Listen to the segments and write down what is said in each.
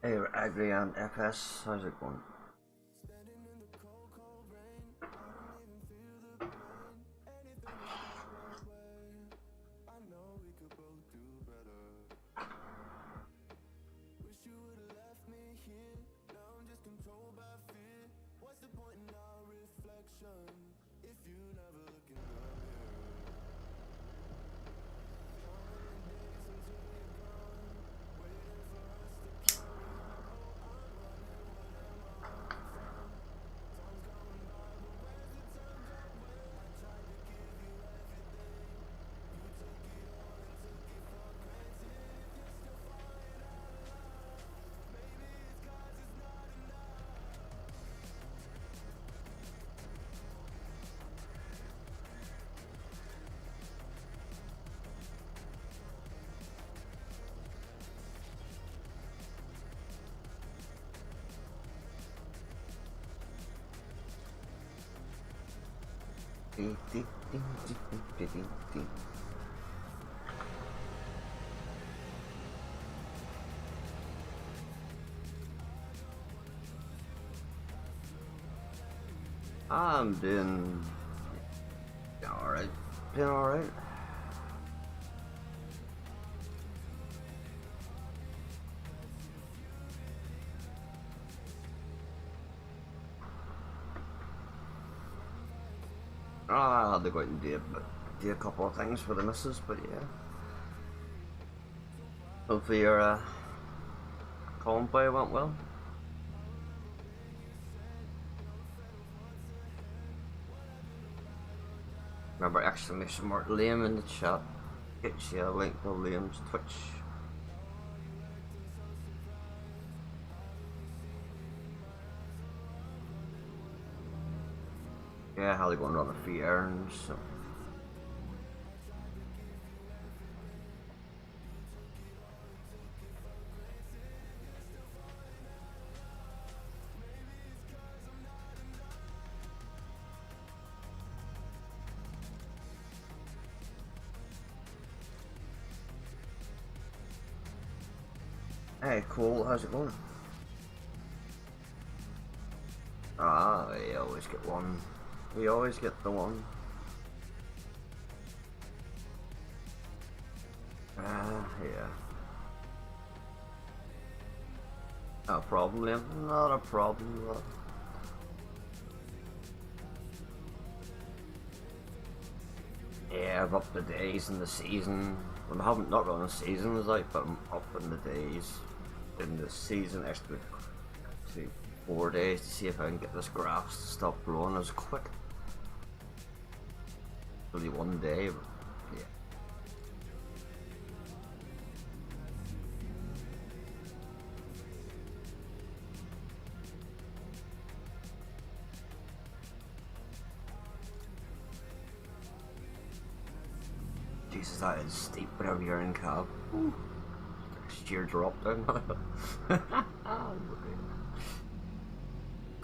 Hey, Adrian FS, how's it going? I'm doing alright. Doing alright. I had to go out and do a couple of things for the missus, but yeah. Hopefully your convoy went well. Remember exclamation mark Liam in the chat. Get you a link to Liam's Twitch. Yeah, how they going to run a few errands, so. Hey, cool, how's it going? Ah, you always get one. We always get the one. Yeah. Not a problem, Liam. Not a problem. Yeah, I'm up the days in the season. Well, I haven't not run a season as like, but I'm up in the days in the season extra 4 days to see if I can get this grass to stop blowing as quick. Only 1 day, but yeah. Jesus, that is steep whenever you're in cab. Sheer drop down.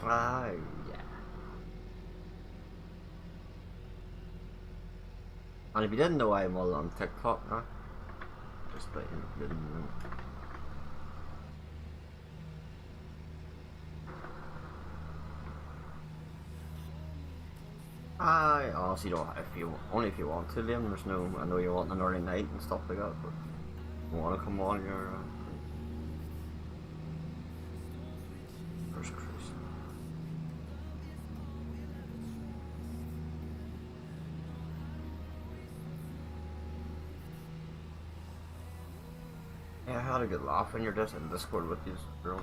Ah, yeah. And if you didn't know, I'm all on TikTok now. Just like you didn't know. I honestly don't. Only if you want to, Liam. There's no. I know you want an early night and stuff like that, but if you want to come on your first cruise. Yeah, I had a good laugh when you're just in Discord with you, girl.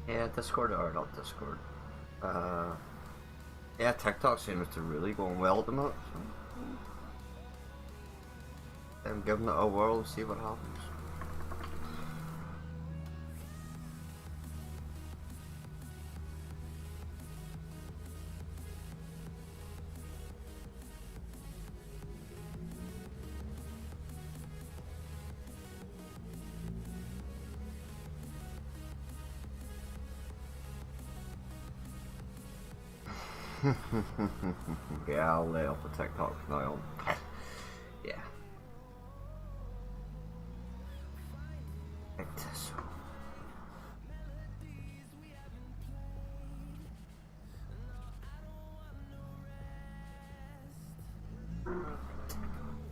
Yeah, Discord or not Discord. Yeah, TikTok seems to really going well at the moment. So I'm giving it a whirl, see what happens. Yeah, I'll lay off the TikTok from now on. Yeah. So.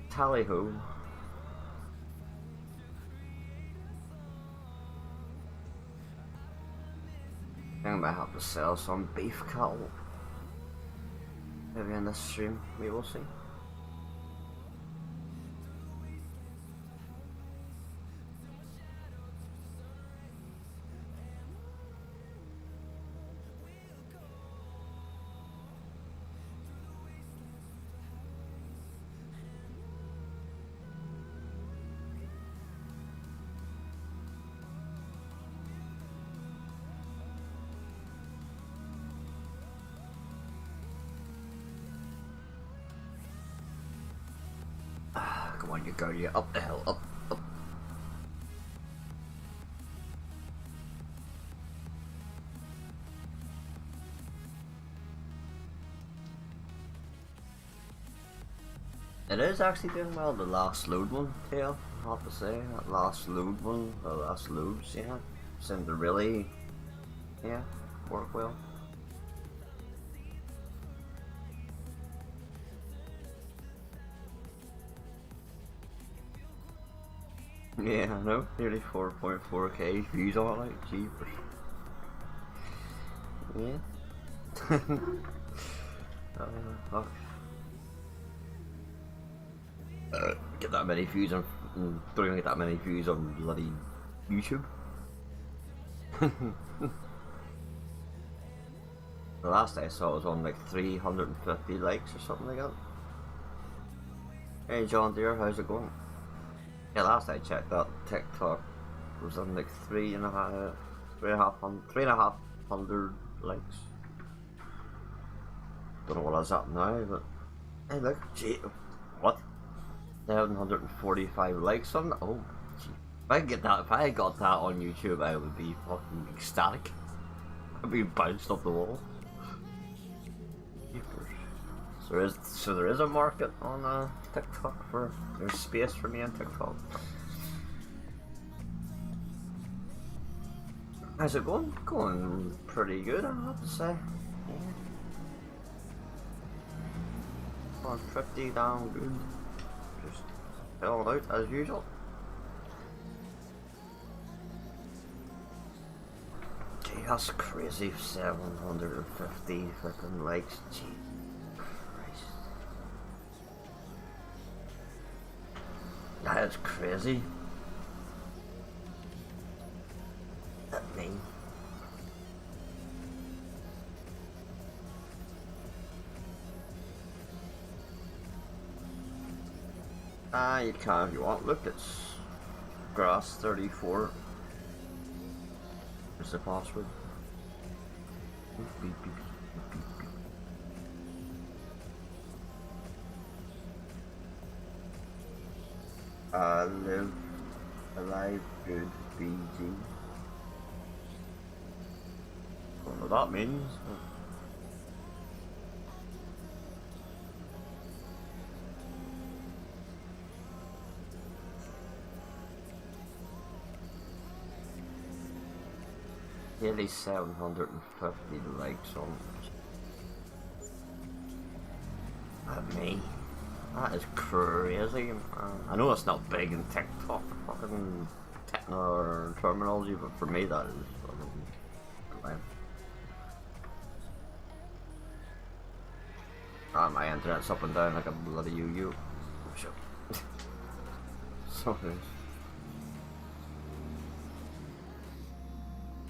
Tally ho. I think I might have to sell some beef cattle. Maybe in this stream, we will see. Come on, you go, you up the hill, up. It is actually doing well, the last load one, yeah, I have to say, that last load one, the last loads, yeah, seemed to really, yeah, work well. Yeah, I know, nearly 4.4k views on it, like, jeepers. Yeah. Fuck. Get that many views on, don't even get that many views on bloody YouTube. The last I saw was on like 350 likes or something like that. Hey John Deere, how's it going? Yeah, last I checked that TikTok was on like 3,500 likes. Don't know what it's at now, but hey look, gee, what? 745 likes on it? Oh, gee. If I get that, if I got that on YouTube, I would be fucking ecstatic. I'd be bounced off the wall. So there is a market on TikTok for, there's space for me on TikTok. How's it going? Going pretty good, I have to say. Yeah. Going pretty damn good. Just filling out as usual. Gee, that's crazy. 750 freaking likes. Gee. That is crazy. That mean. You can if you want. Look, it's grass 34. Where's the password? Beep, beep, beep, beep, beep. Live alive, good, BG. Don't know what that means. Nearly 750 likes on me. That is crazy, man. I know it's not big in TikTok, fucking techno or terminology, but for me that is fucking lame. My internet's up and down like a bloody yo-yo. Oh shit. So it is.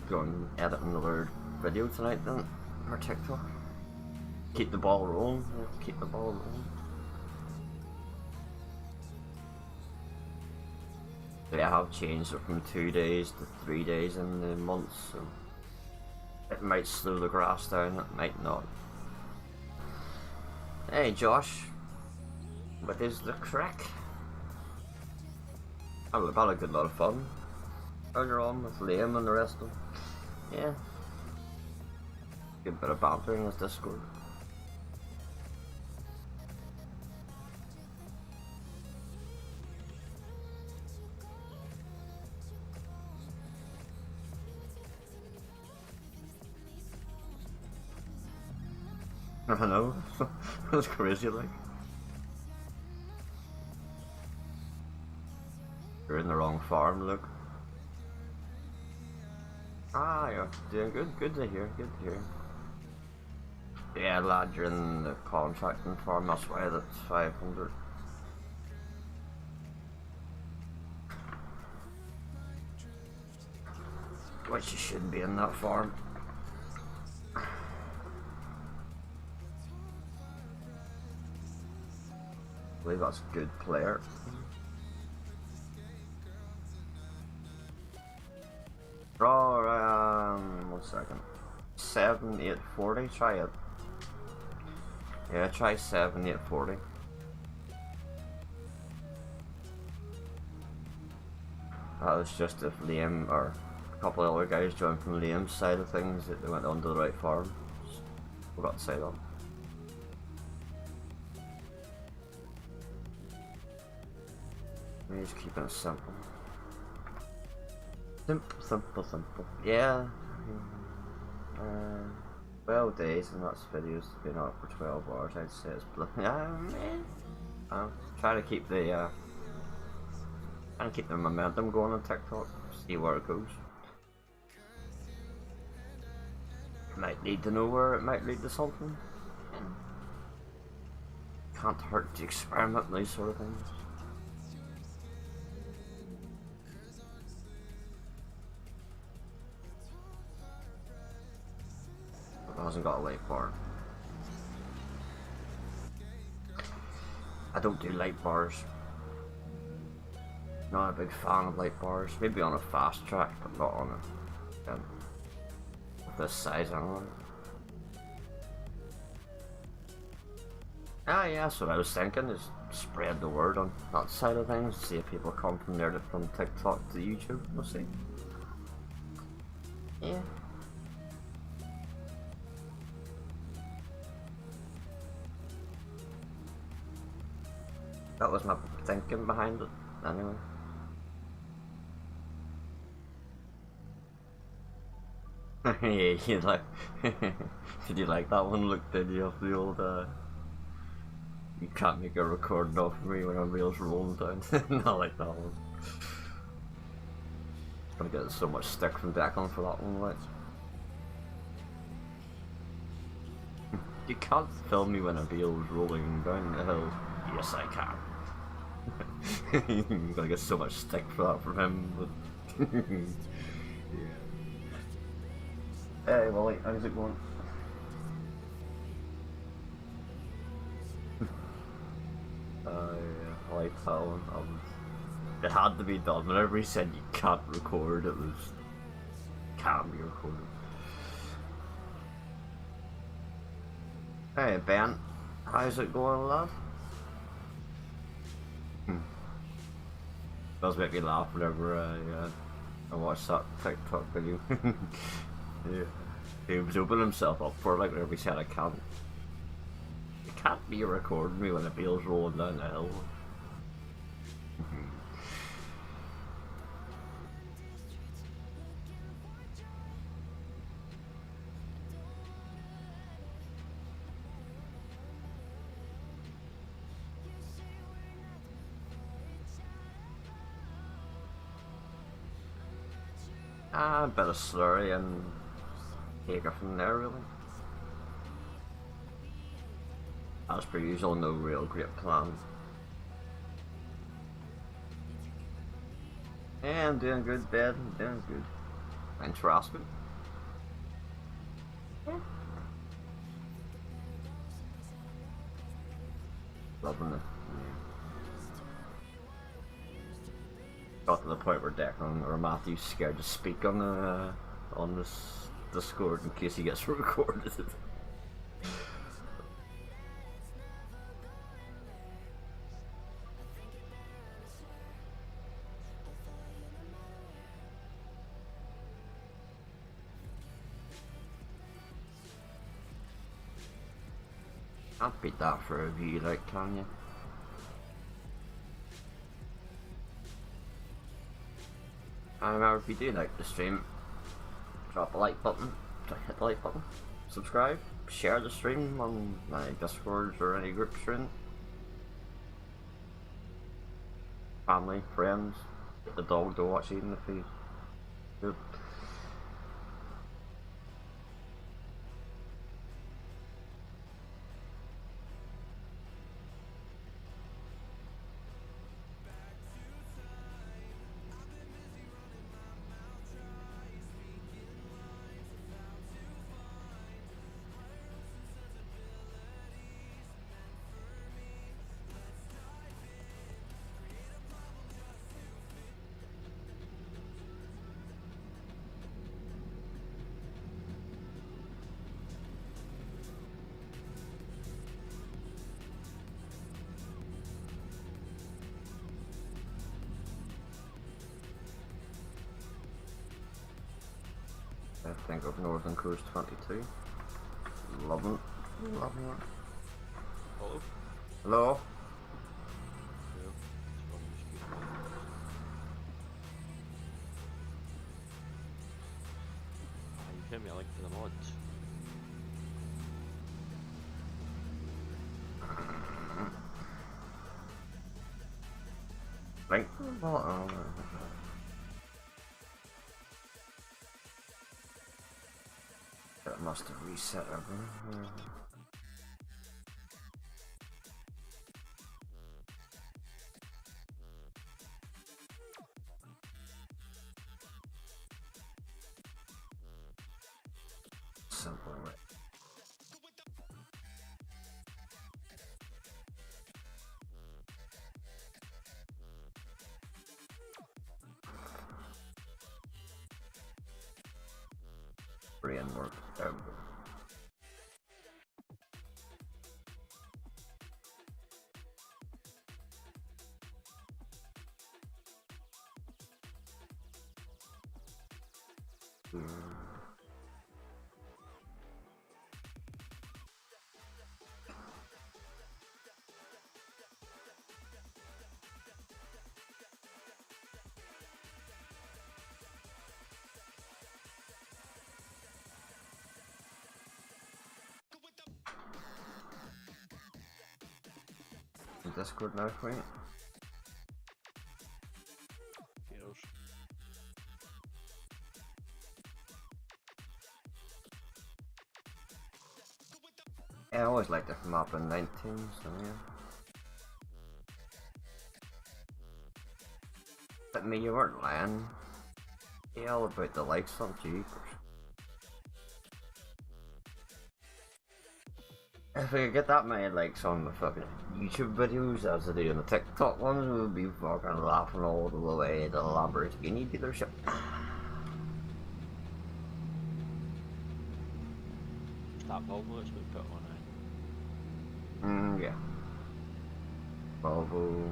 Go and edit another video tonight then, for TikTok. Keep the ball rolling, keep the ball rolling. I have changed it from 2 days to 3 days in the month, so it might slow the grass down, it might not. Hey Josh, what is the crack? I've had a good lot of fun earlier on with Liam and the rest of them. Yeah. Good bit of banter in his Discord. I know. That's crazy, like. You're in the wrong farm, look. Ah, you're doing good. Good to hear. Good to hear. Yeah, lad, you're in the contracting farm. That's why that's 500. Which you shouldn't be in that farm. I believe that's a good player. Oh, 1 second. 7840, try it. Yeah, try 7840. That was just if Liam or a couple of other guys joined from Liam's side of things that they went onto the right farm. Forgot to say that. Let me just keep it simple. Simple. Yeah. 12 days and that's videos been up for 12 hours, I'd say it's trying to keep the momentum going on TikTok, see where it goes. Might lead to nowhere, it might lead to something. Can't hurt to experiment with these sort of things. Hasn't got a light bar. I don't do light bars. Not a big fan of light bars. Maybe on a fast track, but not on a with this size anyway. Ah, yeah, that's what I was thinking. Is spread the word on that side of things. See if people come from there from TikTok to YouTube. We'll see. Yeah. That was my thinking behind it, anyway. Yeah, you like. Did you like that one? Look, did you, of the old? You can't make a recording off me when I'm wheels rolling down. Not like that one. I'm gonna get so much stick from Declan for that one, like. You can't film me when a wheel's rolling down the hill. Yes, I can. I'm gonna get so much stick for that from him, but yeah. Hey, Wally, how's it going? Yeah, I like that one. It had to be done. Whenever he said you can't record, it was can't be recorded. Hey, Ben, how's it going, lad? Does make me laugh whenever I watch that TikTok video. Yeah. He was opening himself up for like whenever he said I can't. You can't be recording me when the wheel's rolling down the hill. A bit of slurry and take it from there, really. As per usual, no real great plan. Yeah, I'm doing good, Ben. I'm doing good. Thanks for asking. Yeah. Loving it. Got to the point where Declan or Matthew's scared to speak on this Discord in case he gets recorded. Can't beat that for a view, like, can you? And remember, if you do like the stream, drop a like button, hit the like button, subscribe, share the stream on my Discord or any groups you're in. Family, friends, get the dog to watch eating the food. Good. I think of Northern Coast 22. Loving it. Loving it. Hello? Hello? Yeah, you sent me a link to the mods. Link? Oh, that must have reset everything. Simple, right? Brain work. Discord now, right? Cheers. Yeah, I always liked the map in 19, so yeah. But me, you weren't lying. Yeah, all about the likes on Jeepers. If I could get that many likes on the fucking YouTube videos as I do on the TikTok ones, we would be fucking laughing all the way to the Lamborghini dealership. That Volvo that's been put on, Yeah. Volvo.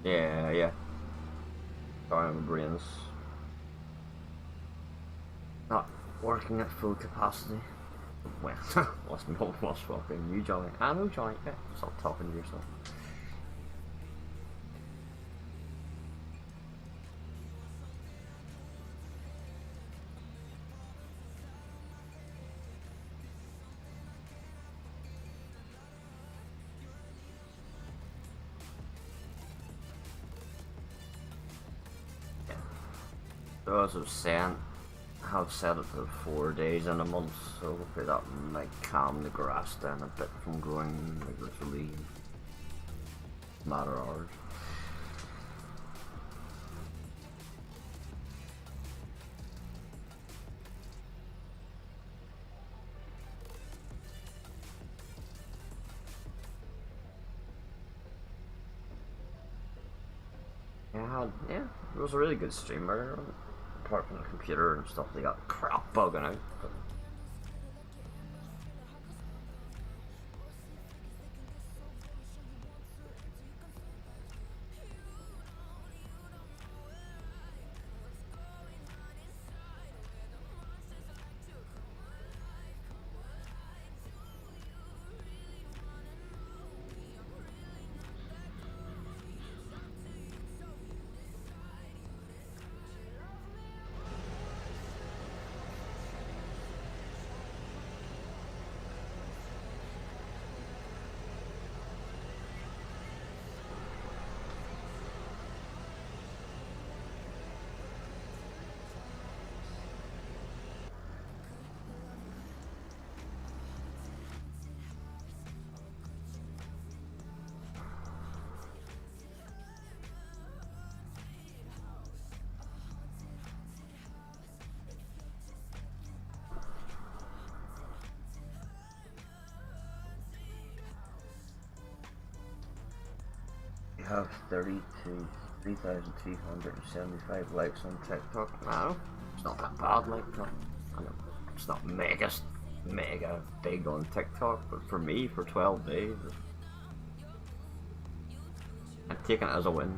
Yeah. Sorry, my brain's not working at full capacity. Well, what's fucking you, Johnny? I know, Johnny. Yeah, stop talking to yourself. Yeah. So as I was saying, I have set it to 4 days in a month, so hopefully that might calm the grass down a bit from growing aggressively. Matter of hours. Yeah, it was a really good streamer. Apart from the computer and stuff, they got crap bugging out. But have 3,375 likes on TikTok. No, it's not that bad. Like, I know it's not mega big on TikTok, but for me, for 12 days, I'm taking it as a win.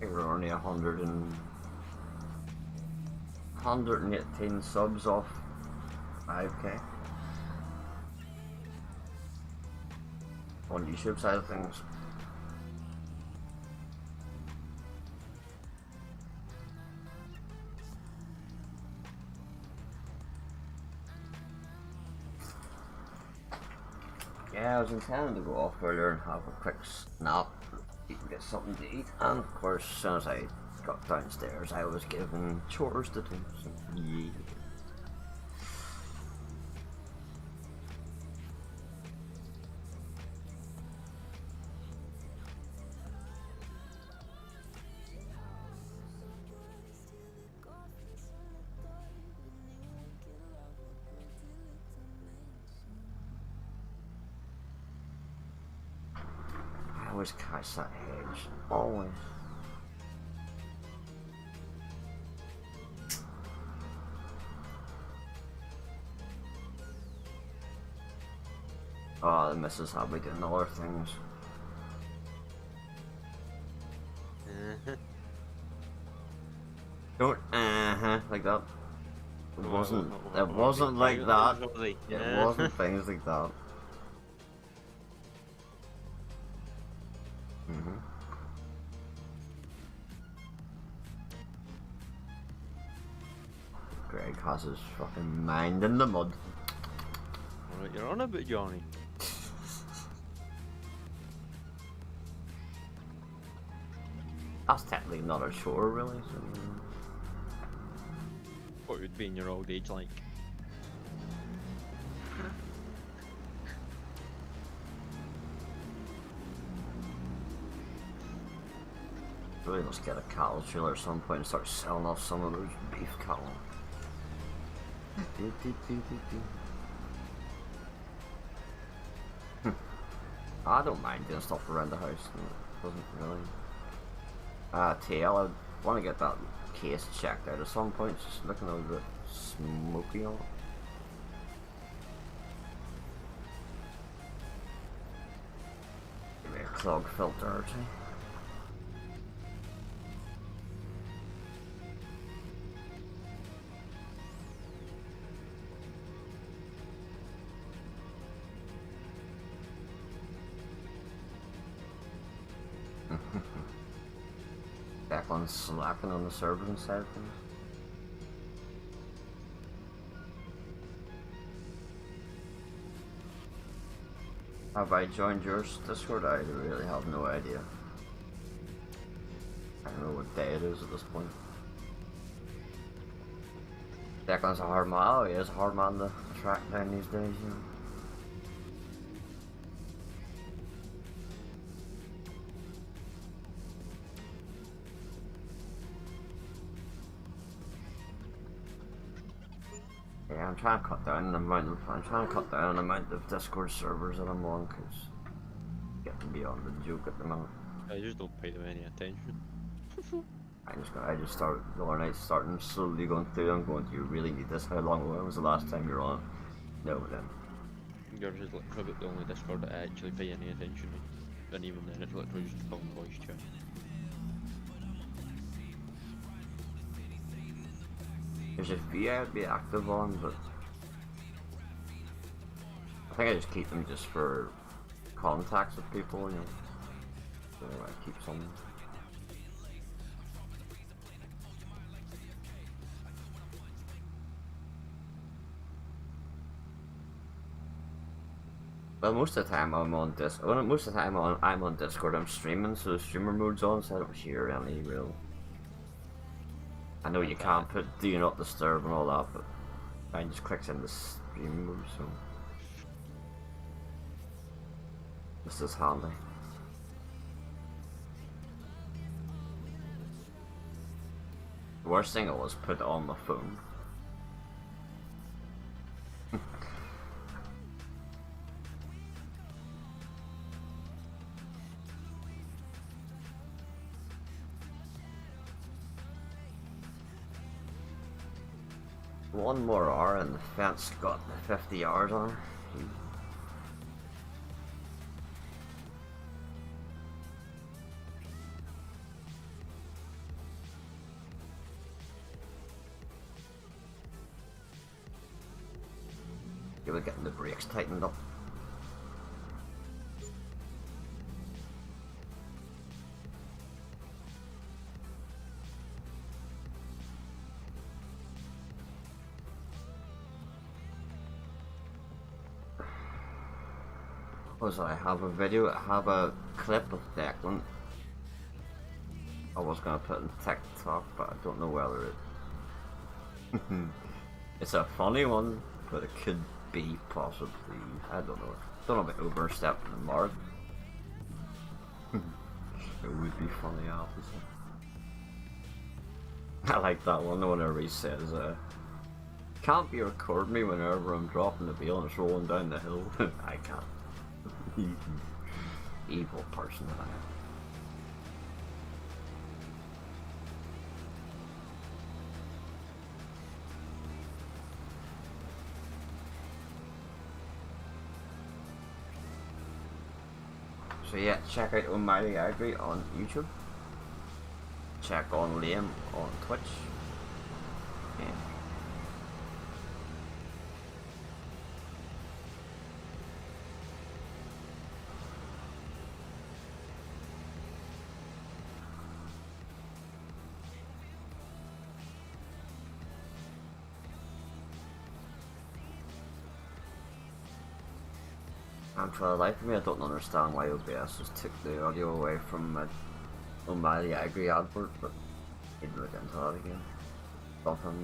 We're only 118 subs off 5k on YouTube side of things. Yeah, I was intending to go off earlier and have a quick snap, get something to eat, and of course, as soon as I got downstairs, I was given chores to do. So, yeah. I always catch that hedge, always. Oh, the missus had me doing other things. Don't like that. It wasn't like that. It wasn't things like that. Greg has his fucking mind in the mud. Alright, you're on a bit, Johnny. That's technically not a chore, really. So. What would be in your old age like? Really must get a cattle trailer at some point and start selling off some of those beef cattle. I don't mind doing stuff around the house. It doesn't really. Tail, I want to get that case checked out at some point. It's just looking a little bit smoky on it. Give me a clog filter too. Back on slacking on the serving side of things. Have I joined your Discord? I really have no idea. I don't know what day it is at this point. Declan's a hard man. Oh, he is a hard man to track down these days, you know. Yeah, I'm trying to cut down the amount of Discord servers that I'm on, because getting beyond the joke at the moment. I just don't pay them any attention. I just started the other night, starting slowly going through them, going, do you really need this? How long ago was the last time you're on? No, then. Yours is literally the only Discord that I actually pay any attention to. And even then, it's literally just a phone voice chat. There's a few I'd be active on, but I think I just keep them just for contacts with people, you know. So I keep some. Well, most of the time I'm on I'm on Discord. I'm streaming, so the streamer mode's on, so I don't hear any real I know you can't put do not disturb and all that, but mine just clicks in the stream mode, so this is handy. The worst thing was put it on my phone. One more hour and the fence got the 50 hours on her. You were getting the brakes tightened up. I have a video, I have a clip of Declan. I was gonna put in TikTok, but I don't know whether it... It's a funny one, but it could be possibly, I don't know. I don't know about overstepping the mark. It would be funny, obviously. I like that one whenever he says, can't be recording me whenever I'm dropping the wheel and it's rolling down the hill. I can't. Evil person that I am. So yeah, check out Almighty Agri on YouTube. Check on Liam on Twitch. Yeah. And for the life of me, I don't understand why OBS just took the audio away from Almighty Agri advert, but I need to look into that again. But I'm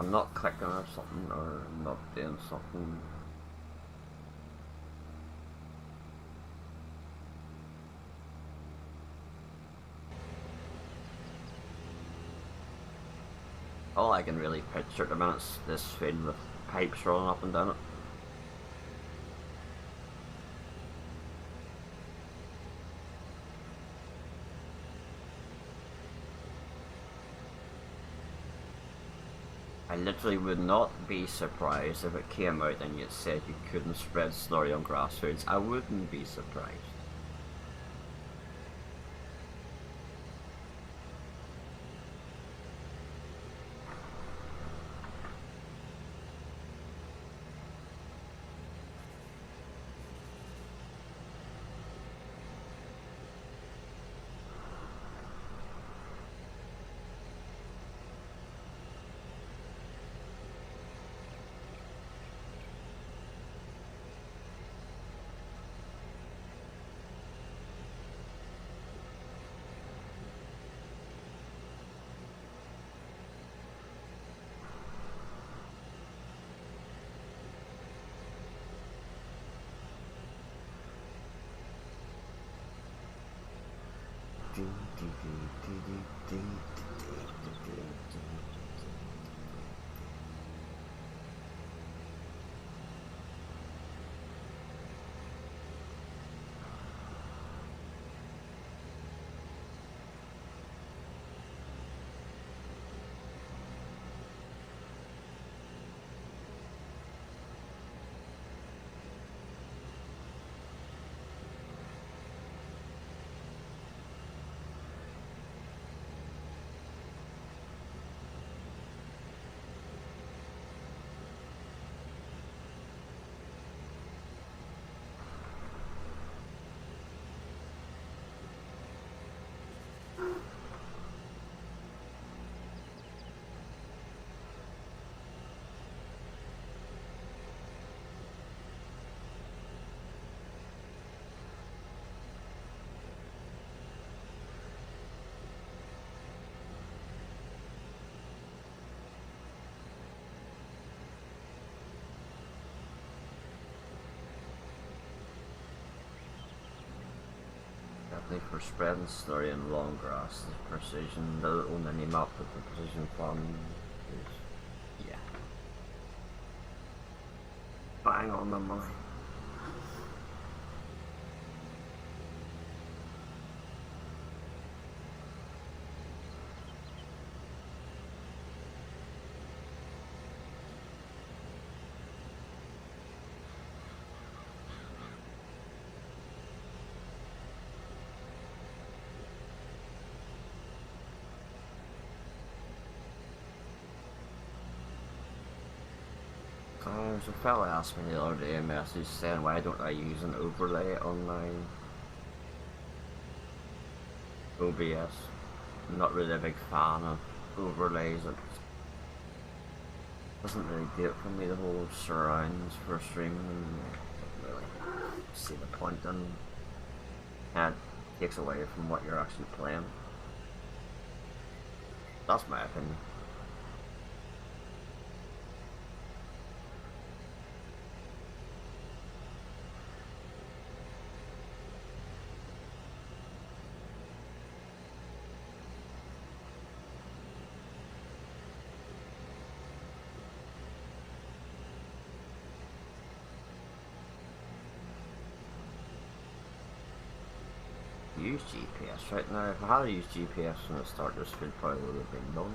not clicking or something, or I'm not doing something. All I can really picture at the minute is this field with pipes rolling up and down it. I literally would not be surprised if it came out and it said you couldn't spread slurry on grass fields. I wouldn't be surprised. definitely for spreading story in long grass. The precision, the little mini map with the precision farming is, yeah, bang on the money. There's a fella asked me the other day a message saying why don't I use an overlay on my OBS. I'm not really a big fan of overlays. It doesn't really do it for me, the whole surrounds for streaming. I don't really see the point in it. It takes away from what you're actually playing. That's my opinion. Use GPS right now. If I had to use GPS from the start, this would probably would have been done.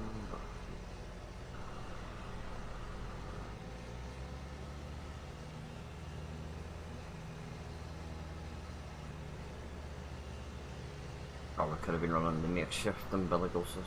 But or we could have been running the makeshift umbilical system.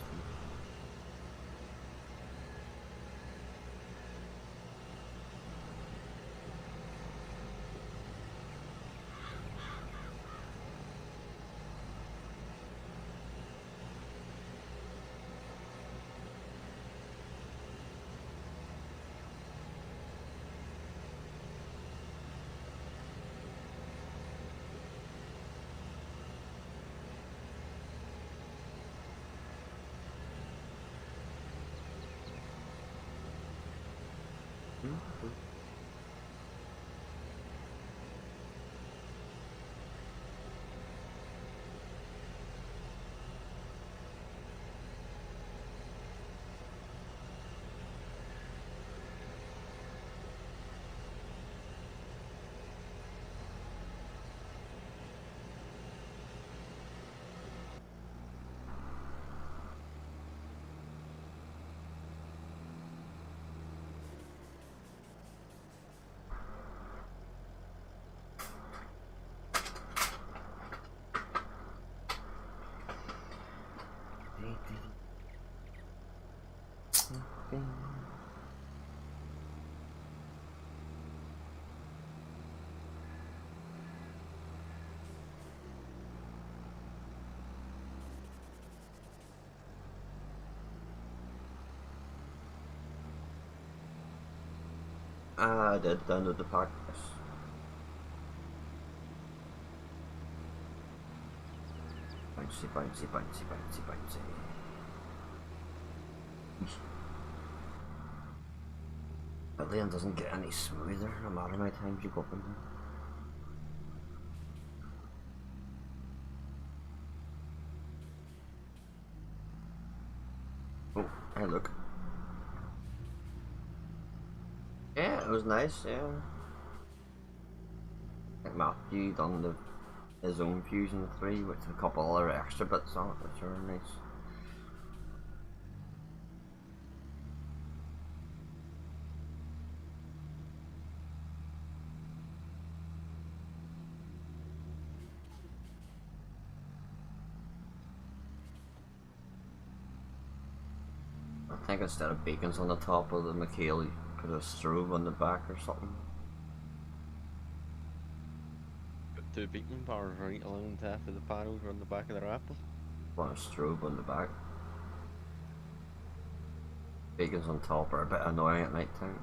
I did download the pack. Bouncy, bouncy, bouncy, bouncy, bouncy. The lane doesn't get any smoother no matter how many times you go up and down. Oh, hey look. Yeah, it was nice, yeah. Like Matthew done his own Fusion 3 with a couple other extra bits on it, which are nice. I think instead of beacons on the top of the McHale, you put a strobe on the back or something. Got two beacon powers right along the top of the panels on the back of the Apple. Want a strobe on the back. Beacons on top are a bit annoying at night time.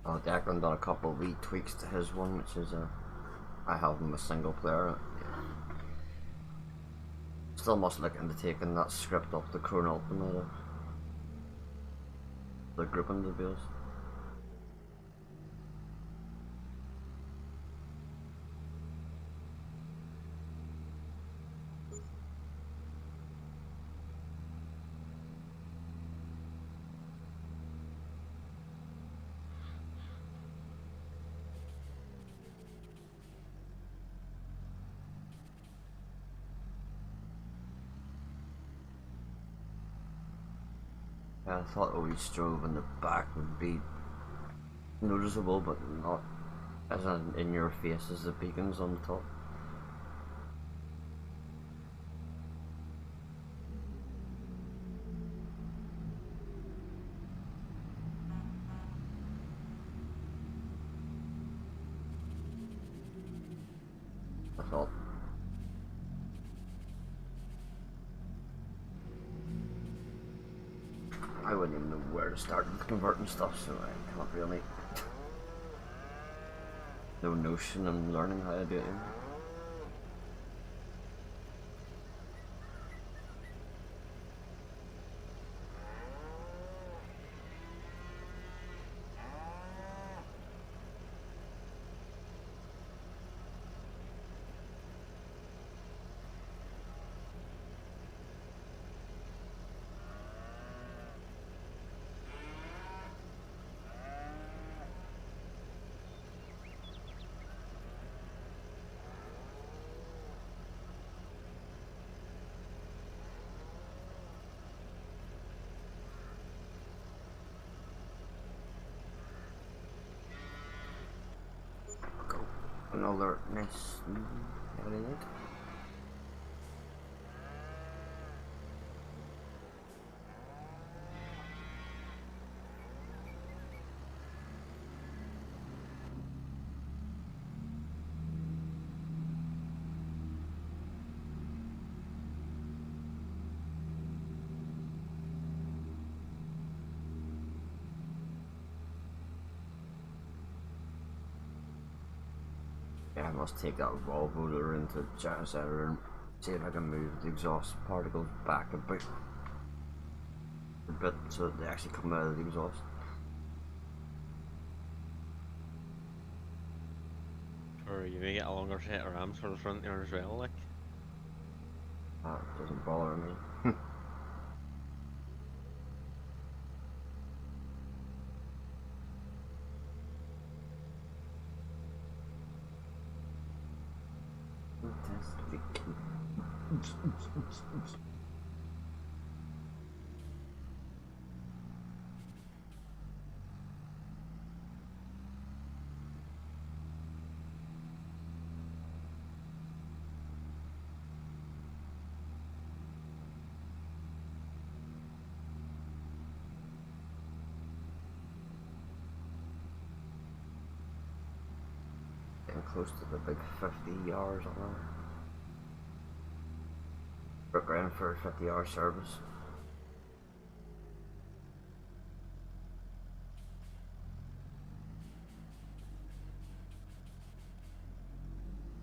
Oh, Declan done a couple of wee tweaks to his one, which is I have him a single player. Yeah. Still must look into taking that script off the Chrome Ultimate. The group in the bills. I thought always strobe in the back would be noticeable, but not as in your face as the beacons on the top. That's all. I wouldn't even know where to start with converting stuff, so I can't really. No notion of learning how to do it. Another nice everything. Yeah, I must take that wall roller into Jazz Editor and see if I can move the exhaust particles back a bit so that they actually come out of the exhaust. Or you may get a longer set of rams for the front there as well, like. That doesn't bother me. Getting close to the big 50 hours on that. We're going for a 50-hour service.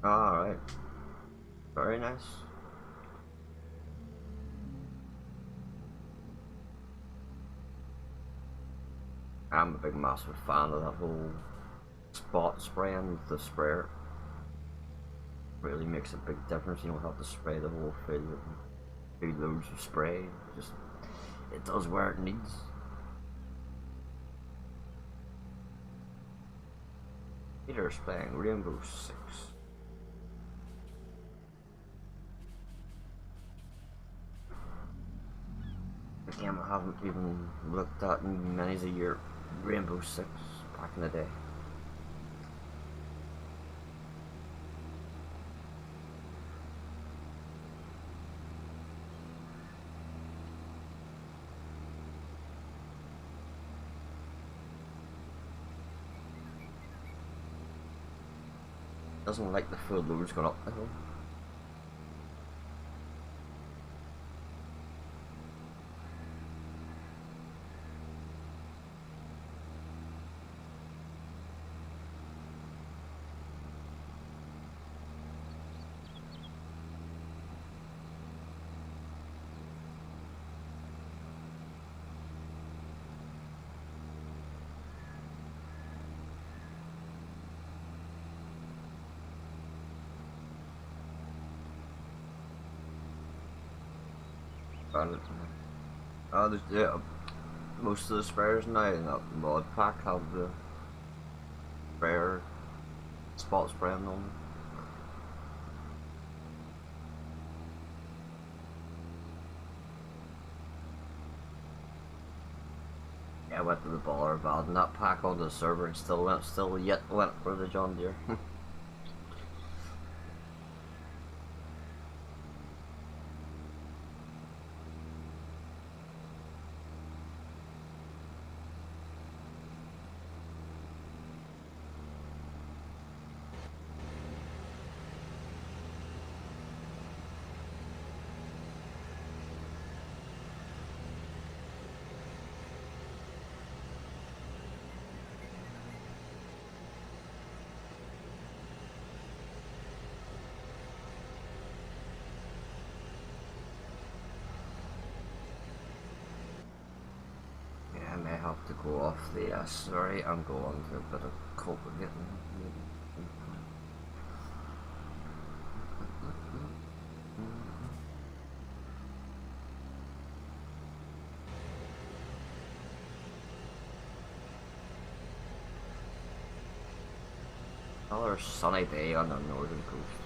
Alright. Very nice. I'm a big massive fan of that whole spot spraying with the sprayer. Really makes a big difference. You don't have to spray the whole field with big loads of spray. Just it does where it needs. Peter's playing Rainbow Six. A game I haven't even looked at in many a year. Rainbow Six back in the day. Doesn't like the full loads going up the hill. Yeah, most of the sprayers now in that mod pack have the sprayer spot spraying on them. I went to the baller valve and that pack onto the server and still went for the John Deere. I may have to go off the S30 and go on to a bit of Copenhagen. Another sunny day on the northern coast.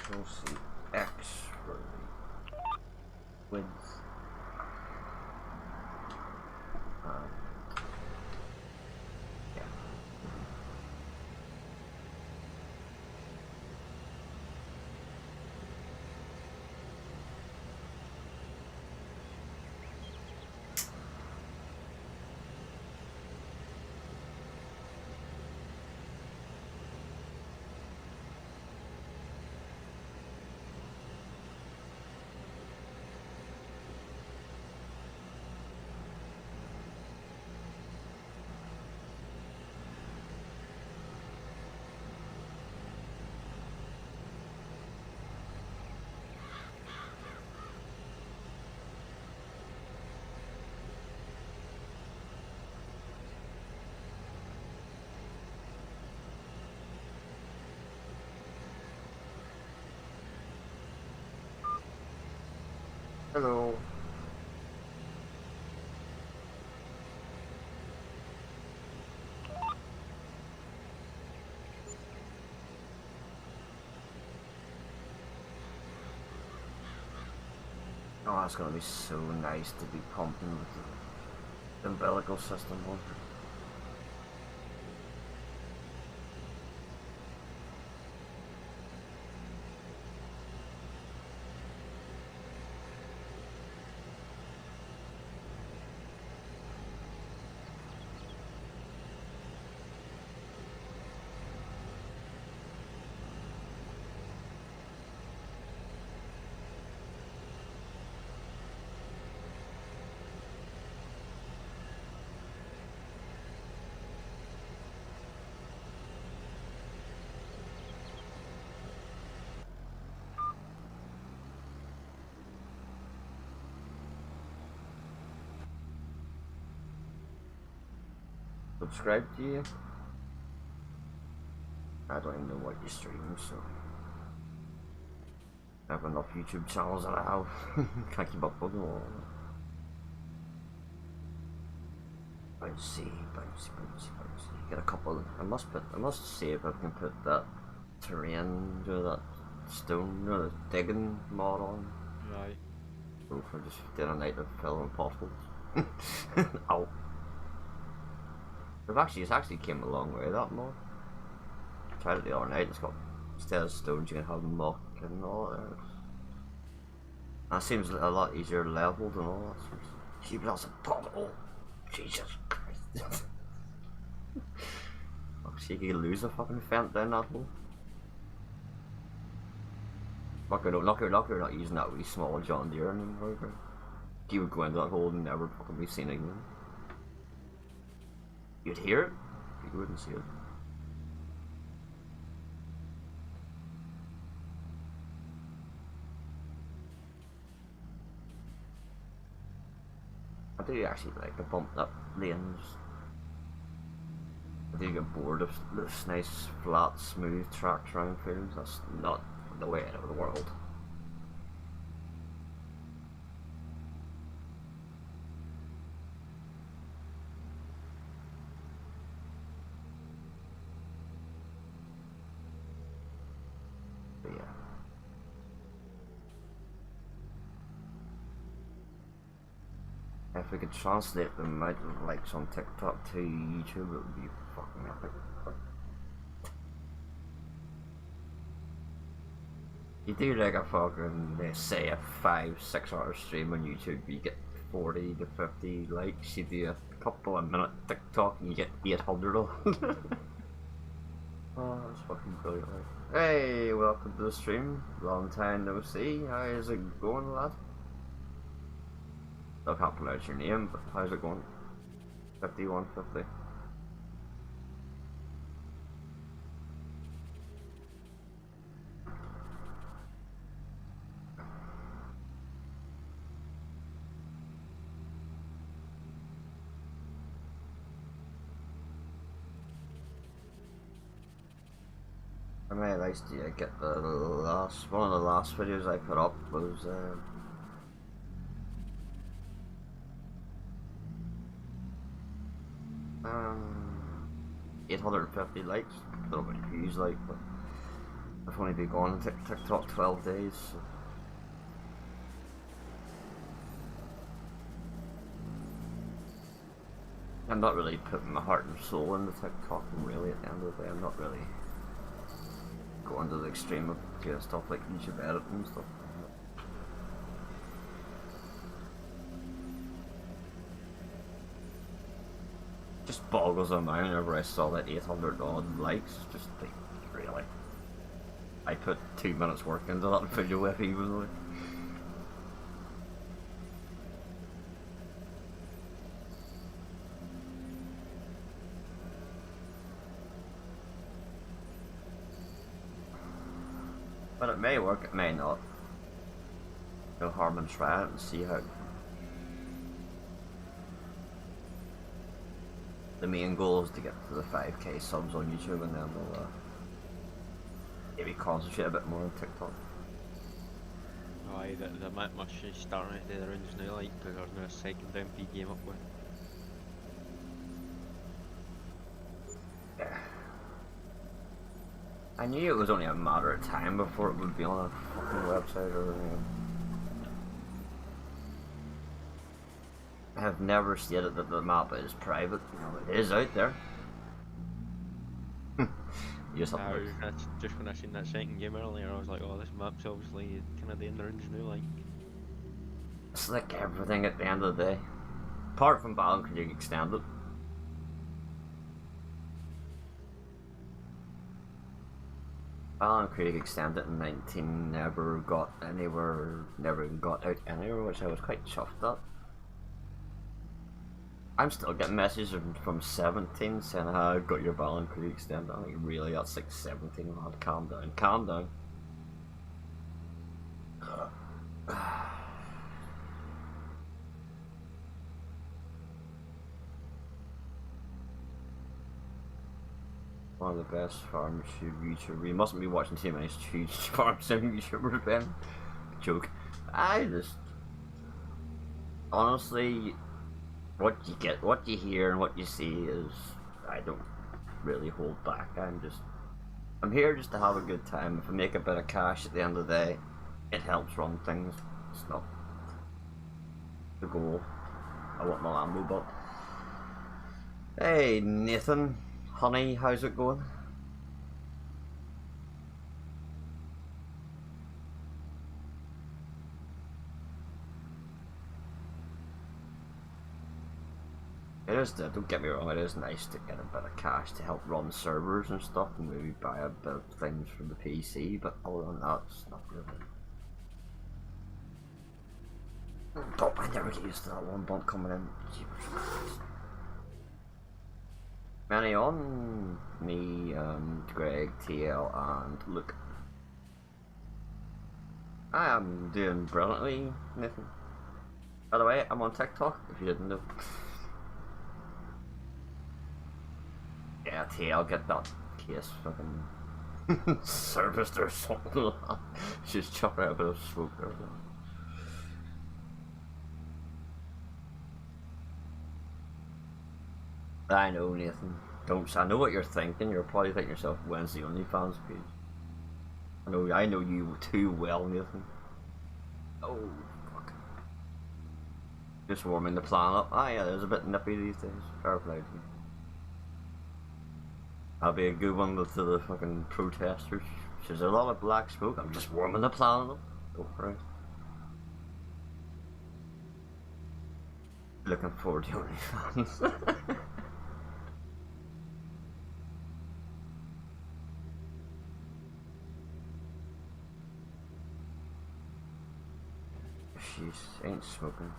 We'll see X for the width. Yeah. Hello. Oh, that's gonna be so nice to be pumping with the umbilical system on. subscribe to you. I don't even know what you stream, so I have enough YouTube channels that I have. Can't keep up with them all. Bouncy. Get a couple. I must see if I can put that terrain, that stone, the digging mod on. Right. Go for just dinner night of filming potholes. Ow. It's actually came a long way, that mod. I tried it the other night. It's got, instead of stones, you can have muck and all that. And it seems a lot easier leveled and all that. Keep it as a pothole. Jesus Christ. Oh, see, you can lose a fucking fence down that hole. Lucky you're not using that wee small John Deere anymore. You would go into that hole and never fucking be seen again. You'd hear it, but you wouldn't see it. I do actually like the bumped up lanes. I do get bored of this nice, flat, smooth tracks around fields. That's not the way out of the world. But yeah. If we could translate the amount of likes on TikTok to YouTube, it would be fucking epic. You do like a fucking, say a 5-6 hour stream on YouTube, you get 40 to 50 likes. You do a couple of minute TikTok and you get 800 of them. Oh, that's fucking brilliant. Hey, welcome to the stream. Long time no see. How is it going, lad? I can't pronounce your name, but how's it going? 5150. How many likes do you get? The last one of the last videos I put up was 850 likes. I don't know how many views, like, but I've only been going on TikTok 12 days. So. I'm not really putting my heart and soul into TikTok, and really at the end of the day I'm not really going to the extreme of doing stuff like YouTube editing and stuff. Just boggles my mind whenever I saw that 800 odd likes. Just like, really, I put 2 minutes work into that video if even like. But it may work, it may not. No harm in trying it and see how. The main goal is to get to the 5k subs on YouTube, and then we'll maybe concentrate a bit more on TikTok. Aye, the map must be starting at the rounds now, like, because there's no second MP game up with. Yeah. I knew it was only a matter of time before it would be on a fucking website or anything. I have never stated that the map is private. You know, it is out there. You just have to. That's just when I seen that second game earlier, I was like, oh, this map's obviously kind of the end rounds now, like. It's like everything at the end of the day. Apart from Balan Creek Extended. Balan Creek Extended in 19 never got anywhere, never even got out anywhere, which I was quite chuffed at. I'm still getting messages from 17 saying, I got your Balan Creek Extended. I'm like, really? That's like 17, lad. Calm down. Calm down. One of the best farm YouTubers. You mustn't be watching too many huge farm sim YouTubers, Ben. Joke. I just honestly, what you get, what you hear, and what you see is, I don't really hold back. I'm here just to have a good time. If I make a bit of cash at the end of the day, it helps run things. It's not the goal. I want my Lambo, but hey, Nathan, honey, how's it going? It is, don't get me wrong, it is nice to get a bit of cash to help run servers and stuff and maybe buy a bit of things for the PC, but other than that, it's not really. Oh, I never get used to that one bump coming in. Many on me, Greg, TL, and Luke. I am doing brilliantly, Nathan. By the way, I'm on TikTok, if you didn't know. Yeah, TL, get that case fucking serviced or something like that. Just chuck out a bit of smoke or something. I know, Nathan. I know what you're thinking. You're probably thinking yourself, when's the OnlyFans page? I know you too well, Nathan. Oh, fuck. Just warming the plan up. Ah, yeah, it's a bit nippy these days. Fair play to you. That'll be a good one to the fucking protesters. There's a lot of black smoke. I'm just warming the planet up. Go for it. Looking forward to OnlyFans. She's ain't smoking.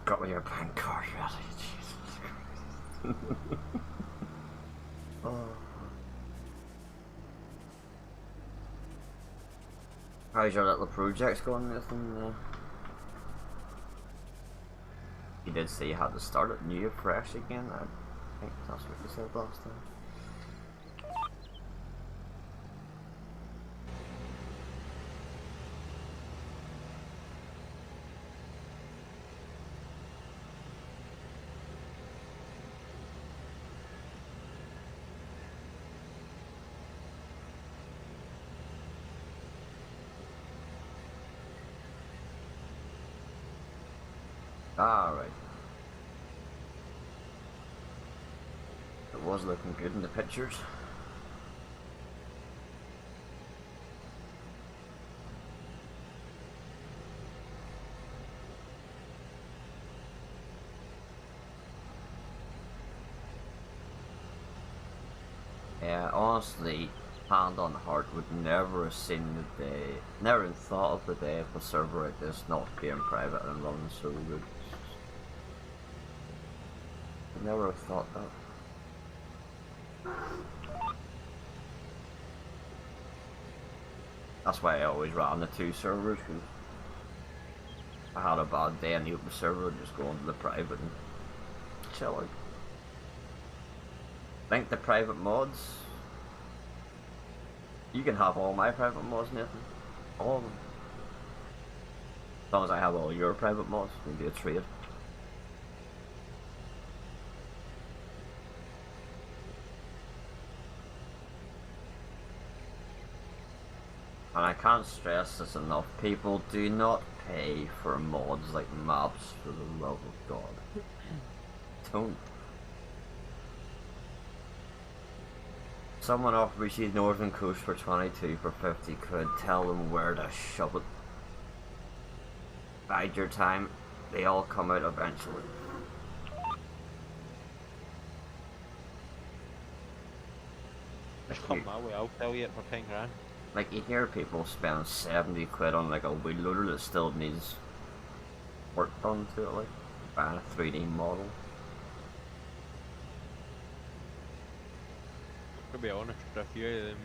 Got your bank card ready, Jesus Christ. Oh. How's your little projects going, Nathan? You did say you had to start it new, fresh again. I think that's what you said last time. Alright. It was looking good in the pictures. Yeah, honestly, hand on heart, would never have seen the day, never even thought of the day of a server like this not being private and running so good. Never have thought that. That's why I always ran the two servers, because I had a bad day in the open server and just go into the private and chill out. I think the private mods, you can have all my private mods, Nathan. All of them. As long as I have all your private mods, we can do a trade. And I can't stress this enough, people do not pay for mods like maps, for the love of God. Don't. Someone offered me Northern Coast for 22 for 50 quid, tell them where to shove it. Bide your time, they all come out eventually. Just come my way, I'll tell you it for 10 grand. Like, you hear people spending 70 quid on like a wheel loader that still needs work done to it, like buying a 3D model. To be honest, a few of them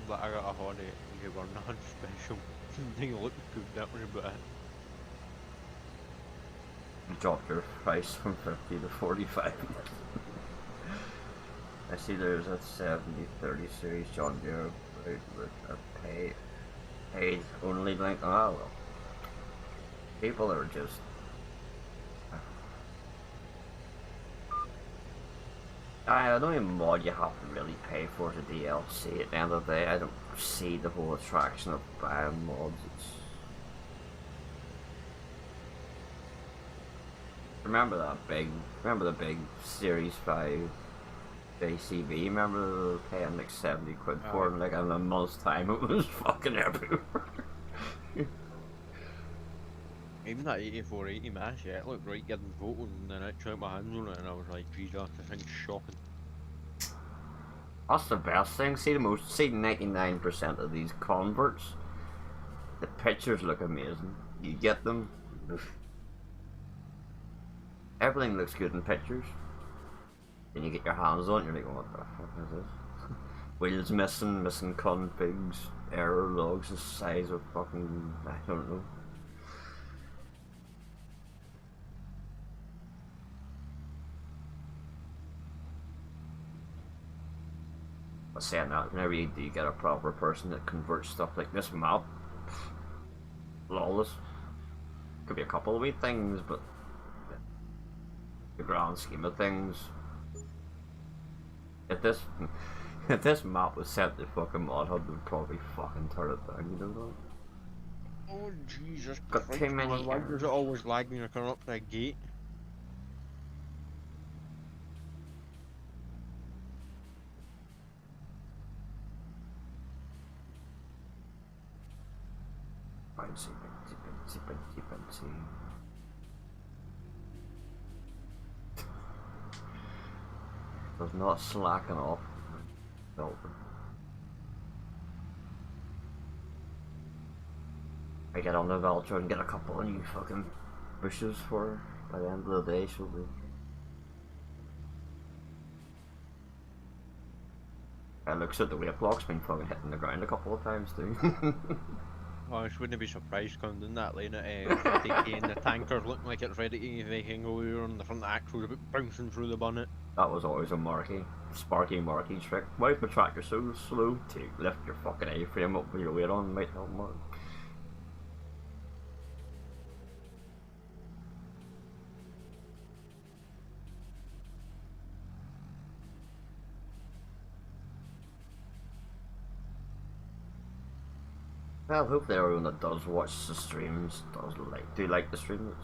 But I got a Honda and you were not special. They looked good, that was about it. You dropped your price from 50 to 45. I see there's a 7030 series John Deere with a paid only link. Oh well. People are just I don't even mod you have to really pay for the DLC at the end of the day. I don't see the whole attraction of buying mods. Remember the big Series 5 ACV? Remember they were paying like 70 quid for it, and like in a month's time it was fucking everywhere. Even that 8480 mass, yeah, it looked right getting voted, and then I tried my hands on it and I was like, geez, that's the thing's shocking. That's the best thing. See 99% of these converts, the pictures look amazing. You get them, everything looks good in pictures. Then you get your hands on it, you're like, what the fuck is this? Wheels missing configs, error logs the size of fucking, I don't know. But saying that, whenever you do get a proper person that converts stuff like this map, flawless. Could be a couple of wee things, but the grand scheme of things, if this map was sent to fucking Mod Hub, they'd probably fucking turn it down, you know that? Oh Jesus Got Christ, too many why does errors. it always lag when you're coming up to a gate? Bouncy. Does not slacken off. I get on the Veltra and get a couple of new fucking bushes for her. By the end of the day she'll be. It looks at the weight block's been fucking hitting the ground a couple of times too. Oh, I wouldn't be surprised coming down that lane at 50k and the tanker's looking like it's ready to hang over on the front of the axle, bouncing through the bonnet. That was always a Sparky Marky trick. Why is my tractor so slow? To lift your fucking A-frame up with your weight on might help more. Well, hopefully everyone that does watch the streams do like the streams.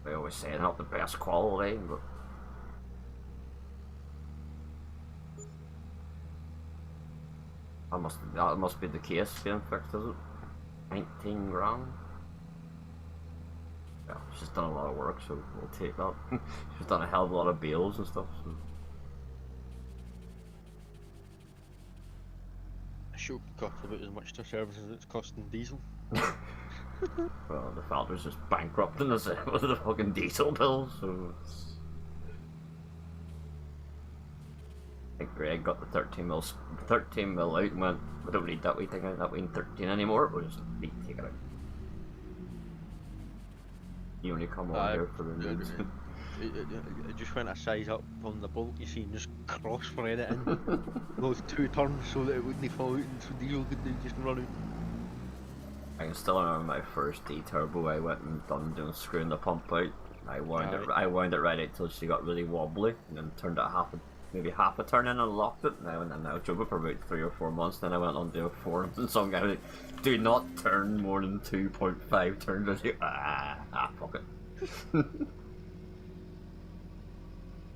I always say not the best quality, but that must be the case being fixed, is it? 19 grand? Yeah, she's done a lot of work, so we'll take that. She's done a hell of a lot of bales and stuff, so. Should cost about as much to service as it's costing diesel. Well, the Falter's just bankrupting us with the fucking diesel bills, so it's... I think Greg got the 13 mil out and went, we don't need that wee thing out, that wee 13 anymore, we'll just need to take it out. You only come on here for the nudes. I just went a size up on the bolt, you see, and just cross-thread it in those two turns so that it wouldn't fall out and so diesel could just run out. I can still remember my first D-turbo. I went and done doing screwing the pump out. I wound it right out till she got really wobbly, and then turned it maybe half a turn in and locked it. And I drove it for about 3 or 4 months. Then I went on to a forum, and some guy was like, "Do not turn more than 2.5 turns." I was like, fuck it.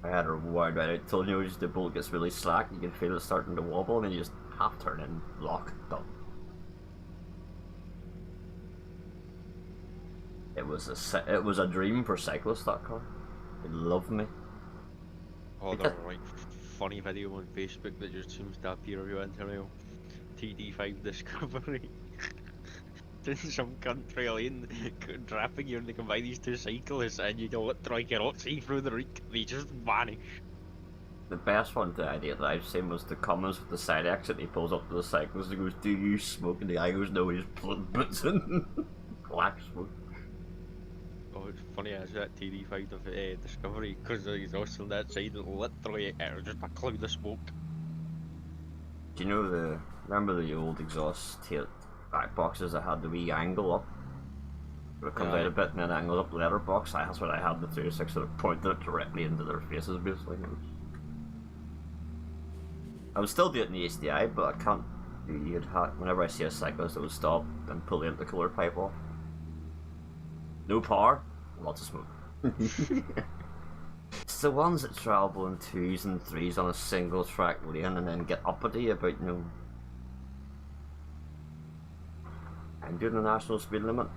I had her wound right out till just the bolt gets really slack. You can feel it starting to wobble, and then you just half turn in, lock, done. It was a dream for cyclists, that car. It loved me. Oh, there's a like funny video on Facebook that just seems to appear every once in a while. TD5 Discovery. In some country lane, trapping you and they combine these two cyclists and you literally cannot see through the route, they just vanish. the best one, the idea that I've seen was the Cummins with the side exit. He pulls up to the cyclist and goes, "Do you smoke?" And the guy goes, "No." He just puts in black smoke. Oh, it's funny as that TD5 of Discovery, because the exhaust on that side, literally, it was just a cloud of smoke. Do you know remember the old exhaust tail back boxes that had the wee angle up? Where it comes out a bit and then it angles up the letterbox? That's what I had the 306 that pointed it directly into their faces, basically. I was still doing the HDI, but I can't. Whenever I see a cyclist that would stop and pull the intercooler pipe off. No power, lots of smoke. It's the ones that travel in 2s and 3s on a single track lane and then get uppity about, I'm doing the national speed limit.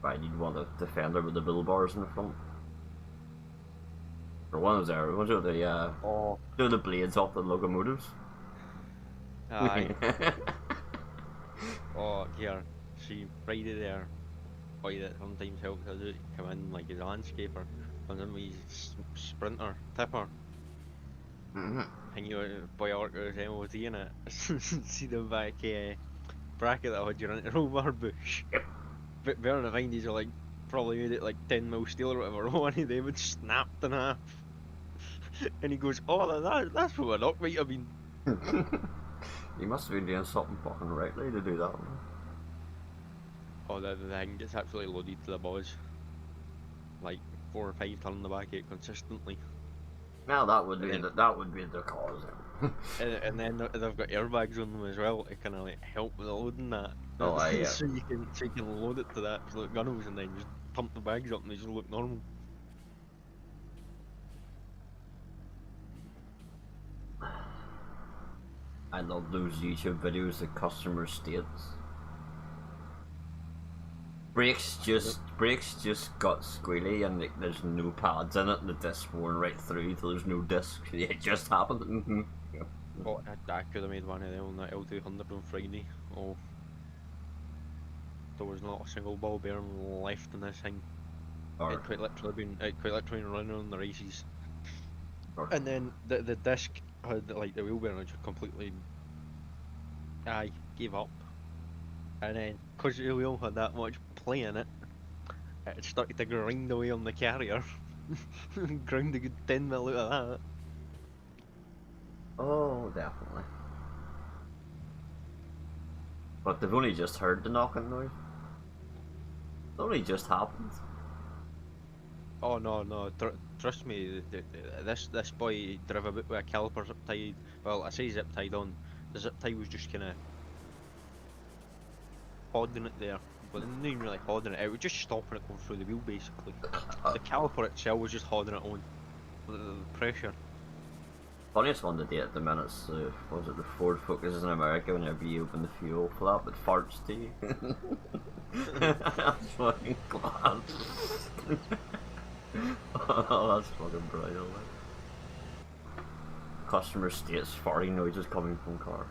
I need one of the Defender with the bill bars in the front. Or one of there, ones with the blades off the locomotives. Aye. Oh, here, see, Friday there, boy that sometimes helps us out, come in like his landscaper, comes in with his sprinter, tipper. And boy, I work with his MOT in it. See the back bracket that had your roll bush. But bear in mind, he's like, probably made it like 10 mil steel or whatever, one of them would snapped in half. And he goes, "Oh, that's what a knock might have been." You must have been doing something fucking rightly to do that one. Oh, the thing gets absolutely loaded to the balls. Like 4 or 5 ton in the back of it consistently. Now that would be the cause. And then they've got airbags on them as well to kind of like help with the loading that. Oh, yeah. So you can load it to that absolute gunnels and then just pump the bags up and they just look normal. I love those YouTube videos that customer states. Brakes just got squealy and there's no pads in it and the disc's worn right through till there's no disc. It just happened. Oh, I could have made one of them on that L200 on Friday. Oh, there was not a single ball bearing left in this thing. It quite literally been running on the races. And then the disc had like the wheel bearing just completely gave up. And then because the wheel had that much play in it, it started to grind away on the carrier. Ground a good 10 mil out of that. Oh, definitely. But they've only just heard the knocking noise. It only just happened. Oh no, trust me, this boy drove about with a caliper zip tied. Well, I say zip tied on. The zip tie was just kind of holding it there, but not even really holding it. It was just stopping it going through the wheel basically. The caliper itself was just holding it on. The pressure. Funniest one to date at the minute is was it the Ford Focus in America whenever you open the fuel flap, it farts to you. That's fucking class. Oh, that's fucking brilliant. Customer states farting noises coming from car.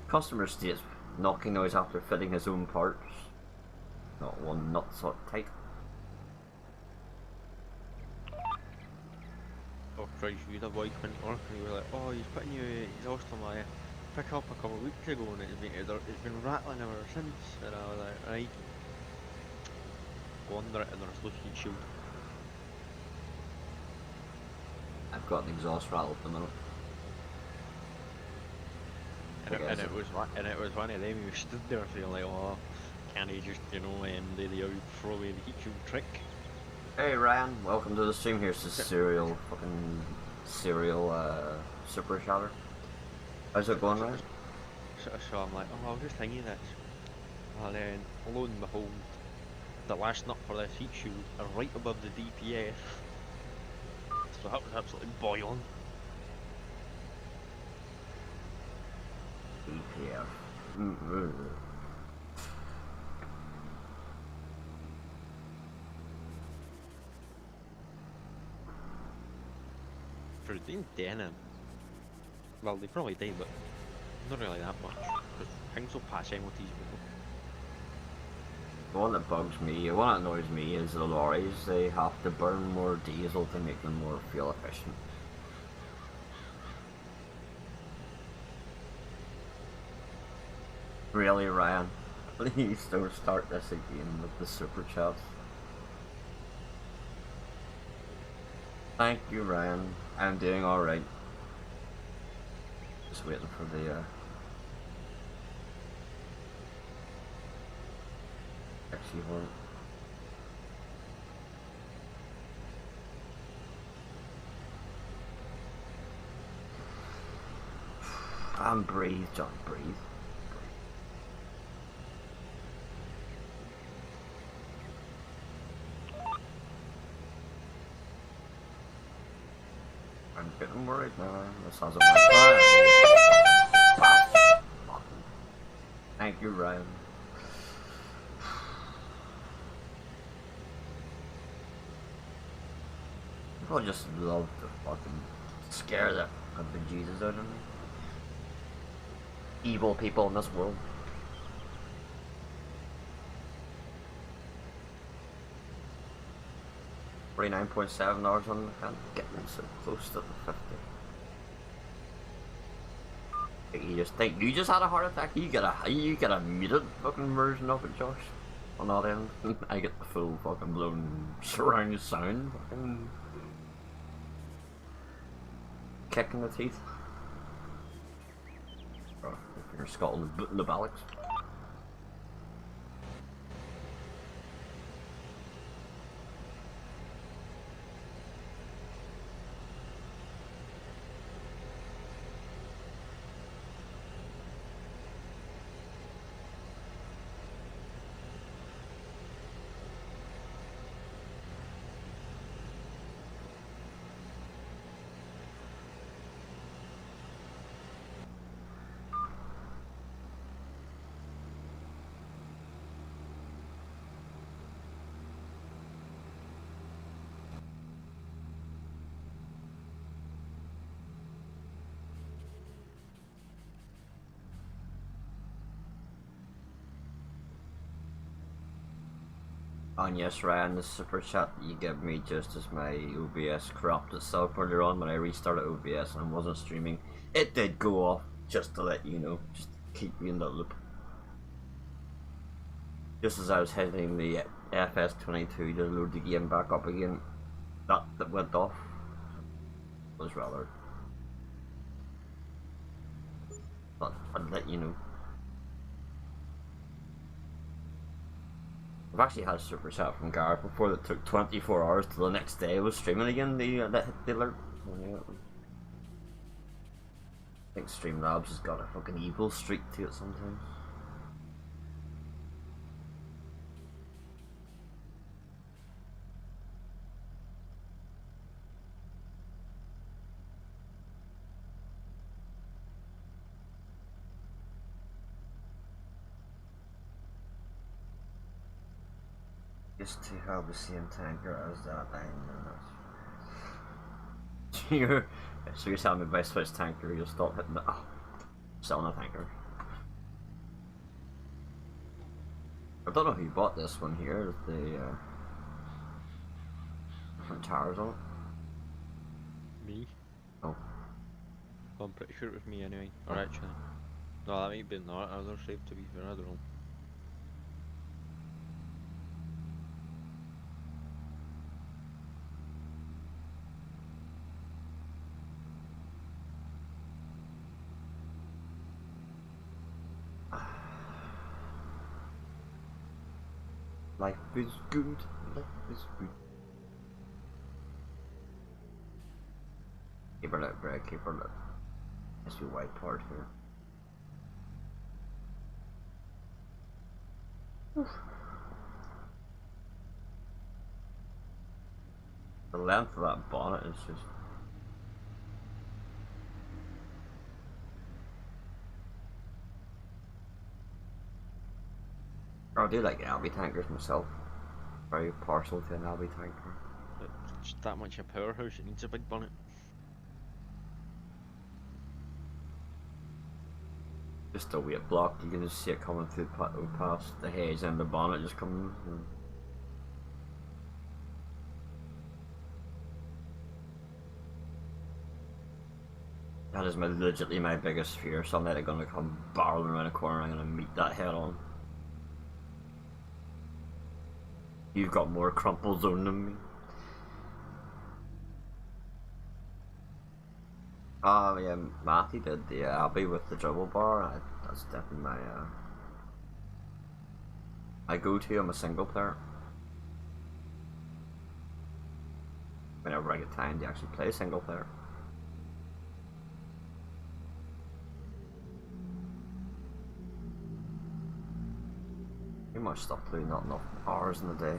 Customer states knocking noise after fitting his own parts. Not one nut so tight. Oh Christ, we had a boy coming to work and he was like, "Oh, he's putting your exhaust on my pickup a couple of weeks ago and it's been rattling ever since." And I was like, "Right." Go under it and there's loose heat shield. I've got an exhaust rattle at the minute. And it was one of them who stood there feeling like, "Oh, can he just, do the old throw away the heat shield trick?" Hey Ryan, welcome to the stream. Here's the serial super shatter. How's it going, Ryan? So I'm like, "Oh, I was just thinking this." And then, lo and behold, the last nut for this heat shield are right above the DPF. So that was absolutely boiling. DPF. For doing denim, well, they probably did, but not really that much, because things will pass MOTs with them. The one that bugs me, the one that annoys me is the lorries. They have to burn more diesel to make them more fuel efficient. Really, Ryan? Please don't start this again with the super chats. Thank you, Ryan. I'm doing alright. Just waiting for the actually work. And breathe, John, breathe. I'm getting worried now. This has a Thank you, Ryan. People just love to fucking scare the bejesus out of me. Evil people in this world. 49.7 hours on the fan, getting so close to the 50. You just think you just had a heart attack. You get a muted fucking version of it, Josh. On that end, I get the full fucking blown surround sound, fucking kick in the teeth. Oh, if you're Scotland, boot in the ballocks. And yes, Ryan, the super chat you give me just as my OBS cropped itself earlier on when I restarted OBS and wasn't streaming. It did go off, just to let you know, just to keep you in the loop. Just as I was hitting the FS22 to load the game back up again, that went off. It was rather... But I'd let you know. I've actually had a super chat from Gareth before that took 24 hours till the next day I was streaming again. That hit the alert. I think Streamlabs has got a fucking evil streak to it sometimes. Just to have the same tanker as that, I know. So you're telling me if I switch tanker, you'll stop hitting the... Oh, selling a tanker. I don't know who bought this one here, with the different tires on it. Me? Oh. Well, I'm pretty sure it was me anyway. Or actually, no, that might be not other save to be fair, I don't know. Life is good, life is good. Keep her lit, Greg, keep her lit. That's your white part here. Oof. The length of that bonnet is just... I do like LB tankers myself. Very partial to an LB tanker. But just that much a powerhouse, it needs a big bonnet. Just a weight block, you can just see it coming through past the haze and the bonnet just coming. That is legitimately my biggest fear. Someday they're gonna come barreling around a corner and I'm gonna meet that head on. You've got more crumple zone than me. Oh yeah, Matty did the Abbey with the double bar. That's definitely my go-to. I'm a single player. Whenever I get time to actually play single player. Too much stuff to do, not enough hours in the day.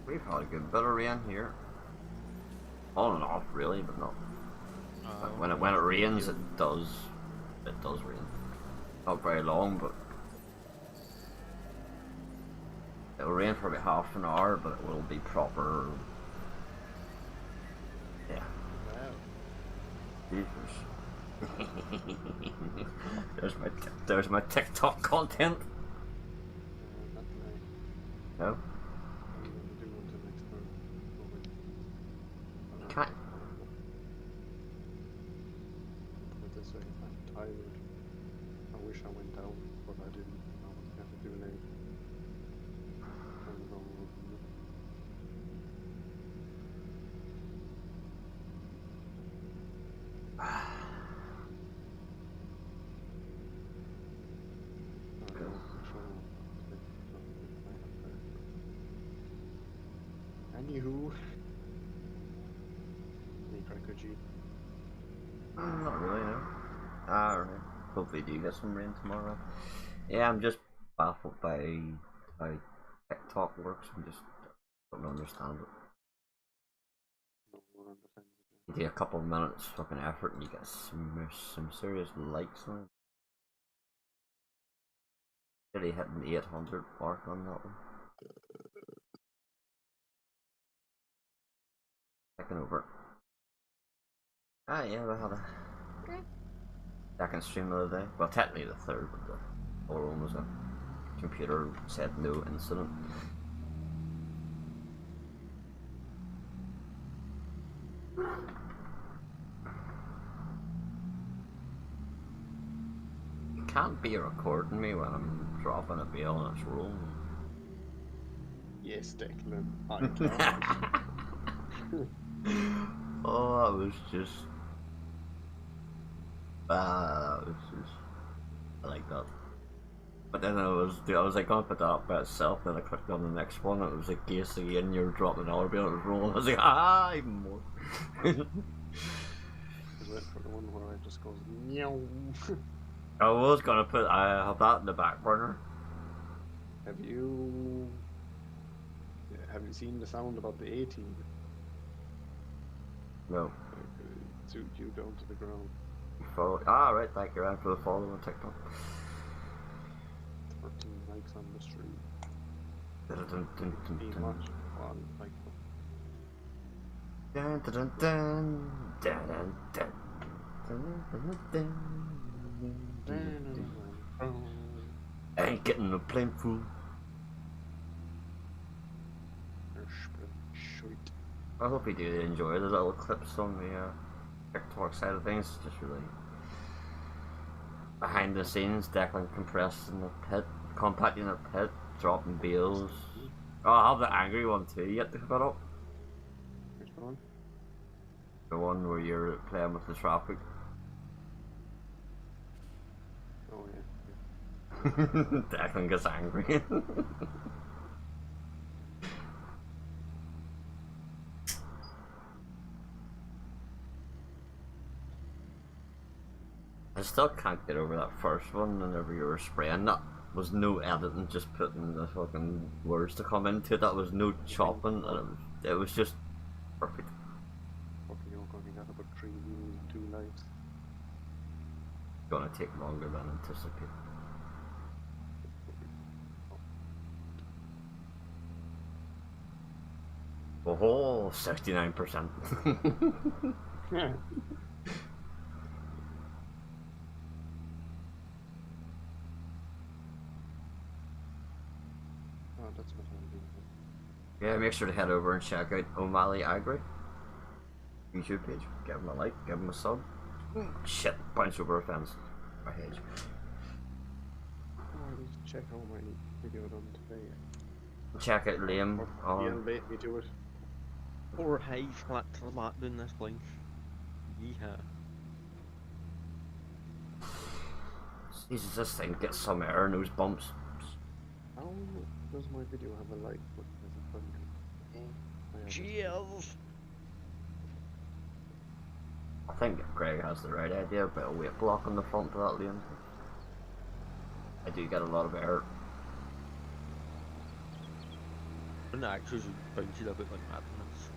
We've had a good bit of rain here. On and off really, but not. When it rains, it does rain. Not very long, but it'll rain for about half an hour, but it will be proper. Yeah. Wow. Jesus. there's my TikTok content. No. Can't. This way, I'm tired. I wish I went down, but I didn't. I was never too late. Anywho, any cracker G? Not really, no. Alright. Hopefully do get some rain tomorrow. Yeah, I'm just baffled by how TikTok works. I just don't understand it. You do a couple of minutes fucking effort and you get some serious likes on it. Really hitting the 800 mark on that one. Checking over. Ah yeah, we had a second stream the other day. Well, technically the third, but the other one was a computer said no incident. You can't be recording me when I'm dropping a bale and it's rolling. Yes, Declan. I can. Oh, that was just. That was just. I like that. But then I was like, gonna put that up by itself, then I clicked on the next one, and it was like Gaze again, you're dropping another bale, and it was rolling. I was like, ah, even more. I was waiting for the one where it just goes meow. I was gonna put, I have that in the back burner. Have you seen the sound about the 18? No. Suit you down to the ground. Follow. Ah, right, thank you, Ryan, for the follow on TikTok. 13 likes on the stream. Dun, dun, dun, dun, 15 dun. watch, 1 like. Dun, dun, dun, dun, dun, dun, dun. Dun, dun, dun, dun, dun. I ain't getting no plane fool. I hope you do enjoy the little clips on the TikTok side of things. It's just really behind the scenes, Declan compressed in the pit, compacting the pit, dropping bales. Oh, I have the angry one too yet to put up. Which one? The one where you're playing with the traffic. Oh yeah. Declan gets angry. I still can't get over that first one whenever you were spraying. That was no editing, just putting the fucking words to come into it. That was no chopping, and it was just perfect. Fucking you're going to get about 3 views and 2 likes. It's gonna take longer than anticipated. Oh, 69%. Yeah. Oh, that's what I'm doing. Yeah, make sure to head over and check out O'Malley Agri YouTube page. Give him a like, give him a sub. Shit, bounce over a fence. My hedge. Oh, I need to check out my video done today. Check out Liam Ian on. bait me to it. Or high flat to the mat doing this line. Yeehaw. Jesus, this thing gets some air in those bumps. How does my video have a like button as a thumbnail? I have it. Cheers! I think Greg has the right idea about a weight block on the front of that Liam. I do get a lot of air. And the axles would bounce it a bit like madness.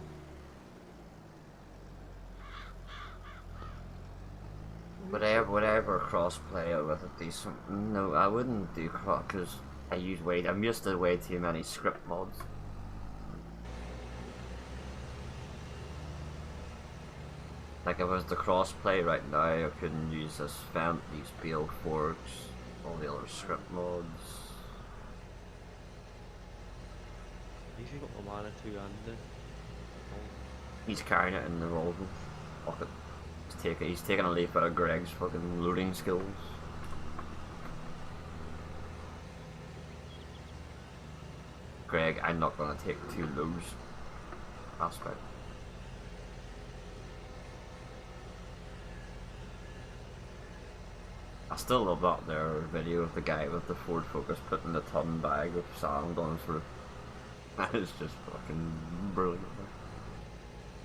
Would I ever cross-play it with a decent... No, I wouldn't do cross, because I'm used to way too many script mods. Like if I was to cross-play right now, I couldn't use this vent, these BL forks, all the other script mods. He's got the mana 2 and the... He's carrying it in the Volvo. Fuck it. He's taking a leaf out of Greg's fucking loading skills. Greg, I'm not gonna take two lows. Aspect. I still love that there video of the guy with the Ford Focus putting the ton bag of sand on his roof. That is just fucking brilliant.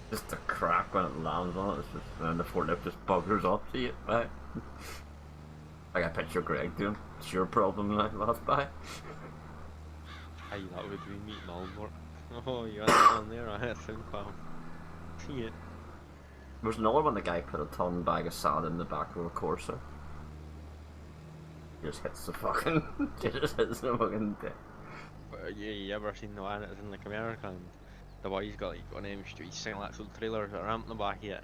Just the crack when it lands on it, it's just, and the forklift just buggers up, see it, right? Like I picture Greg doing, it's your problem now, that's bye. Hey, that would be meat Motherboard. Oh, you got that on there, I had think well. See it. There's another one, the guy put a ton bag of sand in the back of a corsair. He just hits the fucking, he just hits the fucking dick. Yeah, you ever seen the one that's in like America and the boy's got like one of them street single axle trailers that ramp in the back of it,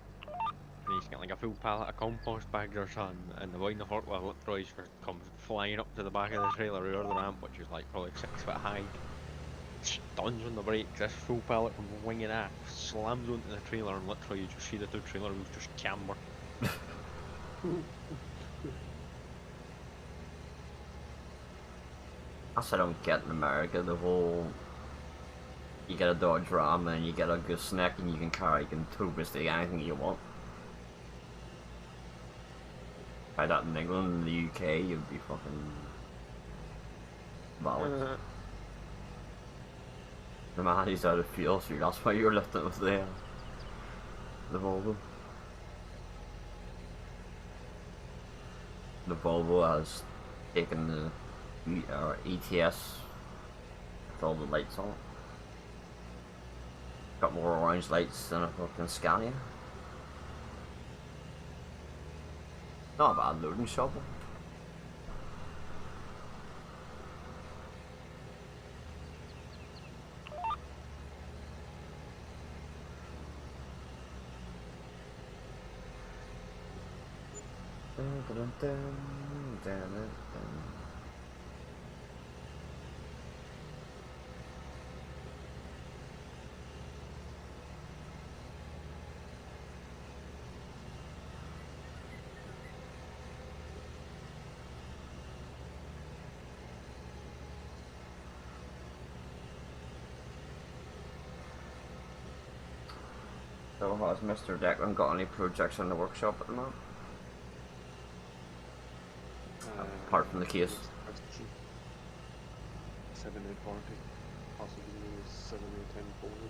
and he's got like a full pallet of compost bags or something, and the boy in the forklift literally comes flying up to the back of the trailer over the ramp, which is like probably 6 foot high, stuns on the brakes, this full pallet from winging off, slams onto the trailer, and literally you just see the two trailer wheels just camber. That's what I don't get in America, the whole... You get a Dodge Ram and you get a gooseneck and you can tow basically anything you want. Try that in England, in the UK, you'd be fucking... valid. The man is out of fuel, so that's why you're lifting with the Volvo. The Volvo has taken the ETS with all the lights on it. Got more orange lights than a fucking Scania. Not a bad loading shovel. So has Mr. Declan got any projects in the workshop at the moment? Apart from the case. 7840, possibly 781040.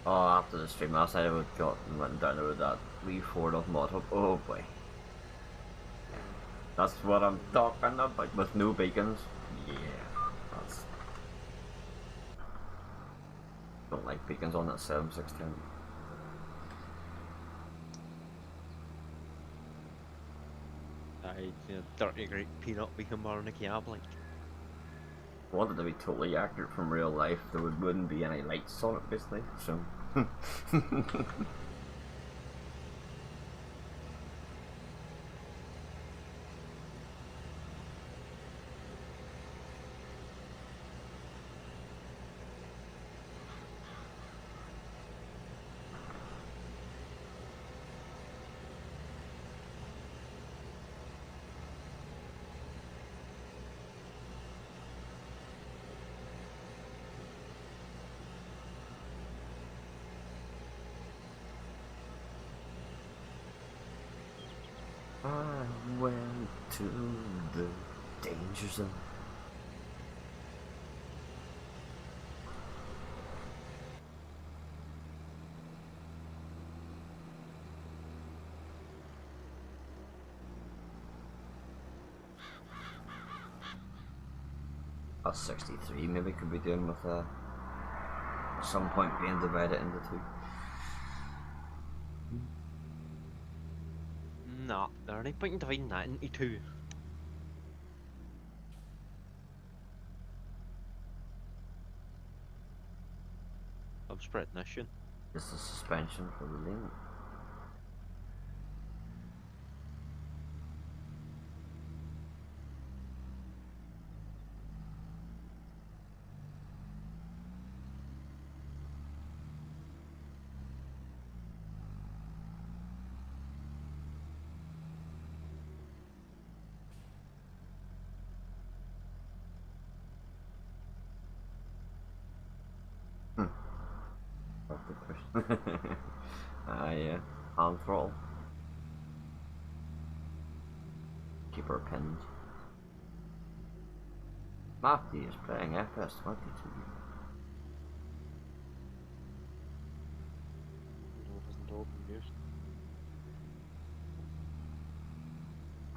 Oh, after the stream last night I went and downloaded that wee Ford of Automotive. Oh boy. That's what I'm talking about, with no beacons. Yeah, that's... Don't like beacons on that 7610. Dirty great peanut beacon bar in a cab like. I wanted to be totally accurate from real life, there wouldn't be any lights on it basically, so... I went to the danger zone. That's 63 maybe could be doing with at some point being divided into two. No, there ain't point in dividing that into two. I'm spreading this shit. Just the suspension for the link. Yeah, hand throttle. Keep her pinned. Matthew is playing FPS 22. No, it hasn't opened yet.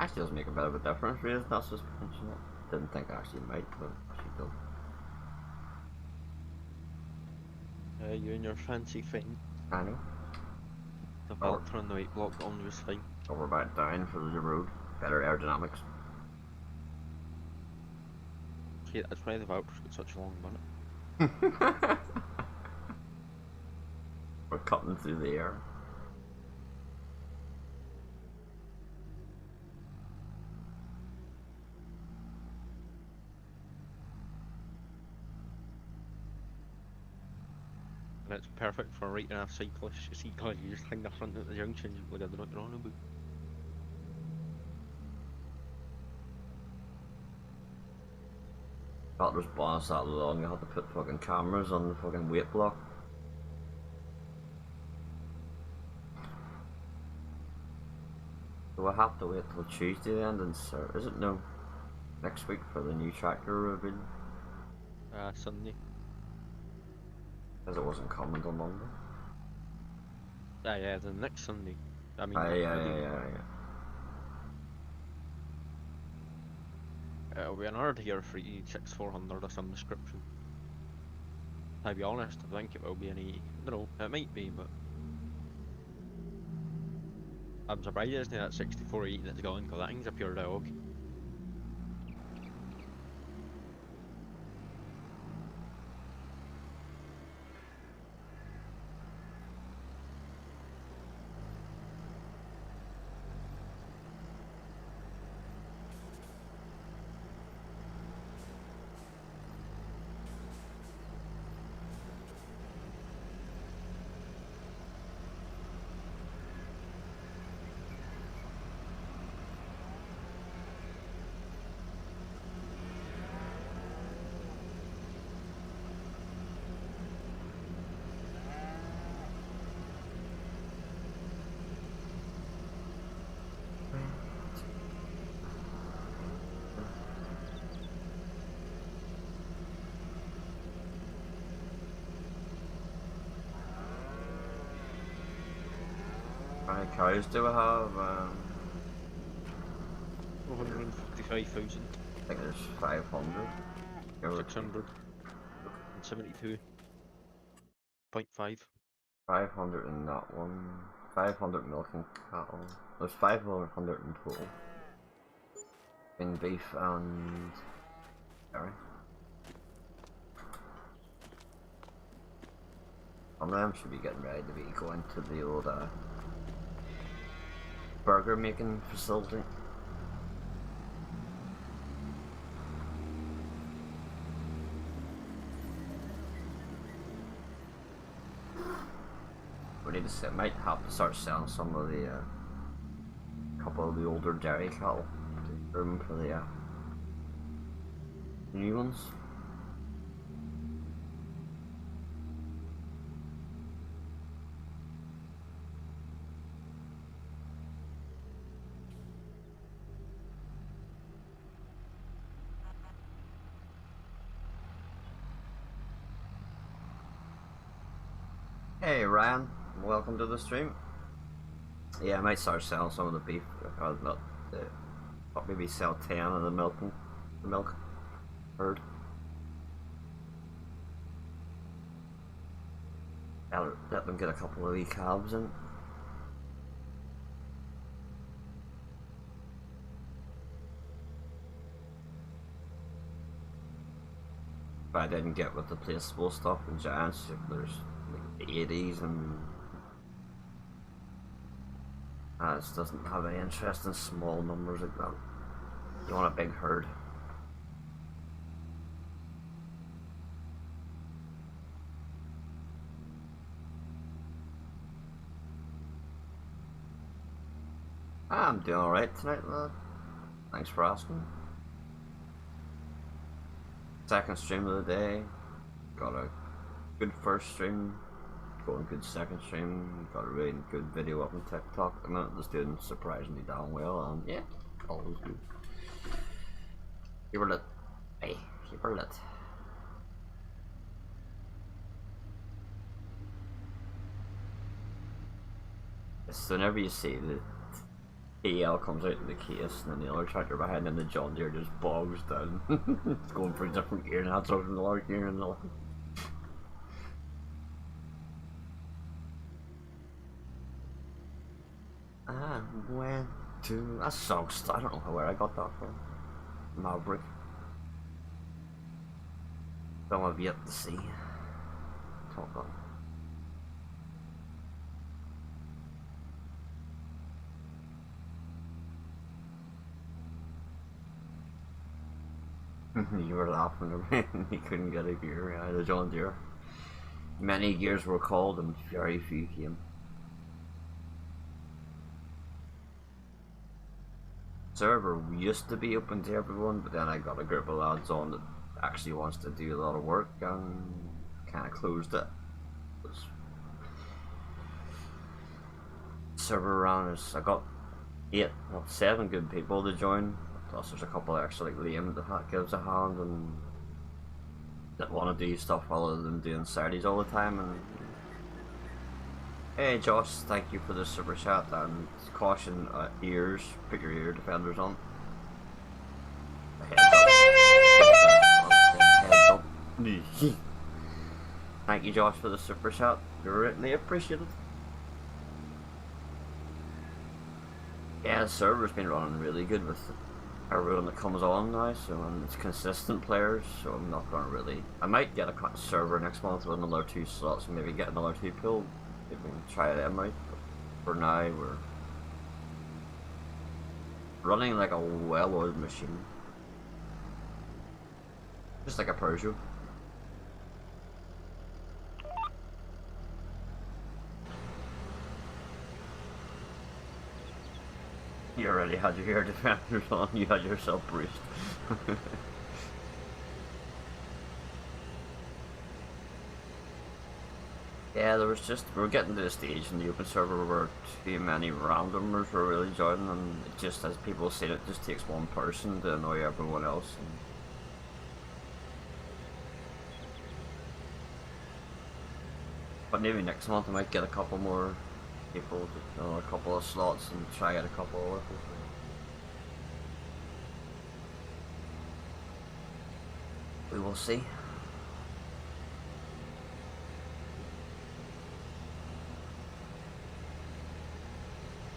Actually does make a bit of a difference really, that suspension. Didn't think actually it might, but she does. You and your fancy thing. I know. The filter on the white block on was fine. Over back down for the road. Better aerodynamics. See, that's why the Valkyries got such a long minute. We're cutting through the air. And it's perfect for right enough cyclists. You see, cause you just hang the front of the junction like I don't know what you're on about. Thought there was bonus that long, you had to put fucking cameras on the fucking weight block. So we'll have to wait till Tuesday then, and is it no? Next week for the new tractor reveal? Sunday. Because it wasn't coming till Monday. Yeah, the next Sunday. I mean, yeah. It'll be an order here for E6400 of some description. To be honest, I think it will be an E. I don't know, it might be, but I'm surprised it's not that 6480 that's gone, because that thing's a pure dog. How many cows do we have? 155,000. I think there's 500. 672.5. 500 in that one. 500 milking cattle. There's 500 in total. In beef and dairy. Some of them should be getting ready to be going to the old burger making facility. We need to might have to start selling some of the couple of the older dairy cattle to room for the new ones. Hey Ryan, welcome to the stream. Yeah, I might start selling some of the beef. Not maybe sell 10 of the milk herd. I'll let them get a couple of wee calves in. But I didn't get with the placeable stuff in Giants. There's like the yedis and it doesn't have any interest in small numbers like that. You want a big herd. I'm doing alright tonight, lad. Thanks for asking. Second stream of the day. Got a good first stream. Going good second stream. Got a really good video up on TikTok at the minute. It's doing surprisingly damn well, and yeah, always good. Keep her lit. Hey, keep her lit. So whenever you see the AL comes out in the case and then the other tractor behind and the John Deere just bogs down. It's going for a different gear and that's over the lower gear and the I went to that sucks. I don't know where I got that from. Maverick. Don't have yet to see. Talk on. You were laughing at me. You couldn't get a gear out of John Deere. Many gears were called and very few came. Server used to be open to everyone, but then I got a group of lads on that actually wants to do a lot of work and kind of closed it. Server around us, I got 7 good people to join. Plus there's a couple extra like Liam that gives a hand and that want to do stuff other than doing Saturdays all the time. And hey Josh, thank you for the super chat and caution ears, put your ear defenders on. Heads up. Thank you Josh for the super chat, greatly appreciated. Yeah, the server's been running really good with everyone that comes on now, so it's consistent players, so I'm not going to really... I might get a server next month with another 2 slots and maybe get another 2 pulled. If we can try them out, but for now we're running like a well-oiled machine. Just like a Peugeot. You already had your air defenders on, you had yourself braced. Yeah, there was just, we were getting to the stage in the open server where too many randomers were really joining, and it just, as people say, it just takes one person to annoy everyone else. But maybe next month I might get a couple more people, a couple of slots, and try out a couple of workers. We will see.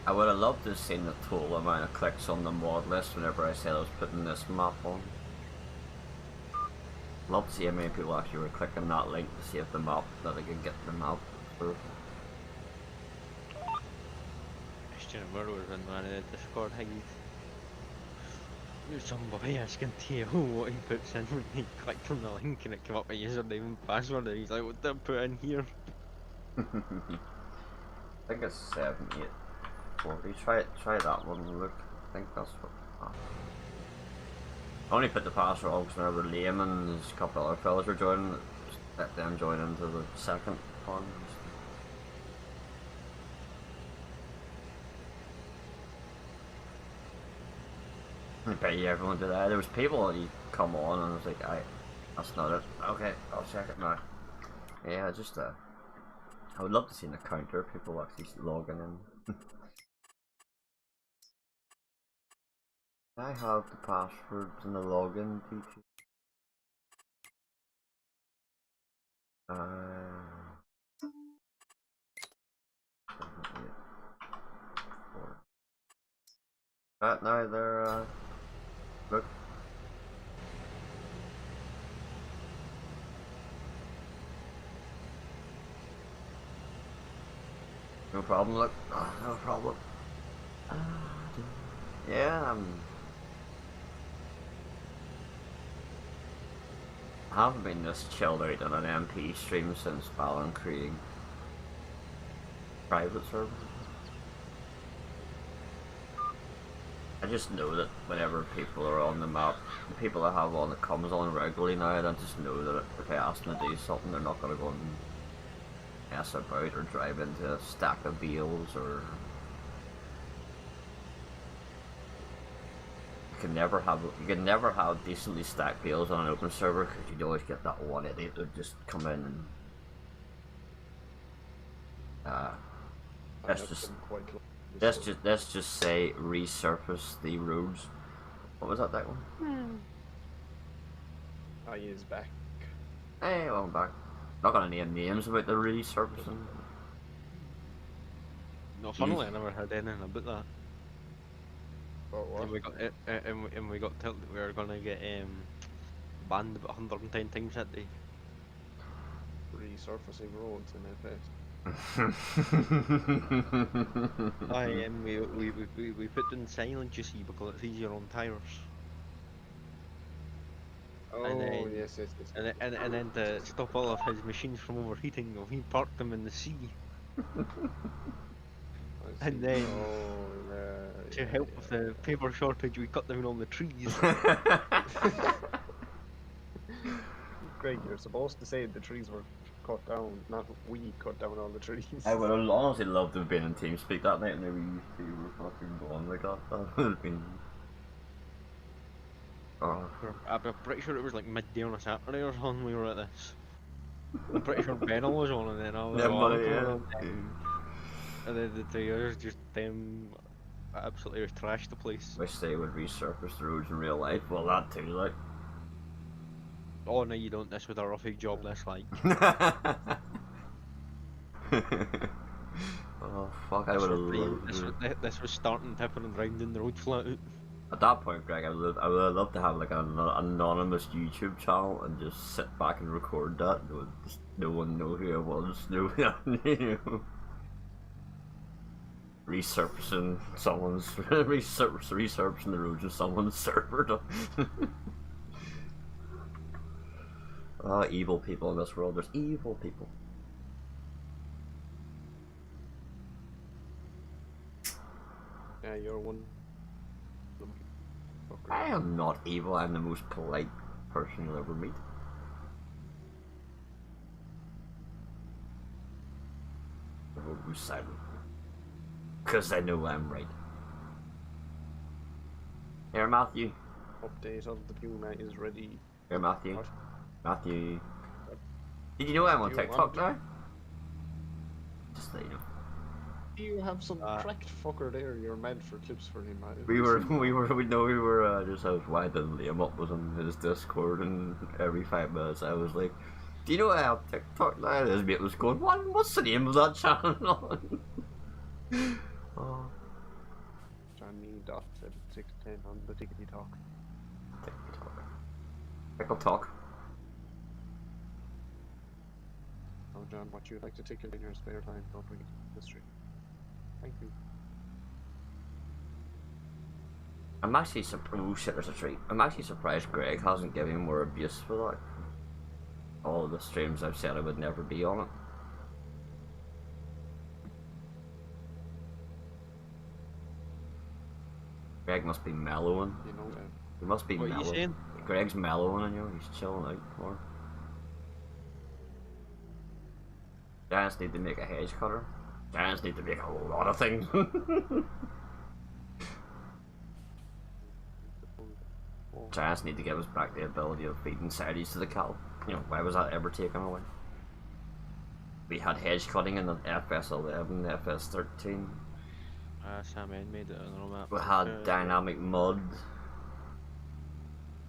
I would have loved to have seen the total amount of clicks on the mod list whenever I said I was putting this map on. Love to see how many people actually were clicking that link to see if the map, that I could get the map. Christian Murder's in one of the Discord hanging. There's somebody asking Theo what he puts in when he clicked on the link and it came up with username and password and he's like, what did I put in here? I think it's 7840. Try that one, look. I think that's what. I only put the password on because whenever Liam and there's a couple other fellas were joining, just let them join into the second one. I bet you everyone did that. There was people that you come on and I was like, that's not it. Okay, I'll check it now. Yeah, just I would love to see an encounter, people actually logging in. I have the passwords and the login details. Right now they're look. No problem, look. Oh, no problem. Yeah, I haven't been this chilled out on an MP stream since Balan creating private servers. I just know that whenever people are on the map, the people I have on that comes on regularly now, I just know that if I ask them to do something, they're not going to go and mess about or drive into a stack of bales or... You can never have decently stacked bales on an open server because you'd always get that one idiot that would just come in and let's just say resurface the roads. What was that one? He is back. Hey, welcome back. Not gonna name names about the resurfacing. No, funnily, I never heard anything about that. Oh, what? And we got told that we were gonna get banned about 110 times that day. Resurfacing roads in FS. We put in silent, you see, because it's easier on tires. Oh, And then, yes. And then to stop all of his machines from overheating, he parked them in the sea. And then, to help with the paper shortage, we cut down all the trees. Greg, you're supposed to say the trees were cut down, not we cut down all the trees. I would have honestly loved to have been in TeamSpeak that night and we used to were fucking going like that. That would have been... Oh. I'm pretty sure it was like midday on a Saturday or something we were at this. I'm pretty sure Benel was on and then I was on. And then the two others just absolutely trashed the place. Wish they would resurface the roads in real life. Well, that too, like. Oh no, you don't. This was a roughie job. This like. Oh fuck! I would have loved. This was starting tipping and rounding the road flat out. At that point, Greg, I would have loved to have like an anonymous YouTube channel and just sit back and record that. Just no one know who I was. No one. Resurfacing someone's resurfacing the roads in someone's server. Oh, evil people in this world. There's evil people. Yeah, you're one. I am not evil. I'm the most polite person you'll ever meet. I will be silent. Because I know I'm right. Here, Matthew. Update of the Puma is ready. Here, Matthew. What? Matthew. Did you know I'm on TikTok now? Just so you know. You have some cracked fucker there. You're mad for clips for him. We were just I was winding Liam up was on his Discord, and every 5 minutes I was like, "Do you know I have TikTok now?" His mate was going, "What's the name of that channel?" Oh. Johnny.7610 on the Tickety Talk. Pickle Talk. Oh, John, what you like to tickle in your spare time, don't we? The stream. Thank you. I'm actually surprised. Oh shit, there's a tree. I'm actually surprised Greg hasn't given me more abuse for that. All of the streams I've said I would never be on it. Greg must be mellowing. You know, He must be What are you mellowing. saying? Greg's mellowing on you. He's chilling out more. Giants need to make a hedge cutter. Giants need to make a lot of things. Giants need to give us back the ability of feeding sides to the cow. You know, why was that ever taken away? We had hedge cutting in the FS11, the FS13. Sam N made it on the map. We had dynamic mud.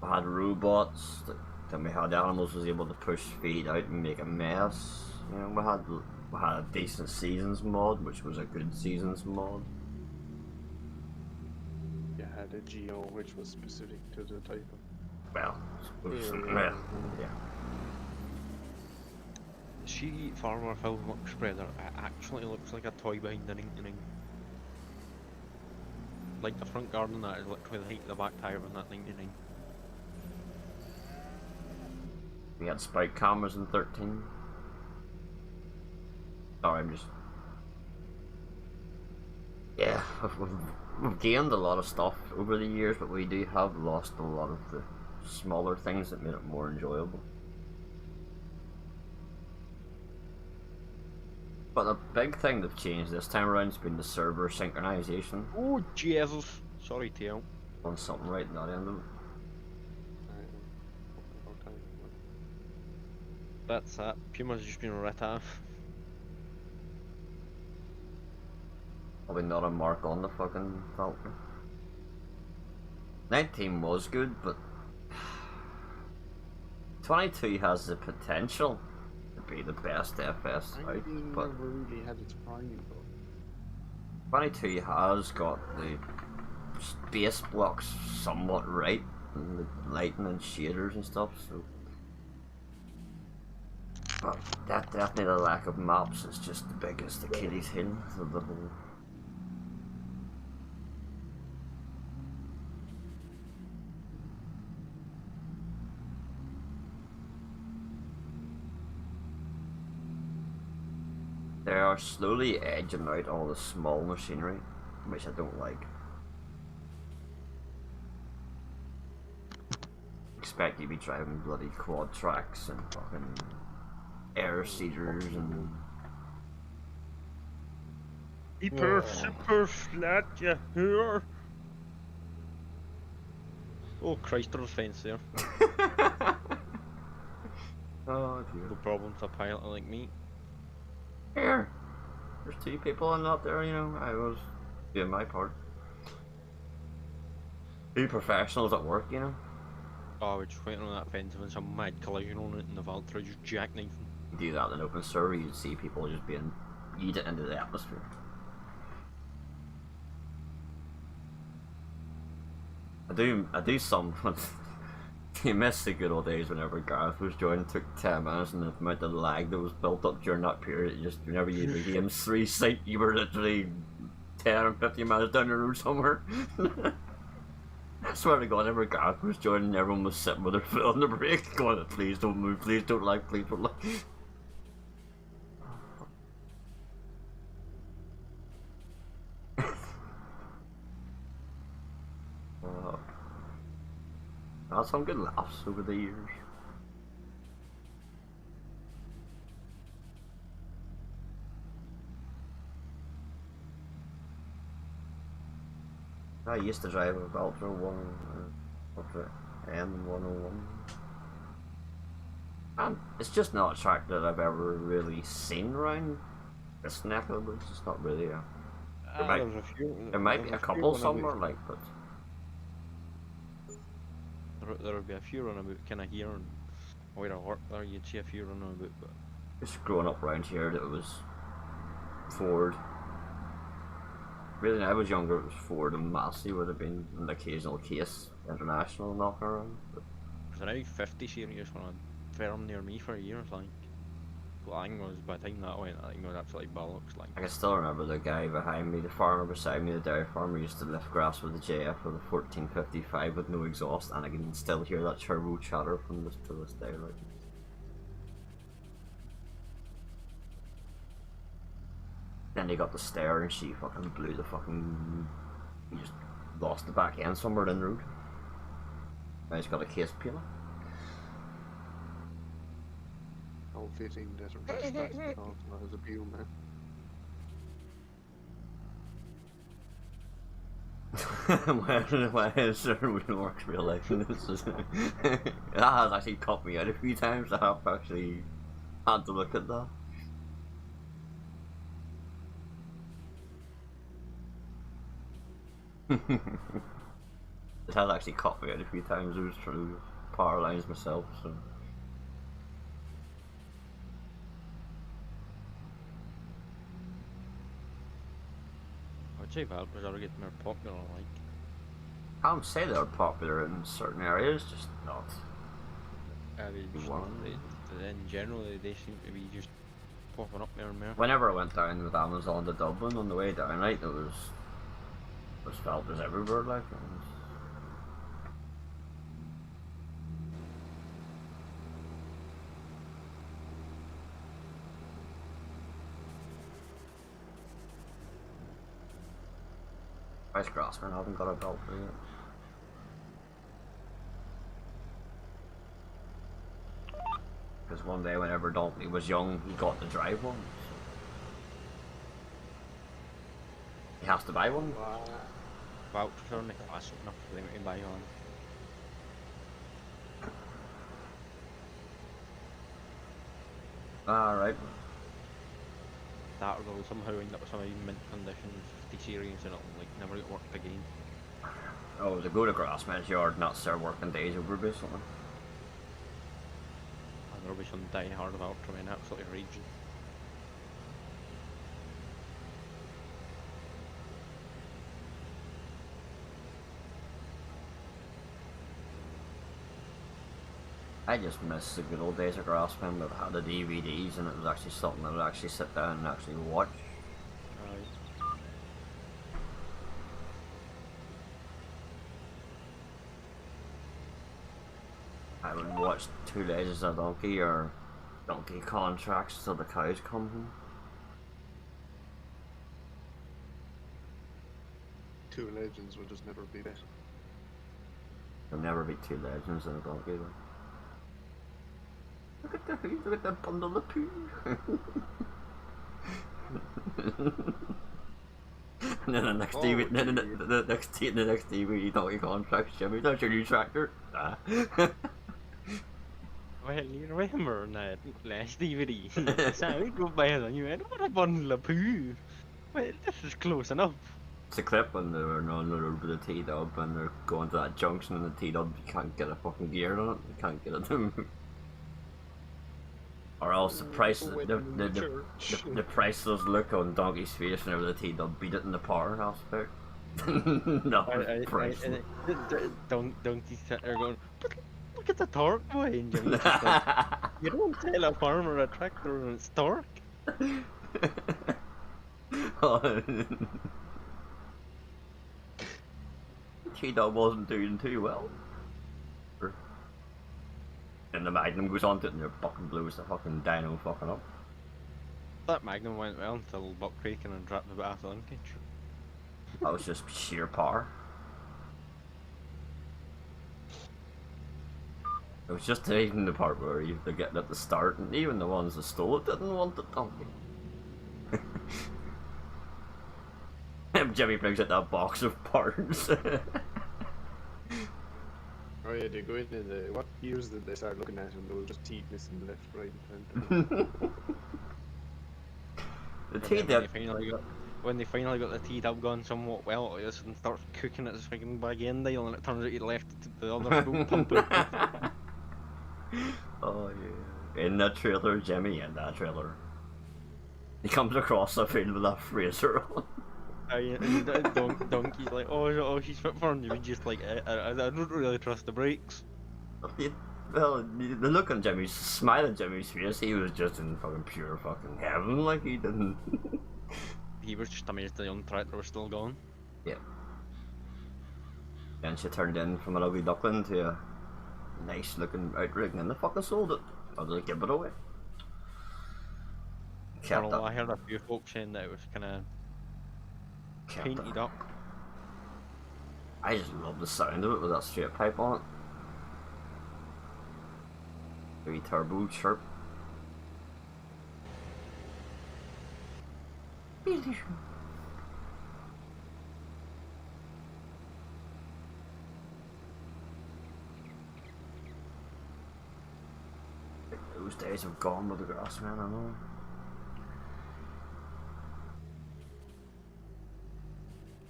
We had robots. Then we had animals was able to push feed out and make a mess. You know, we had a decent seasons mod, which was a good seasons mod. you had a geo which was specific to the type of. Well, Yeah. yeah. See, Farmer Film Muck Spreader, it actually looks like a toy behind an ink. Like the front garden, that is literally the height of the back tire on that 99. We had spike cameras in 13. Sorry, I'm just. Yeah, we've gained a lot of stuff over the years, but we do have lost a lot of the smaller things that made it more enjoyable. But the big thing that's changed this time around has been the server synchronization. Oh Jesus! Sorry, Tail. On something right in that end of it. That's that. Puma's just been ripped off. Probably not a mark on the fucking Falcon. 19 was good, but 22 has the potential to be the best FS out, but never really had its prime though. 22 has got the space blocks somewhat right, and the lighting and shaders and stuff, so. But that definitely the lack of maps is just the biggest Achilles heel of the whole. They are slowly edging out all the small machinery, which I don't like. Expect you to be driving bloody quad tracks and fucking air seeders and. Super, super flat, you hear? Oh Christ, there's a fence there. Oh dear. No problem to a pilot like me. Here, there's two people and not there, you know, I was doing my part. Two professionals at work, you know. Oh, we're just waiting on that fence when some mad collision on it and the Valtra just jackknifing. You do that in an open server, you'd see people just being yeeted into the atmosphere. I do some. You miss the good old days whenever Gareth was joining. It took 10 minutes, and the amount of lag that was built up during that period, just whenever you had the game's 3 site, you were literally 10 or 15 minutes down the road somewhere. I swear to God, whenever Gareth was joining, everyone was sitting with their foot on the brake, going, please don't move, please don't lag, please don't lag. Had some good laughs over the years. I used to drive a Valtra Ultra M101, and it's just not a track that I've ever really seen around this neck of the woods. It's not really a. There might be a couple somewhere, like, but. There would be a few running about kind of here and where I work there, you'd see a few running about, but. Just growing up around here, that it was Ford. Really, when I was younger, it was Ford and Massey would have been an occasional Case International knocking around. But There's an I-50 series on a farm near me for years, like. I think it was, by the time that went, I think it was absolutely bollocks. Like, I can still remember the guy behind me, the farmer beside me, the dairy farmer, used to lift grass with the JF with a 1455 with no exhaust, and I can still hear that turbo chatter from this to this day. Like. Then he got the stair and she fucking blew the fucking... He just lost the back end somewhere in the road. Now he's got a case peeler. All fitting that are just that as a view, man. Why it certainly works real life. That has actually caught me out a few times. I have actually had to look at that. It has actually caught me out a few times. It was through power lines myself, so. I'd say Valkyries are getting more popular, like. I would say they're popular in certain areas, just not. In general, they seem to be just popping up more and more. Whenever I went down with Amazon to Dublin on the way down, like, there was filters everywhere, like. Ice Grassman, I haven't got a belt for yet. Because one day, whenever Donkey was young, he got to drive one. So. He has to buy one. Vouchers are classic enough for them to buy on. Alright. That or they'll somehow end up with some mint condition 50 series and it'll like never get worked again. Oh, they go to Grassman's yard, not start working days over basically. And there'll be some die-hard Ultraman absolutely raging. I just miss the good old days of Grassman that had the DVDs and it was actually something I would actually sit down and actually watch. I would watch 2 Days of Donkey or Donkey Contracts till the cows come home. 2 Legends will just never be that. There'll never be 2 Legends in a Donkey. Look at that bundle of poo. And then the next DVD, the next DVD Donkey Contracts, Jimmy, that's your new tractor. Ah. Well, you remember that last DVD? Sound go bad on you, and what a bundle of poo. Well, this is close enough. It's a clip when they're on the road with the T-Dub and they're going to that junction and the T-Dub, you can't get a fucking gear on it, you can't get it to move. Or else the the priceless look on Donkey's face whenever the T-Dub beat it in the power aspect. No, it's priceless. Donkey sat there going, look at the torque boy, and Jimmy's just like, you don't tell a farmer a tractor and it's torque. T-Dub wasn't doing too well. And the Magnum goes on to it and it fucking blows the fucking dyno fucking up. That Magnum went well until buck braking and dropped the bath linkage. That was just sheer power. It was just even the part where they're getting at the start, and even the ones that stole it didn't want the Donkey. Jimmy brings out that box of parts. Oh yeah, they go in the... What years did they start looking at and they were just teeth missing left, right and center? The T-Dub... When they finally got the T-Dub going somewhat well, it just starts cooking its fucking back end dial and it turns out you left it to the other boat pumping. Oh yeah. In that trailer, Jimmy, in that trailer. He comes across the field with that Fraser on. And Donkey's like, oh, she's fit for him. You just like, I don't really trust the brakes. The Well, the look on Jimmy's smile on Jimmy's face, he was just in fucking pure fucking heaven, like he didn't. He was just amazed the young tractor was still going. Yeah. Then she turned in from an ugly duckling to a nice looking outrigger and they fucking sold it. Or did they give it away? Kept Well, it. I heard a few folks saying that it was kind of Kept painted it. up. I just love the sound of it with that straight pipe on it. Very turbo chirp. Those days have gone with the grass, man, I know.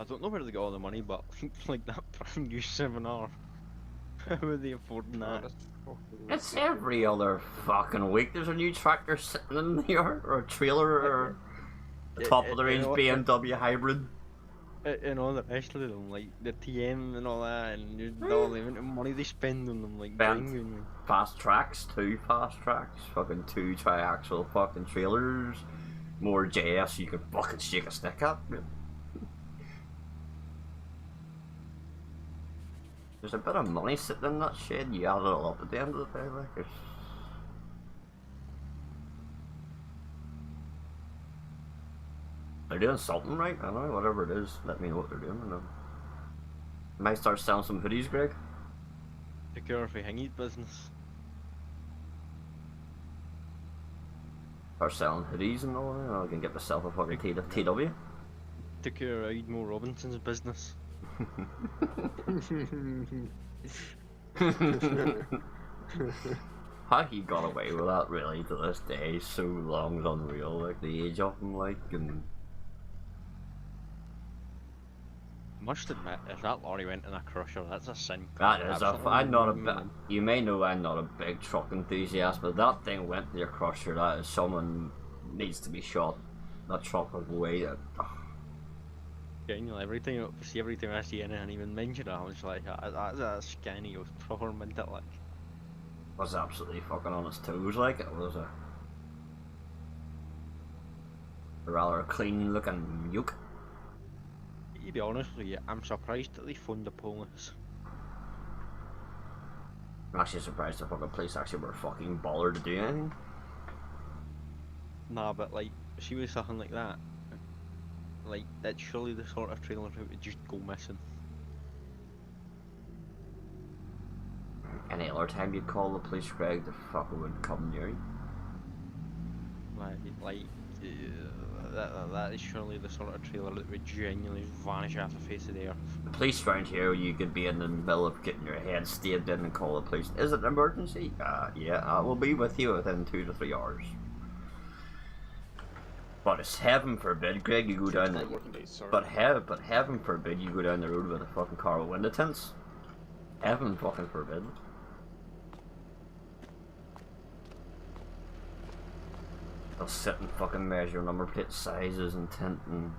I don't know where they got all the money, but like that brand new 7R. How are they affording that? It's every other fucking week there's a new tractor sitting in the yard, or a trailer, or the top of the range BMW hybrid. And all the rest of them, like the TM and all that, and all the amount of money they spend on them, like genuinely. Fast tracks, 2 fast tracks, fucking 2 triaxle fucking trailers, more JS you can fucking shake a stick at. There's a bit of money sitting in that shed, you add it all up at the end of the day, like it's... They're doing something right, I know, whatever it is, let me know what they're doing, I know. Might start selling some hoodies, Greg. Take care of a hangy business. Start selling hoodies and all that, I can get myself a fucking TW. Take care of Edmore Robinson's business. How he got away with that really to this day so long is unreal, like the age of him, like, and Must admit, if that lorry went in a crusher, that's a sin. that is a, I'm not a bit, you may know I'm not a big truck enthusiast, but that thing went to your crusher, that is, someone needs to be shot. That truck was way, Every time I see anything even mention it, I was like, that's skinny, it was proper mental, like. was absolutely fucking on its toes, like, it was a rather clean looking muke. To be honest with you, I'm surprised that they phoned the police. I'm actually surprised the fucking police actually were fucking bothered to do anything. Nah, but like, see with something like that, like, that's surely the sort of trailer that would just go missing. Any other time you'd call the police, Greg, the fucker would come near you. That is surely the sort of trailer that would genuinely vanish off the face of the earth. The police around here, you could be in the middle of getting your head staved in and call the police. Is it an emergency? Yeah, I will be with you within 2 to 3 hours. But it's heaven forbid, Greg, you go down the... But heaven forbid you go down the road with a fucking car with window tints. Heaven fucking forbid. They'll sit and fucking measure number plate sizes and tint and...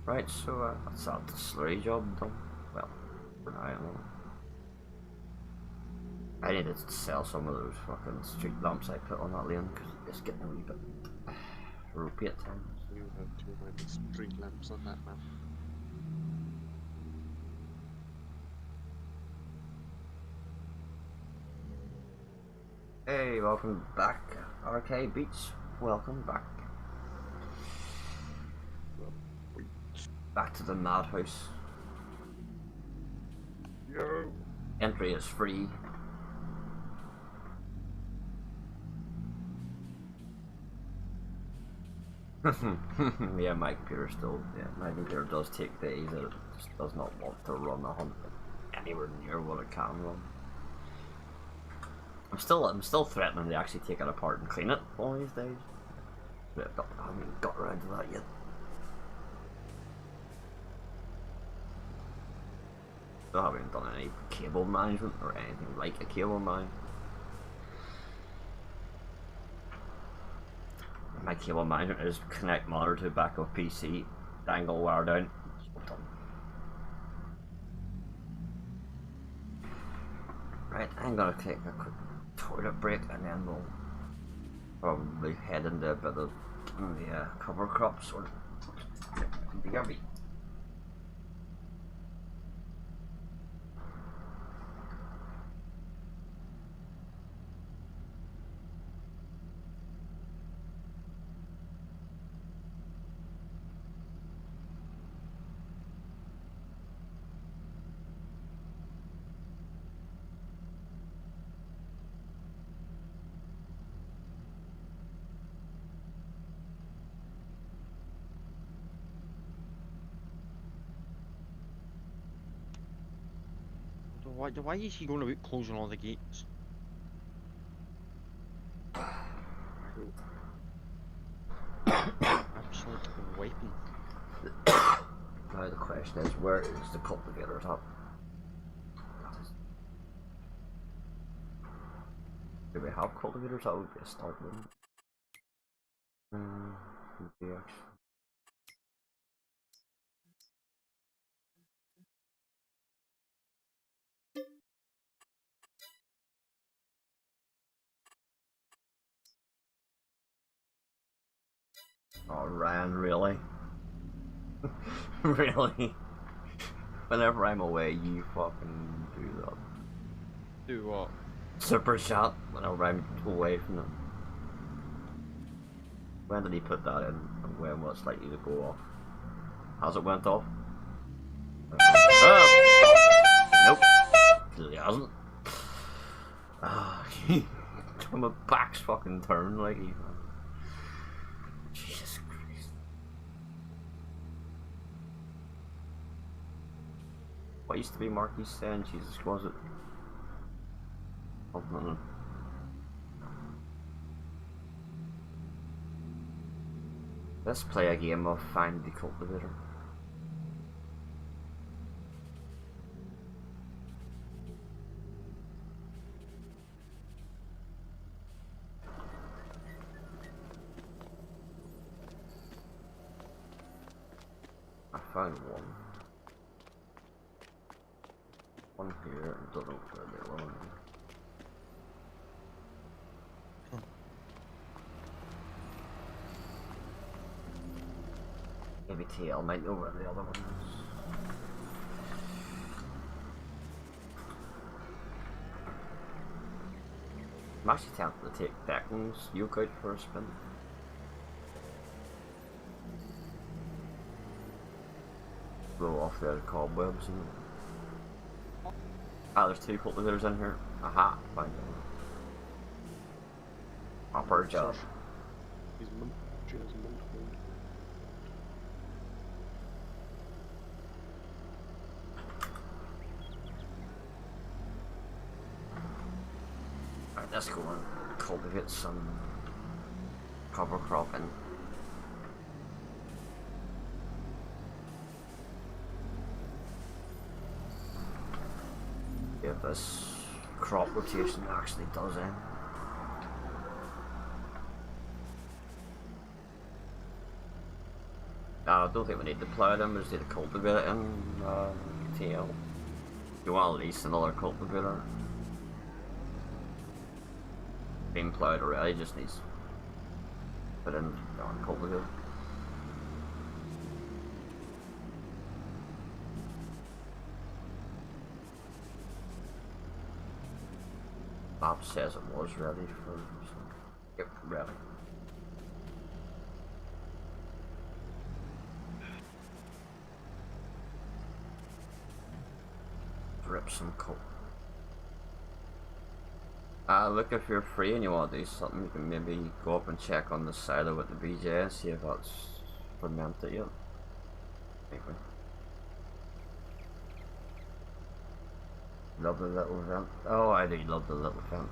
Right, so that's that slurry job done. Well, for now anyway. I need to sell some of those fucking street lamps I put on that lane because it's getting a wee bit ropey at times. You have too many street lamps on that map. Hey, welcome back, RK Beats. Welcome back. Back to the madhouse. Yo! Entry is free. Yeah, my computer still, my computer does take days that it just does not want to run a hunt anywhere near what it can run. I'm still threatening to actually take it apart and clean it one of these days. But I haven't got around to that yet. Still haven't done any cable management or anything like a cable management. My cable management is connect monitor to back of PC, dangle wire down. Right, I'm gonna take a quick toilet break and then we'll probably head into a bit of the cover crop sort of. Yummy. Why is he going about closing all the gates? Absolute weapon. Now the question is, where is the cultivator top? Do we have cultivators? That would be a start, wouldn't it? Yeah. Oh, Ryan, really? Really? Whenever I'm away, you fucking do that. Do what? Super shot whenever I'm away from them. When did he put that in and when was it likely to go off? Has it went off? Nope. Clearly hasn't. From a back's fucking turn like he. Jesus Christ. What used to be Marky's saying? Jesus, was it? Oh, let's play a game of Find the Cultivator. I found one. One here and don't know where the other one is. Maybe TL might know where the other one is. I'm actually tempted to take Declan's yoke out for a spin. Blow off the cobwebs and... Ah, there's two cultivators in here. Aha, find them. Upper job. He's Alright, let's go and cultivate some cover cropping. If this crop rotation actually does end. I don't think we need to plough them, we just need to cultivate it in TL. You want at least another cultivator. Being ploughed already, just needs to put in cultivator. Map says it was ready for some. Yep, ready. Rip some coal. Look, if you're free and you want to do something, you can maybe go up and check on the silo with the BJ and see if that's fermented yet. Maybe. Love the little vent. Oh, I do love the little vent.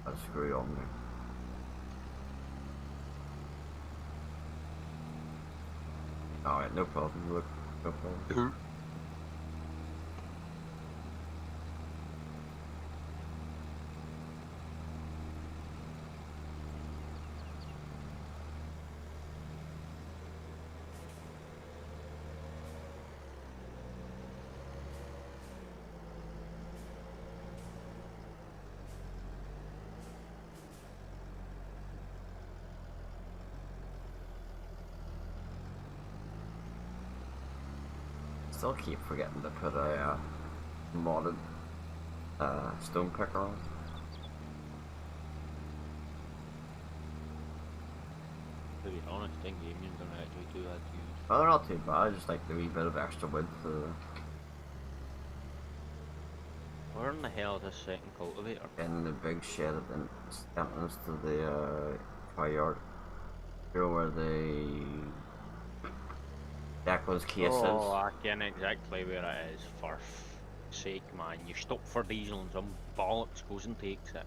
I'll screw on me. Alright, no problem, look, no problem. Still keep forgetting to put a modded stone picker on. To be honest, in gaming don't actually do that to you. Well, they're not too bad, just like the wee bit of extra width. Where in the hell is this second cultivator? In the big shed at the entrance to the car yard. You know where the Declan's case Oh, is? I can exactly where it is, for f***'s sake, man. You stop for diesel and some bollocks goes and takes it.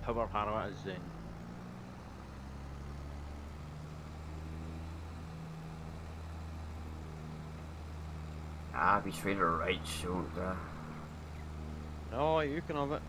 Power how it is then. Ah, be treated right, shouldn't Oh, you can have it.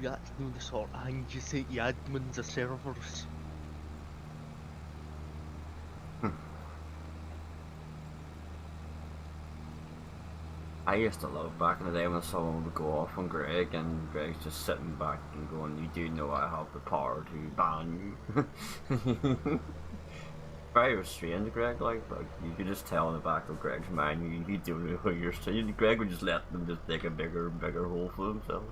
That's not the sort of thing you say to admins of servers. I used to love back in the day when someone would go off on Greg and Greg's just sitting back and going, "You do know I have the power to ban you." Very restrained, Greg, like you could just tell in the back of Greg's mind, you don't know who you're saying. Greg would just let them just dig a bigger and bigger hole for themselves.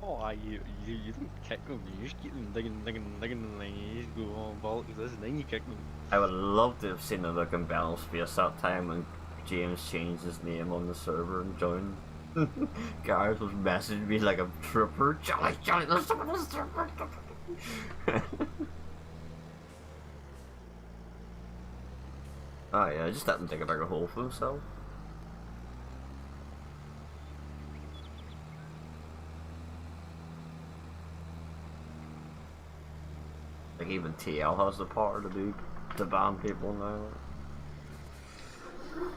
Oh, you don't kick them, you just keep them digging, and then you just go, oh, bollocks this, and then you kick them. I would love to have seen the look in Bell's face that time when James changed his name on the server and joined. Gareth was messaging me like a trooper. Jolly, there's someone on the server. Oh yeah, just let them dig a bigger hole for themselves. Like even TL has the power to ban people now.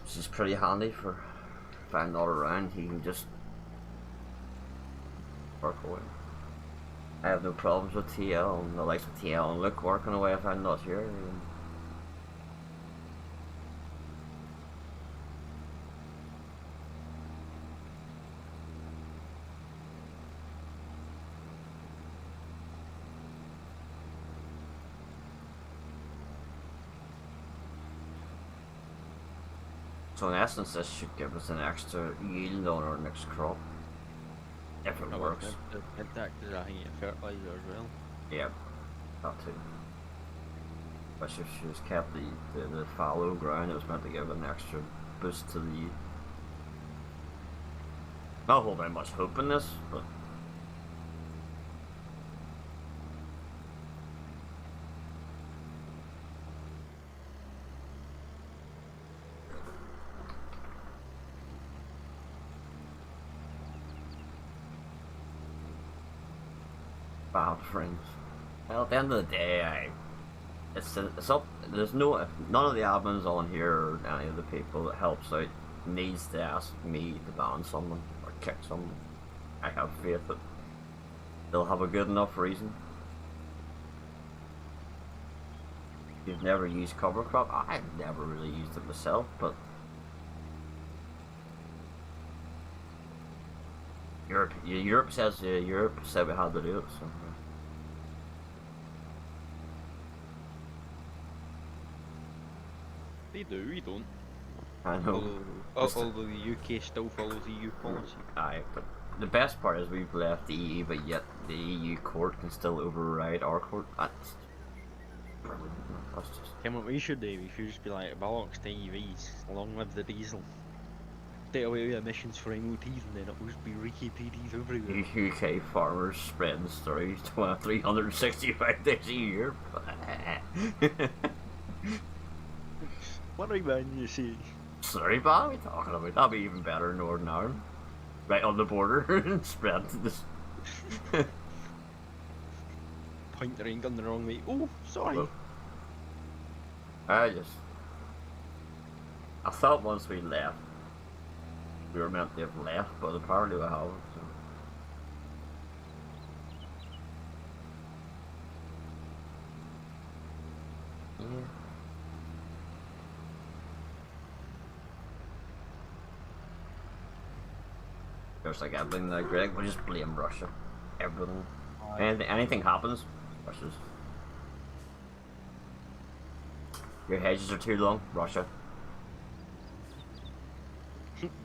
Which is pretty handy for if I'm not around, he can just work away. I have no problems with TL and the likes of TL and Luke working away if I'm not here. So in essence, this should give us an extra yield on our next crop, if it works. It acts as a fertilizer as well. Yeah, that too. Especially if she just kept the fallow ground, it was meant to give an extra boost to the yield. Not holding much hope in this, but bad friends. Well, at the end of the day, it's up. There's none of the admins on here or any of the people that helps out needs to ask me to ban someone or kick someone. I have faith that they'll have a good enough reason. You've never used cover crop? I've never really used it myself, but Europe said we had to do it, so. They do, we don't. I know. Although the UK still follows EU policy. Aye, but the best part is we've left the EU, but yet the EU court can still override our court. That's just... Come on, we should do, we should just be like, bollocks to EVs, long live the diesel. Take away the emissions for MOTs and then it will just be Reiki PDs everywhere. UK farmers spreading stories 365 days a year. What are you man, you see? Sorry, what are we talking about? That'd be even better in Northern Ireland. Right on the border and spread this. Point the ring gun the wrong way. Oh, sorry. Well, I thought once we left, we were meant to have left, but apparently we haven't. So. Just like everything, like Greg, we just blame Russia. Everything. Aye. Anything happens, Russia's. Your hedges are too long, Russia.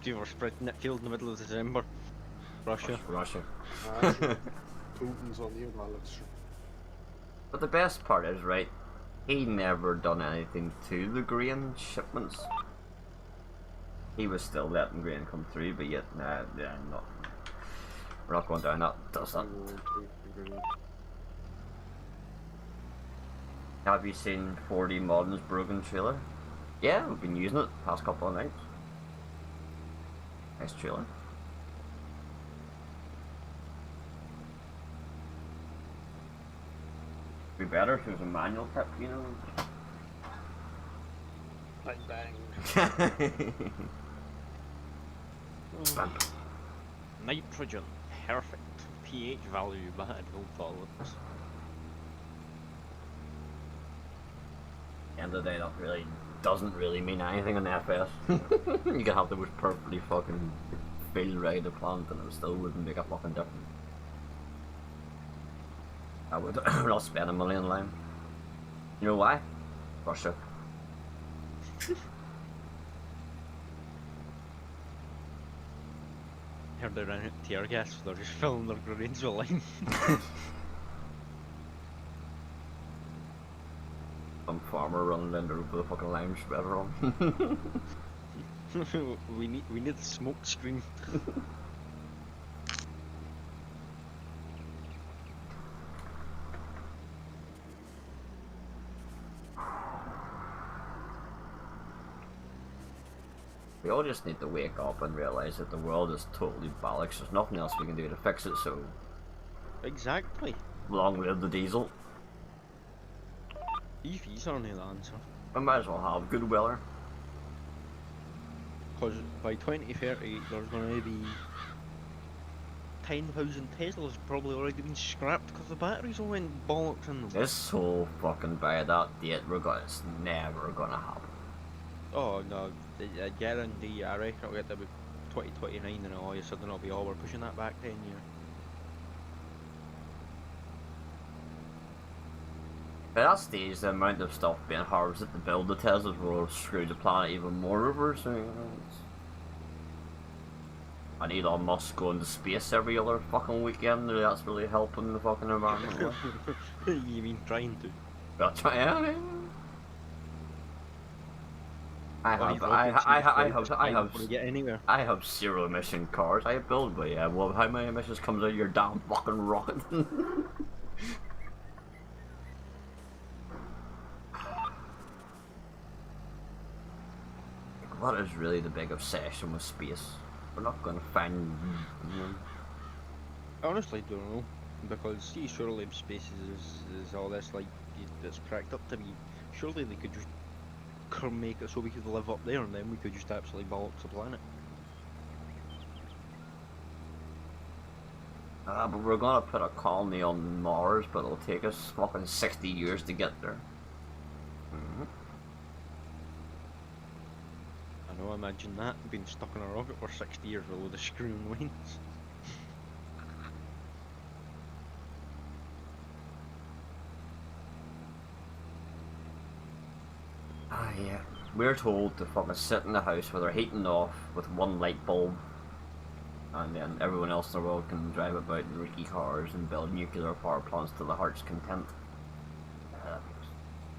You were spreading that field in the middle of December. Russia. Russia. Putin's on the balance. But the best part is, right, he never done anything to the grain shipments. He was still letting grain come through, but yet, nah, yeah, no. We're not going down that. Does that? Have you seen 4D Modern's broken trailer? Yeah, we've been using it the past couple of nights. Nice trailer. Be better if it was a manual tip, you know. Bang bang. Bump. Nitrogen, perfect. pH value bad, no tolerance. End of the day, that really doesn't really mean anything in FS. You can have the most perfectly fucking field ready plant and it still wouldn't make a fucking difference. I would not spend $1 million lime. You know why? Russia. Heard they ran out of tear gas, so they're just filling their grenades with lime. Some farmer running down the road with a fucking lime spreader on. we need a smoke screen. We all just need to wake up and realise that the world is totally bollocks. There's nothing else we can do to fix it, so Exactly. long live the diesel. EVs aren't the answer. We might as well have good weather. Because by 2030 there's going to be 10,000 Teslas probably already been scrapped because the batteries all went bollocks in them. It's so fucking by that date it's never gonna happen. Oh no, I guarantee you, I reckon it'll get to about 2029 and all of a sudden it'll be, oh, we're pushing that back 10 years. By that stage, the amount of stuff being harvested to build the Teslas will screw the planet even more over, so you know, and Elon Musk going to space every other fucking weekend, that's really helping the fucking environment. You mean trying to? That's right, yeah. I have zero emission cars. I build, but yeah, well, how many emissions comes out of your damn fucking rocket? What is really the big obsession with space? We're not gonna find. I honestly don't know, because see, surely space is all this like it's cracked up to be. Surely they could just make it so we could live up there, and then we could just absolutely bollocks the planet. But we're gonna put a colony on Mars, but it'll take us fucking 60 years to get there. I know, imagine that, being stuck in a rocket for 60 years with a load of screwing wings. Yeah. We're told to fucking sit in the house with our heating off with one light bulb, and then everyone else in the world can drive about in rickety cars and build nuclear power plants to the heart's content.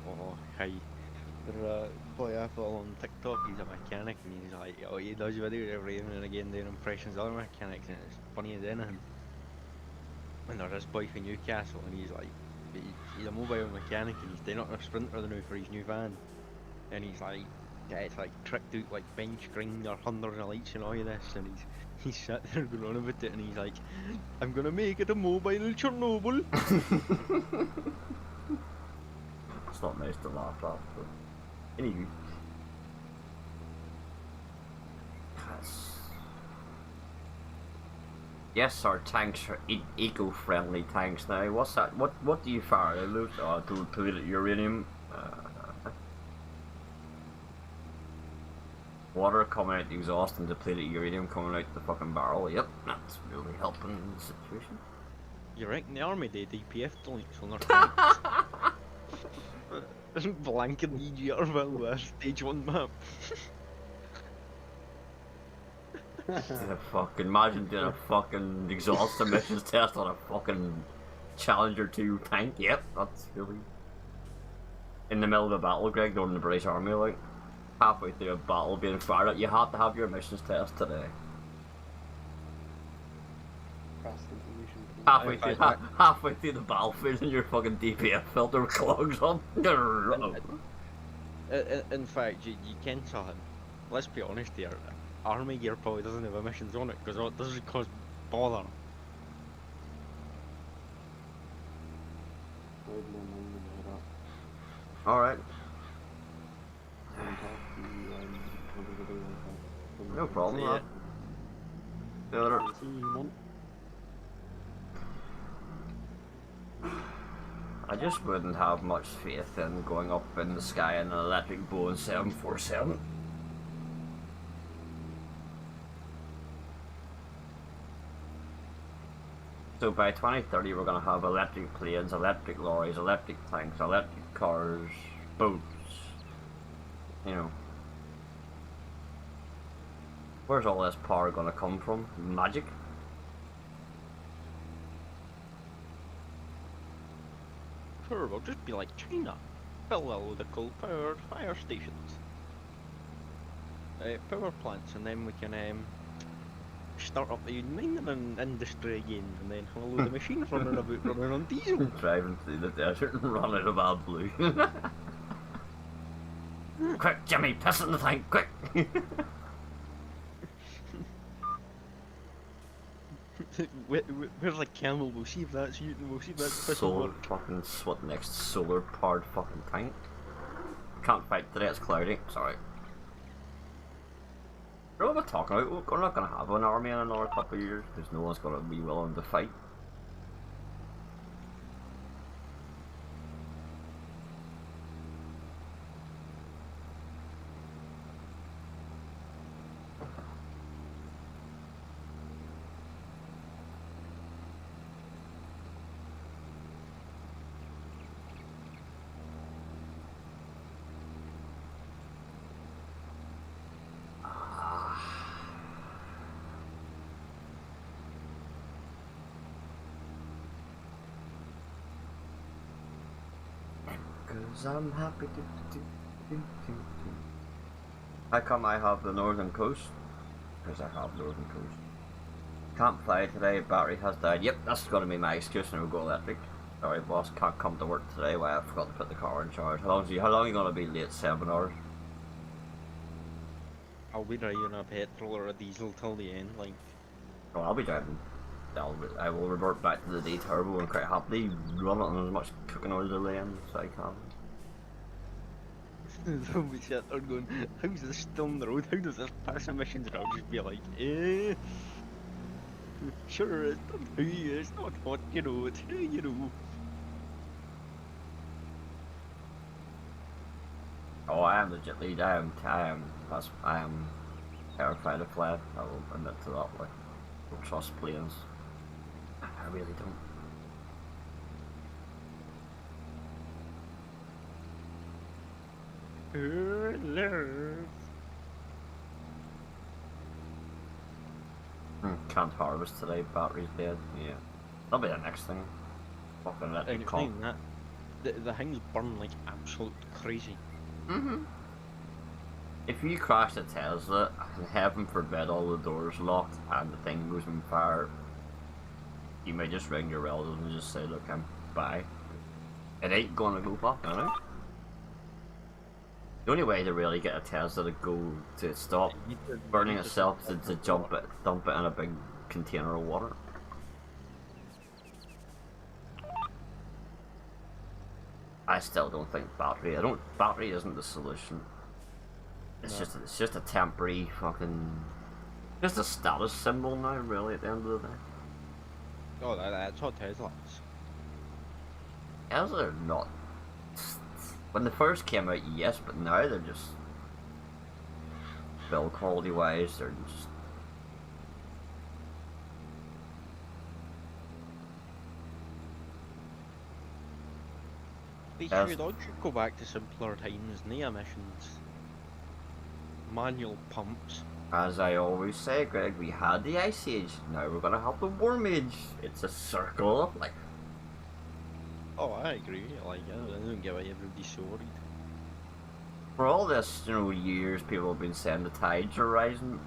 Oh, hi. There's a boy I follow on TikTok, he's a mechanic, and he's like, oh, he does videos every now and again doing impressions of other mechanics, and it's funny as anything. And there's this boy from Newcastle, and he's like, he's a mobile mechanic, and he's doing up a Sprinter now for his new van. And he's like, yeah, it's like tricked out like bench grinder, hundreds of lights and all of this, and he's sat there going on about it, and he's like, I'm gonna make it a mobile Chernobyl. It's not nice to laugh at, but anyway. Yes, our tanks are eco-friendly tanks now. What's that? What do you fire? To uranium. Water coming out the exhaust and depleted uranium coming out the fucking barrel. Yep, that's really helping the situation. You reckon the army did DPF deletes on their tanks? Blanking EGR well stage 1 map. Imagine doing a fucking exhaust emissions test on a fucking Challenger 2 tank. Yep, that's really... In the middle of a battle, Greg, during the British Army, like, halfway through a battle being fired at, you have to have your emissions test today. Halfway through the battlefield and your fucking DPF filter clogs up. In fact, you can tell him. Let's be honest here. Army gear probably doesn't have emissions on it because it doesn't cause bother. Alright. No problem, Yeah. See you later. I just wouldn't have much faith in going up in the sky in an electric Boeing 747. So by 2030 we're going to have electric planes, electric lorries, electric tanks, electric cars, boats, you know. Where's all this power going to come from? Magic? Sure, we'll just be like China. Fill all the coal-powered fire stations. Power plants, and then we can start up the mining industry again, and then have a load of machines running on diesel. Driving through the desert and running out of blue. Quick, Jimmy, piss in the tank, quick! Where's the camel? We'll see if that's you. We'll see if that's Solar fucking what next? Solar powered fucking tank. Can't fight today. It's cloudy. Sorry. What am I talking about? We're not gonna have an army in another couple of years because no one's gonna be willing to fight. Cause I'm happy to. How come I have the northern coast? Because I have northern coast. Can't fly today, battery has died. Yep, that's gonna be my excuse and we'll go electric. Sorry boss, can't come to work today, why I forgot to put the car in charge. How long are you gonna be late? 7 hours? I'll be driving a petrol or a diesel till the end, like. Oh, I'll be driving. I will revert back to the D turbo and quite happily run it on as much cooking oil delay as I can. Somebody sat there going, how's this still on the road? How does this pass emissions? And I'll just be like, sure, it's not hot, you know, it's, you know. Oh, I am legitly, I am terrified of flying. I will admit to that, like, I don't trust planes. I really don't. Can't harvest today, battery's dead. Yeah. That'll be the next thing. Fucking electric car. The things burn like absolute crazy. If you crash a Tesla and heaven forbid all the doors locked and the thing goes on fire, you may just ring your relatives and just say, look, I'm bye. It ain't gonna go back, you know? The only way to really get a Tesla to stop burning itself is to dump it in a big container of water. I still don't think battery isn't the solution. It's just a temporary fucking, just a status symbol now, really, at the end of the day. Oh, that's what Tesla is. Tesla are not. When they first came out, yes, but now they're just. build quality wise, they're just. They Yes. should go back to simpler times, no emissions. Manual pumps. As I always say, Greg, we had the Ice Age, now we're gonna have the Warm Age. It's a circle of life. Oh, I agree. Like, I don't get why everybody's so worried. For all this, years people have been saying the tides are rising,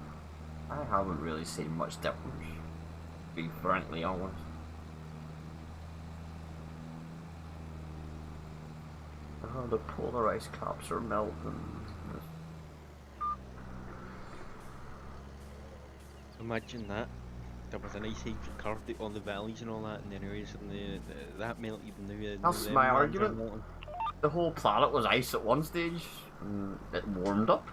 I haven't really seen much difference, to be frankly honest. Oh, the polar ice caps are melting. Imagine that. There was an ice age carved out all the valleys and all that, and then areas and that melted and now That's the my lands are argument. melting. The whole planet was ice at one stage, and it warmed up.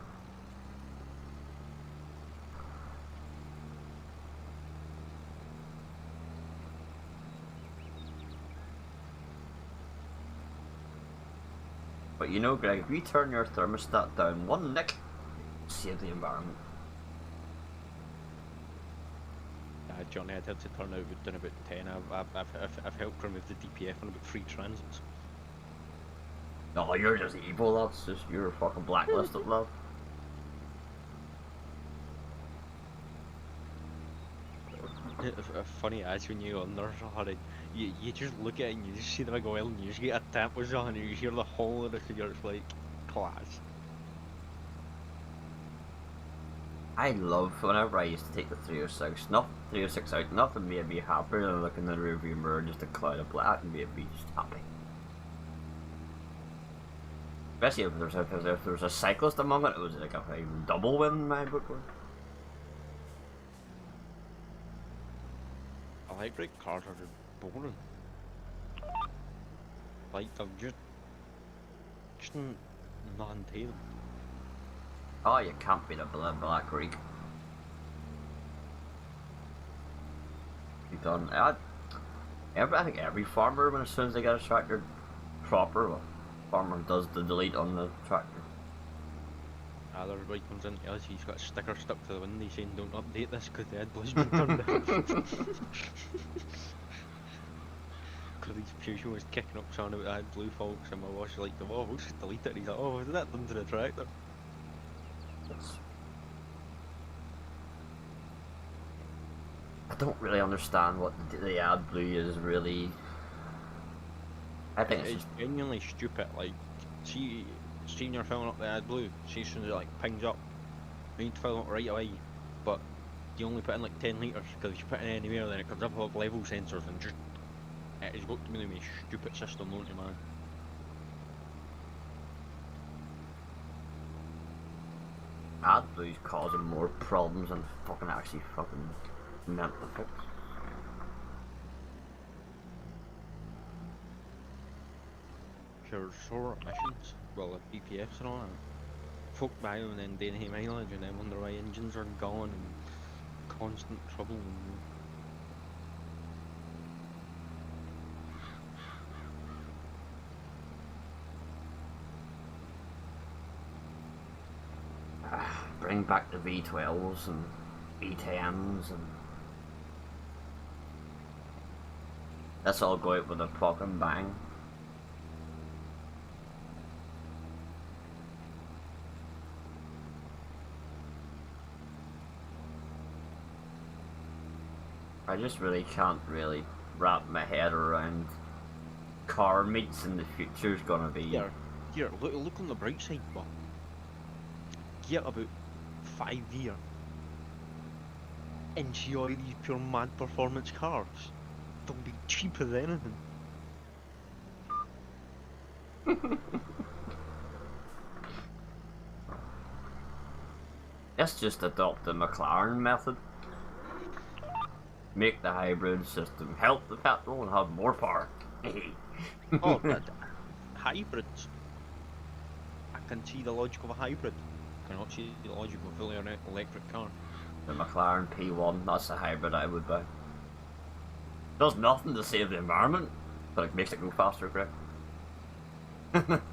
But Greg, if you turn your thermostat down one nick, save the environment. Johnny, I'd have to turn it down about 10. I've helped remove the DPF on about 3 transits. No, you're just evil, that's just, you're fucking blacklisted, love. Funny as when you're on there, you just look at it and you just see the big oil and you just get a tap was on and you hear the whole of the figure, it's like, class. I love whenever I used to take the 306, not 306 out, nothing made me happier than looking in the rearview mirror, just a cloud of black and made me just happy. Especially if there was a cyclist among it, it was like a double win in my book. Electric cars are boring. Like, they're just non-tailed. Oh, you can't beat a Black Greek. You done? I think every farmer, when as soon as they get a tractor proper, farmer does the delete on the tractor. Everybody comes in to us, he's got a sticker stuck to the window saying don't update this because the AdBlue's been turned down. Because his fusion was kicking up sound about AdBlue folks and my boss was like, oh, we'll just delete it. And he's like, oh, is that done to the tractor? I don't really understand what the AdBlue is really. I think it's just genuinely stupid. Like, see you're filling up the AdBlue, see as soon as it like pings up, you need to fill it up right away, but you only put in like 10 litres because if you put in anywhere then it comes up with level sensors and just it has got to be a stupid system, don't you, man? AdBlue's causing more problems than actually meant to fix. Your short emissions, well, the BPFs and all that. Folk buy them and then they hate mileage and then wonder why engines are gone and constant trouble. Bring back the V12s and V10s and let's all go out with a fucking bang. I just really can't wrap my head around car meets in the future's gonna be. Here, look on the bright side, but get about 5 years and see all these pure mad performance cars. They'll be cheap as anything. Let's just adopt the McLaren method. Make the hybrid system help the petrol and have more power. Oh, hybrids. I can see the logic of a hybrid. I cannot see the logic of a fully electric car. The McLaren P1, that's the hybrid I would buy. Does nothing to save the environment, but it makes it go faster, correct?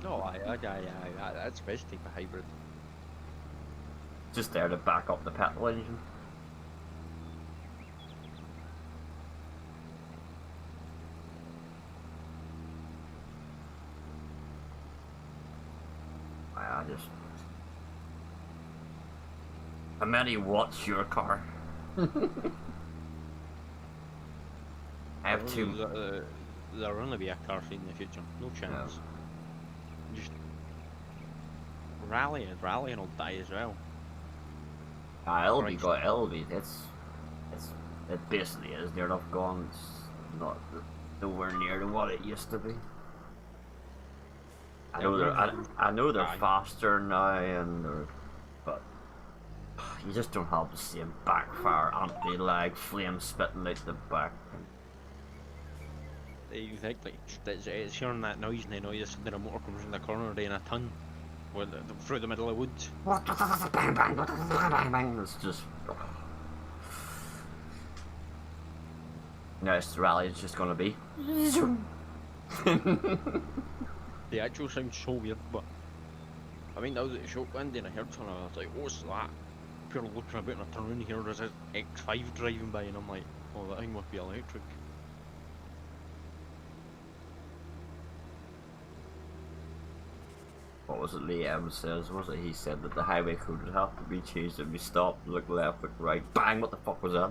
No, that's the best type of hybrid. Just there to back up the petrol engine. I just... How many watts your car? I have two. There'll only be a car feed in the future. No chance. No. Just rallying will die as well. It basically is near enough gone. It's not nowhere near to what it used to be. I know they're faster now, but you just don't have the same backfire, anti-lag, flame spitting out the back. Exactly. It's hearing that noise, and then you just the motor comes in the corner in a ton, through the middle of the woods. Bang bang bang bang. It's just. Next rally is just gonna be. The actual sounds so weird, but I mean, that was at the shop one day and I heard something, I was like, what's that? Pure looking about and I turn around here, there's an X5 driving by, and I'm like, oh, that thing must be electric. What was it Liam says? Was it he said that the highway code would have to be changed and be stopped, look left, look right, bang, what the fuck was that?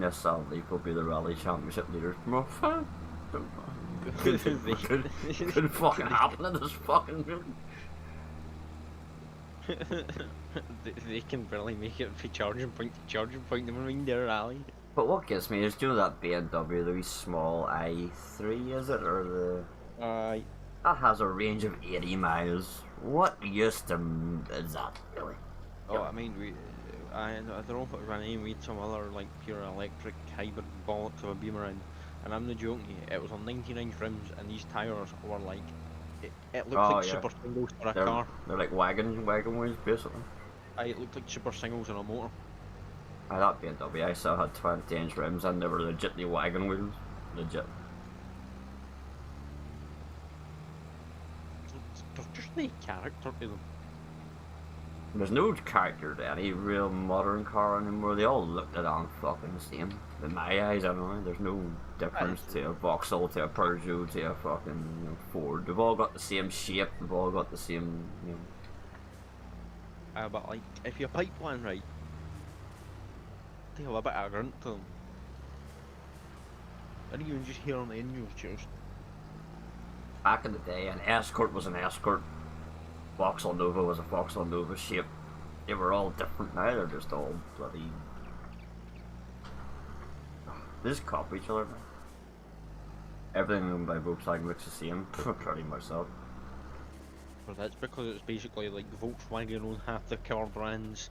Yes, sadly, he'll be the rally championship leader. Well, fine. Could fucking happen in this fucking room. They can barely make it from charging point to charging point in their rally. But what gets me is, do you know that BMW, the wee small i3, is it? Or the... that has a range of 80 miles. What use is that, really? Oh, I mean, I don't know if it was running with some other, like, pure electric hybrid bollocks of a beam around. And I'm not joking, it was on 99 rims, and these tyres were like... It looked like super singles for a car. They're like wagon wheels, basically. It looked like super singles on a motor. That BMW, I still had 20-inch rims and they were legitly wagon wheels. Legit. There's just no character to them. There's no character to any real modern car anymore. They all look the damn fucking same. In my eyes, anyway. There's no difference to a Vauxhall, to a Peugeot, to a fucking Ford. They've all got the same shape. They've all got the same, But like, if you pipe one right, they have a bit of a grunt to them. And you can just hear on the engine just... Back in the day, an Escort was an Escort. Vauxhall Nova was a Vauxhall Nova shape. They were all different. Now they're just all bloody... They just copy each other. Everything owned by Volkswagen looks the same, pretty much so. Well, that's because it's basically like Volkswagen own half the car brands.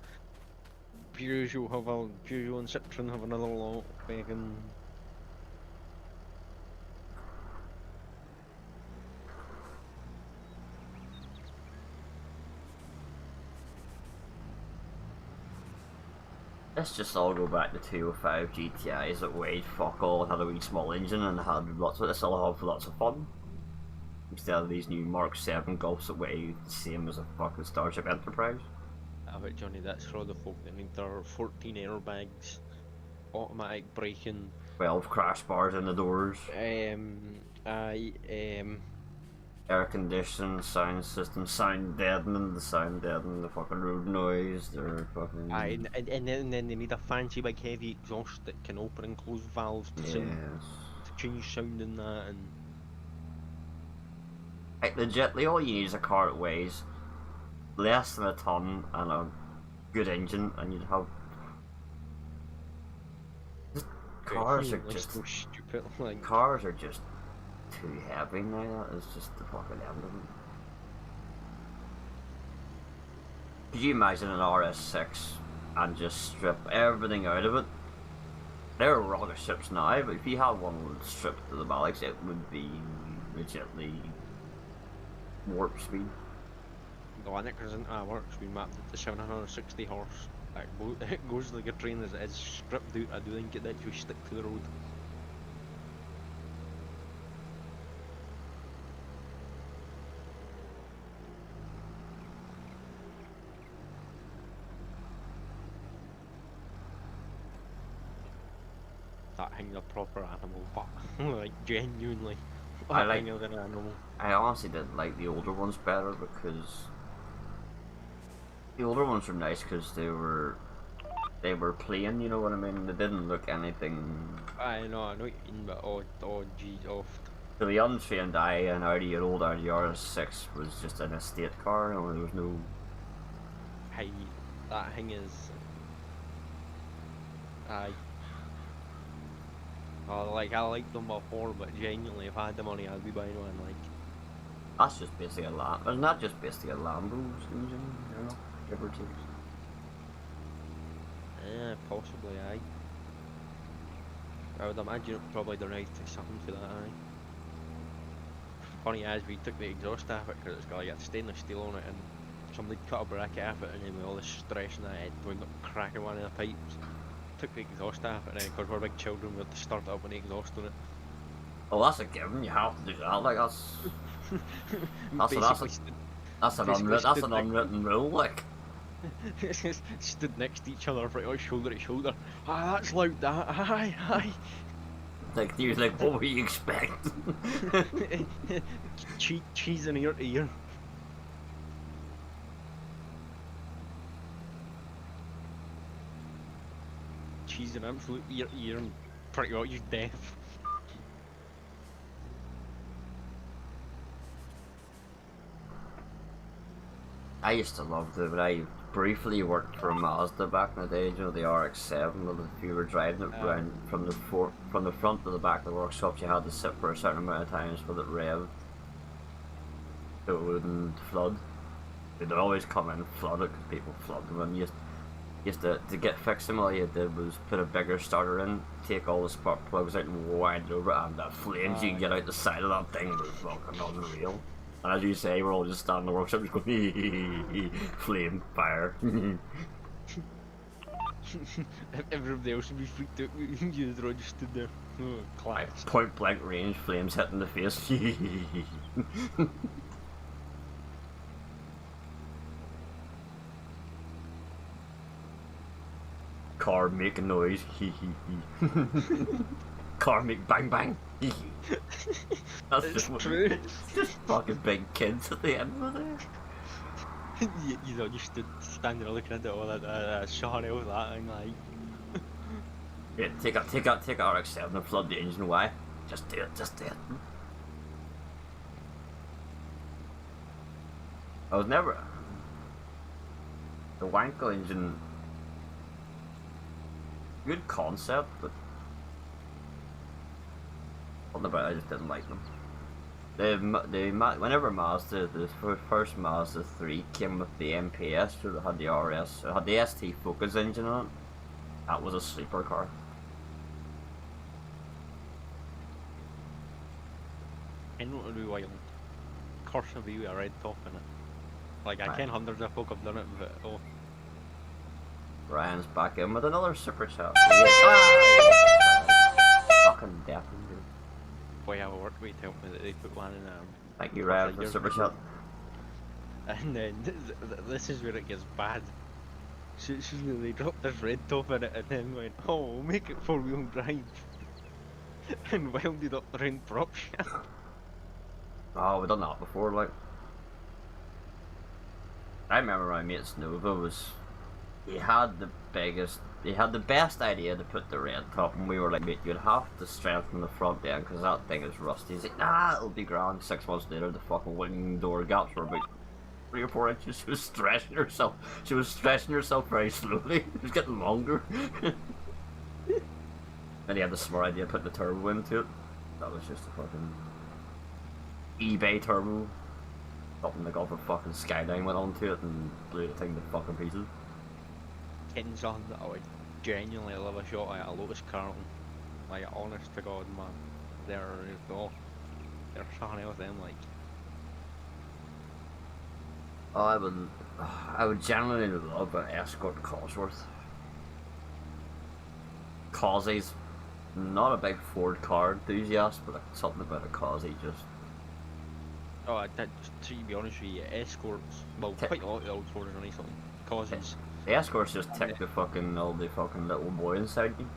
Peugeot and Citroen have another lot. Wagon. Let's just all go back to 205 GTIs that weighed fuck all and had a wee small engine and had lots of, let's all have lots of fun. Instead of these new Mark 7 Golfs that weigh the same as a fucking Starship Enterprise. I bet Johnny, that's for the folk. I mean, there are 14 airbags, automatic braking, 12 crash bars in the doors. Air conditioning, sound system, sound deadening, the fucking road noise, they're fucking... and then they need a fancy big heavy exhaust that can open and close valves to, to change sound in that, and... Like, legitly, all you need is a car that weighs less than a ton and a good engine, and you'd have... Cars are just... so stupid, like... Cars are just too heavy now, that is just the fucking end of it. Could you imagine an RS6 and just strip everything out of it? There are rocket ships now, but if you had one stripped to the ballast, it would be legitly warp speed. The one that goes into a warp speed mapped at the 760 horse. It goes like a train as it is stripped out. I do think it actually stick to the road. that thing's a proper animal, but like genuinely, I that like- thing is an animal. I honestly didn't like the older ones better because the older ones were nice because they were plain, you know what I mean? They didn't look anything. I know what you mean, but geez, oft. To the untrained eye, an old Audi RS6 was just an estate car, you know, there was no. Hey, that thing is. Aye. Oh, like I liked them before, but genuinely, if I had the money, I'd be buying one. Like, That's just basically a Lambo. It's not just basically a Lambo's engine, you know, give or take. possibly, aye. I would imagine it probably donated to something for that, aye. Funny as we took the exhaust off it because it's got like a stainless steel on it, and somebody cut a bracket off it, and then with all the stress in that head, we ended up cracking one of the pipes. Took the exhaust off it, and then because we're big children, we had to start it up with the exhaust on it. Oh, that's a given. You have to do that. Like that's an unwritten rule. Like stood next to each other, right, like shoulder to shoulder. Ah, that's loud. That. Aye, aye. like he was like, what were you expect? Cheese in ear to ear. Cheese in absolute ear to ear, and pretty much deaf. I used to love them, but I briefly worked for Mazda back in the day. You know, the RX-7. If you were driving it around from the front to the back of the workshop, you had to sit for a certain amount of times with it revved, so it wouldn't flood. They'd always come in and flood it because people flood them. And you used to get fixed them. All you did was put a bigger starter in, take all the spark plugs out, and wind it over, and the flames you can get out the side of that thing was fucking unreal. And as you say, we're all just standing in the workshop just going flame, fire. Everybody else would be freaked out. You just stood there. Oh, class. Point blank range, flames hitting the face. Car making noise. Car make bang bang. That's It's just true. It's just fucking big kids at the end of it. you know, you stood standing there looking at all that shot of that thing, like. Yeah, take out RX-7 and flood the engine. Why? Just do it. I was never the Wankel engine. Good concept, but something about it, I just didn't like them. Whenever Mazda, the first Mazda 3 came with the MPS, so it had the RS, it had the ST Focus engine on it. That was a sleeper car. I know it'll be wild. Corsair with a red top in it. Like, I ken hundreds of folk have done it, but oh. Ryan's back in with another super chat. Fucking deafened, dude. Boy, I worked with help me that they put one in Thank you, Ryan, for the super chat. And then this is where it gets bad. They dropped this red top in it and then went, oh, we'll make it 4-wheel drive. And welded up the round prop shaft. Oh, we've done that before, like. I remember my mate's Nova was. He had the best idea to put the red top, and we were like, mate, you'd have to strengthen the front end because that thing is rusty. He's like, nah, it'll be grand. 6 months later, the fucking wing door gaps were about 3 or 4 inches. She was stretching herself. Very slowly. It was getting longer. And he had the smart idea of putting the turbo into it. That was just a fucking eBay turbo. Something like off a fucking skyline went onto it and blew the thing to fucking pieces. Kidding something that I would genuinely love a shot at a Lotus Carlton. Like, honest to God, man. They're something else, them, like. Oh, I would genuinely love an Escort Cosworth. Causy's not a big Ford car enthusiast, but like something about a Causey just. Oh, to be honest with you, Escorts, well, quite a lot of the old Fords are nice looking. Causes. The Escorts just tick all the fucking little boy inside you.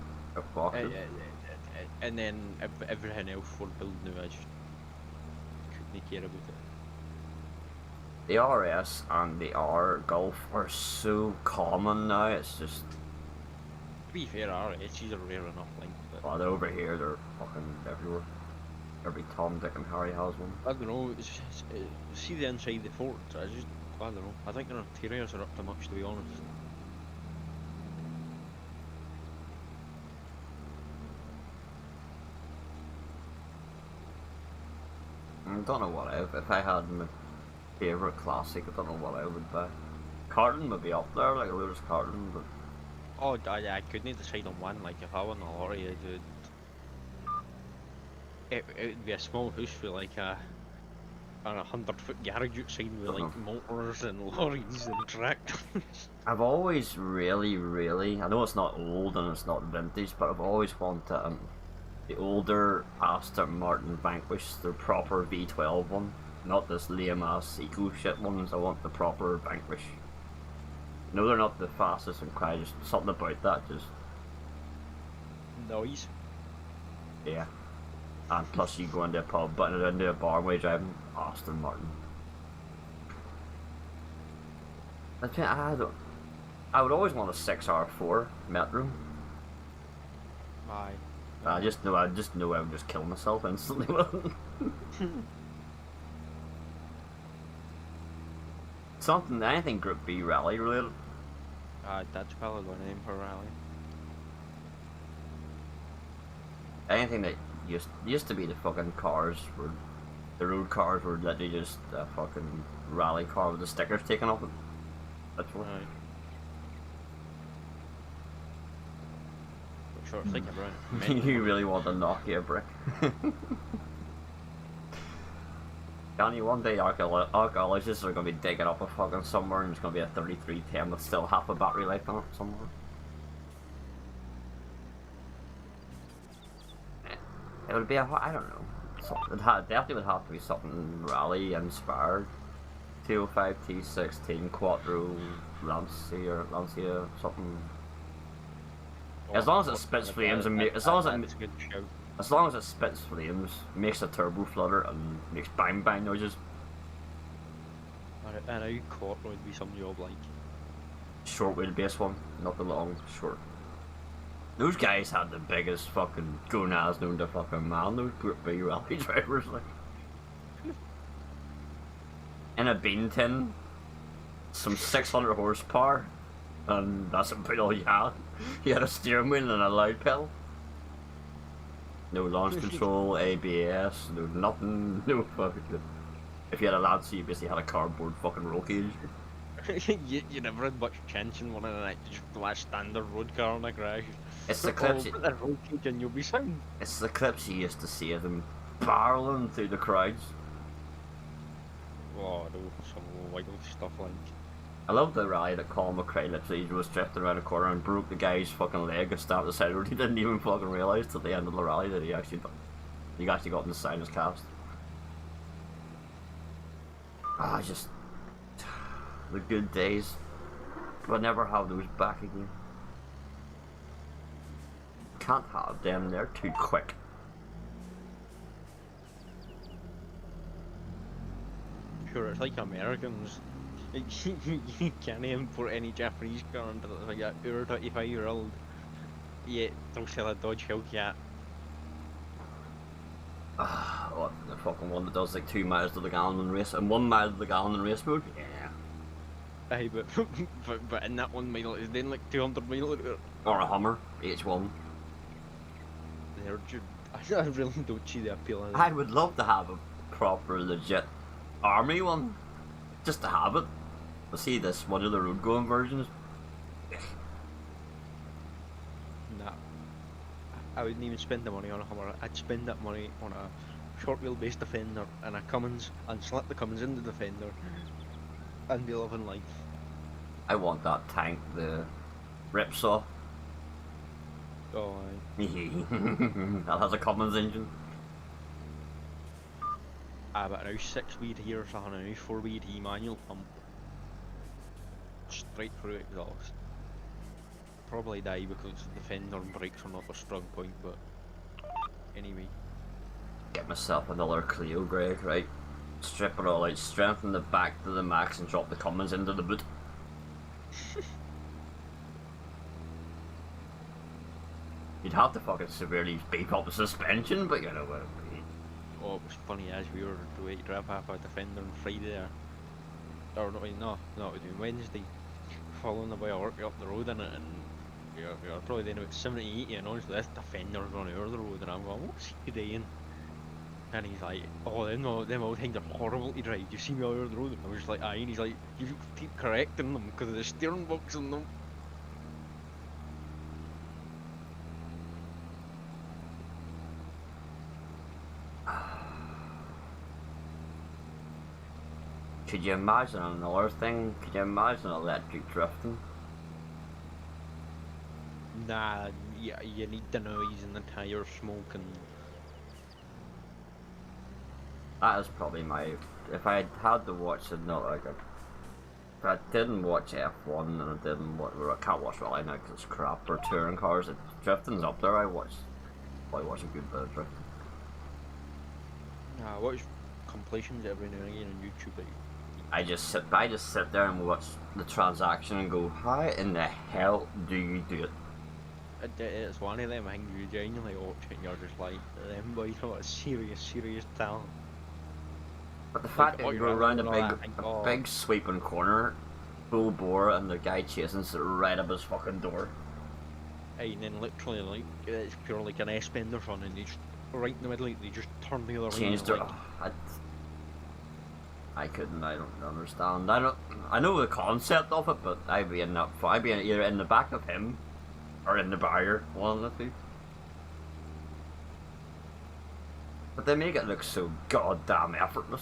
And then everything else we're building now, I just couldn't care about it. The RS and the R Golf are so common now, it's just... To be fair, RSs are rare enough, like, but... Well, they're over here, they're fucking everywhere. Every Tom, Dick and Harry has one. I don't know, see the inside of the fort, I don't know. I think their interiors are up to much, to be honest. I don't know what if I had my favourite classic, I don't know what I would buy. Carton would be up there, like a Lotus Carton, but... Oh, I couldn't decide on one, like, if I won the lottery, it would be a small house for like a 100-foot garage outside with like motors and lorries and tractors. I've always really, I know it's not old and it's not vintage, but I've always wanted the older Aston Martin Vanquish, the proper V12 one, not this lame ass eco shit ones. I want the proper Vanquish. No, they're not the fastest and quietest, something about that just... Noise. Yeah. And plus you go into a pub, but into a bar while driving Aston Martin. I would always want a 6R4 Metro. Aye. I just know I would just kill myself instantly with it. Anything Group B rally related. That's probably the name for rally. Anything that used to be the fucking cars were, the road cars were literally just a fucking rally car with the stickers taken off it. That's what. Right. Sure, think about it. You really want a Nokia brick. Johnny, one day archaeologists are going to be digging up a fucking somewhere and there's going to be a 3310 with still half a battery life on it somewhere. It would be I don't know. It definitely would have to be something rally inspired. 205 T16 Quattro Lancia something. As long as it spits flames and as long as it spits flames, makes a turbo flutter and makes bang bang noises. And a Quattro would be something you'll like. Short wheelbase one, not the long, short. Those guys had the biggest fucking gonads known to fucking man, those Group B rally drivers, like. In a bean tin, some 600 horsepower, and that's about all you had. You had a steering wheel and a loud pedal. No launch control, ABS, no nothing, no fucking... If you had a Lancia, you basically had a cardboard fucking roll cage. you never had much chance in one of the just the last standard road car in a garage. It's the clips. Put that roll cage and you'll be sound. It's the clips you used to see of them barreling through the crowds. Oh, no, some wild stuff like. I love the rally that Colin McRae literally was drifting around a corner and broke the guy's fucking leg and stabbed the side road. He didn't even fucking realise till the end of the rally that he actually got in the side of his cast. Just the good days. But never have those back again. Can't have them, they're too quick. Sure, it's like Americans. You can't import any Japanese car until it's like that 25-year-old. Yet they'll sell a Dodge Hellcat. What, the fucking one that does like 2 miles to the gallon in race and 1 mile to the gallon in race mode? Yeah. Aye, but in that 1 mile it's then like 200 miles. Or a Hummer, H1. I really don't see the appeal of it. I would love to have a proper legit army one. Just to have it. But see this one of the road going versions. Nah. I wouldn't even spend the money on a Hummer. I'd spend that money on a short wheelbase Defender and a Cummins and slip the Cummins into the Defender and be loving life. I want that tank, the Ripsaw. Oh, aye. That has a Cummins engine. But now 6-speed here, so now 4-speed manual pump. Straight through exhaust. Probably die because the fender and brakes are not a strong point, but... Anyway. Get myself another Clio, Greg, right? Strip it all out, strengthen the back to the max and drop the Cummins into the boot. You'd have to fucking severely beef up the suspension, but you know what I mean. Oh, it was funny as we were to drive half a Defender on Friday there. Or no, it was Wednesday. Following the way I work up the road in it, and you're probably then about 70, 80, and honestly this Defender's going over the road, and I'm going, what's he doing? And he's like, oh, them old things are horrible to drive. You see me all over the road? And I was just like, aye. And he's like, you keep correcting them because of the steering box on them. Could you imagine another thing? Could you imagine electric drifting? Nah, you need the noise and the tyre smoke and... That is probably my... If I had to watch it, not like a... If I didn't watch F1 and I didn't watch... I can't watch Rally now because it's crap, or touring cars, drifting's up there. Probably watch a good bit of drifting. Nah, I watch completions every now and again on YouTube. Like, I just sit there and watch the transaction and go, how in the hell do you do it? It's one of them things you genuinely watch it and you're just like, them boys got a serious talent. But the fact that you go around a big sweeping corner, full bore, and the guy chasing us right up his fucking door. And then literally, like, it's pure like an S-bender run, and they just, right in the middle, they just turn the other way. Changed it. Like, I couldn't. I don't understand. I know the concept of it, but I'd be either in the back of him or in the barrier, one of the two. But they make it look so goddamn effortless.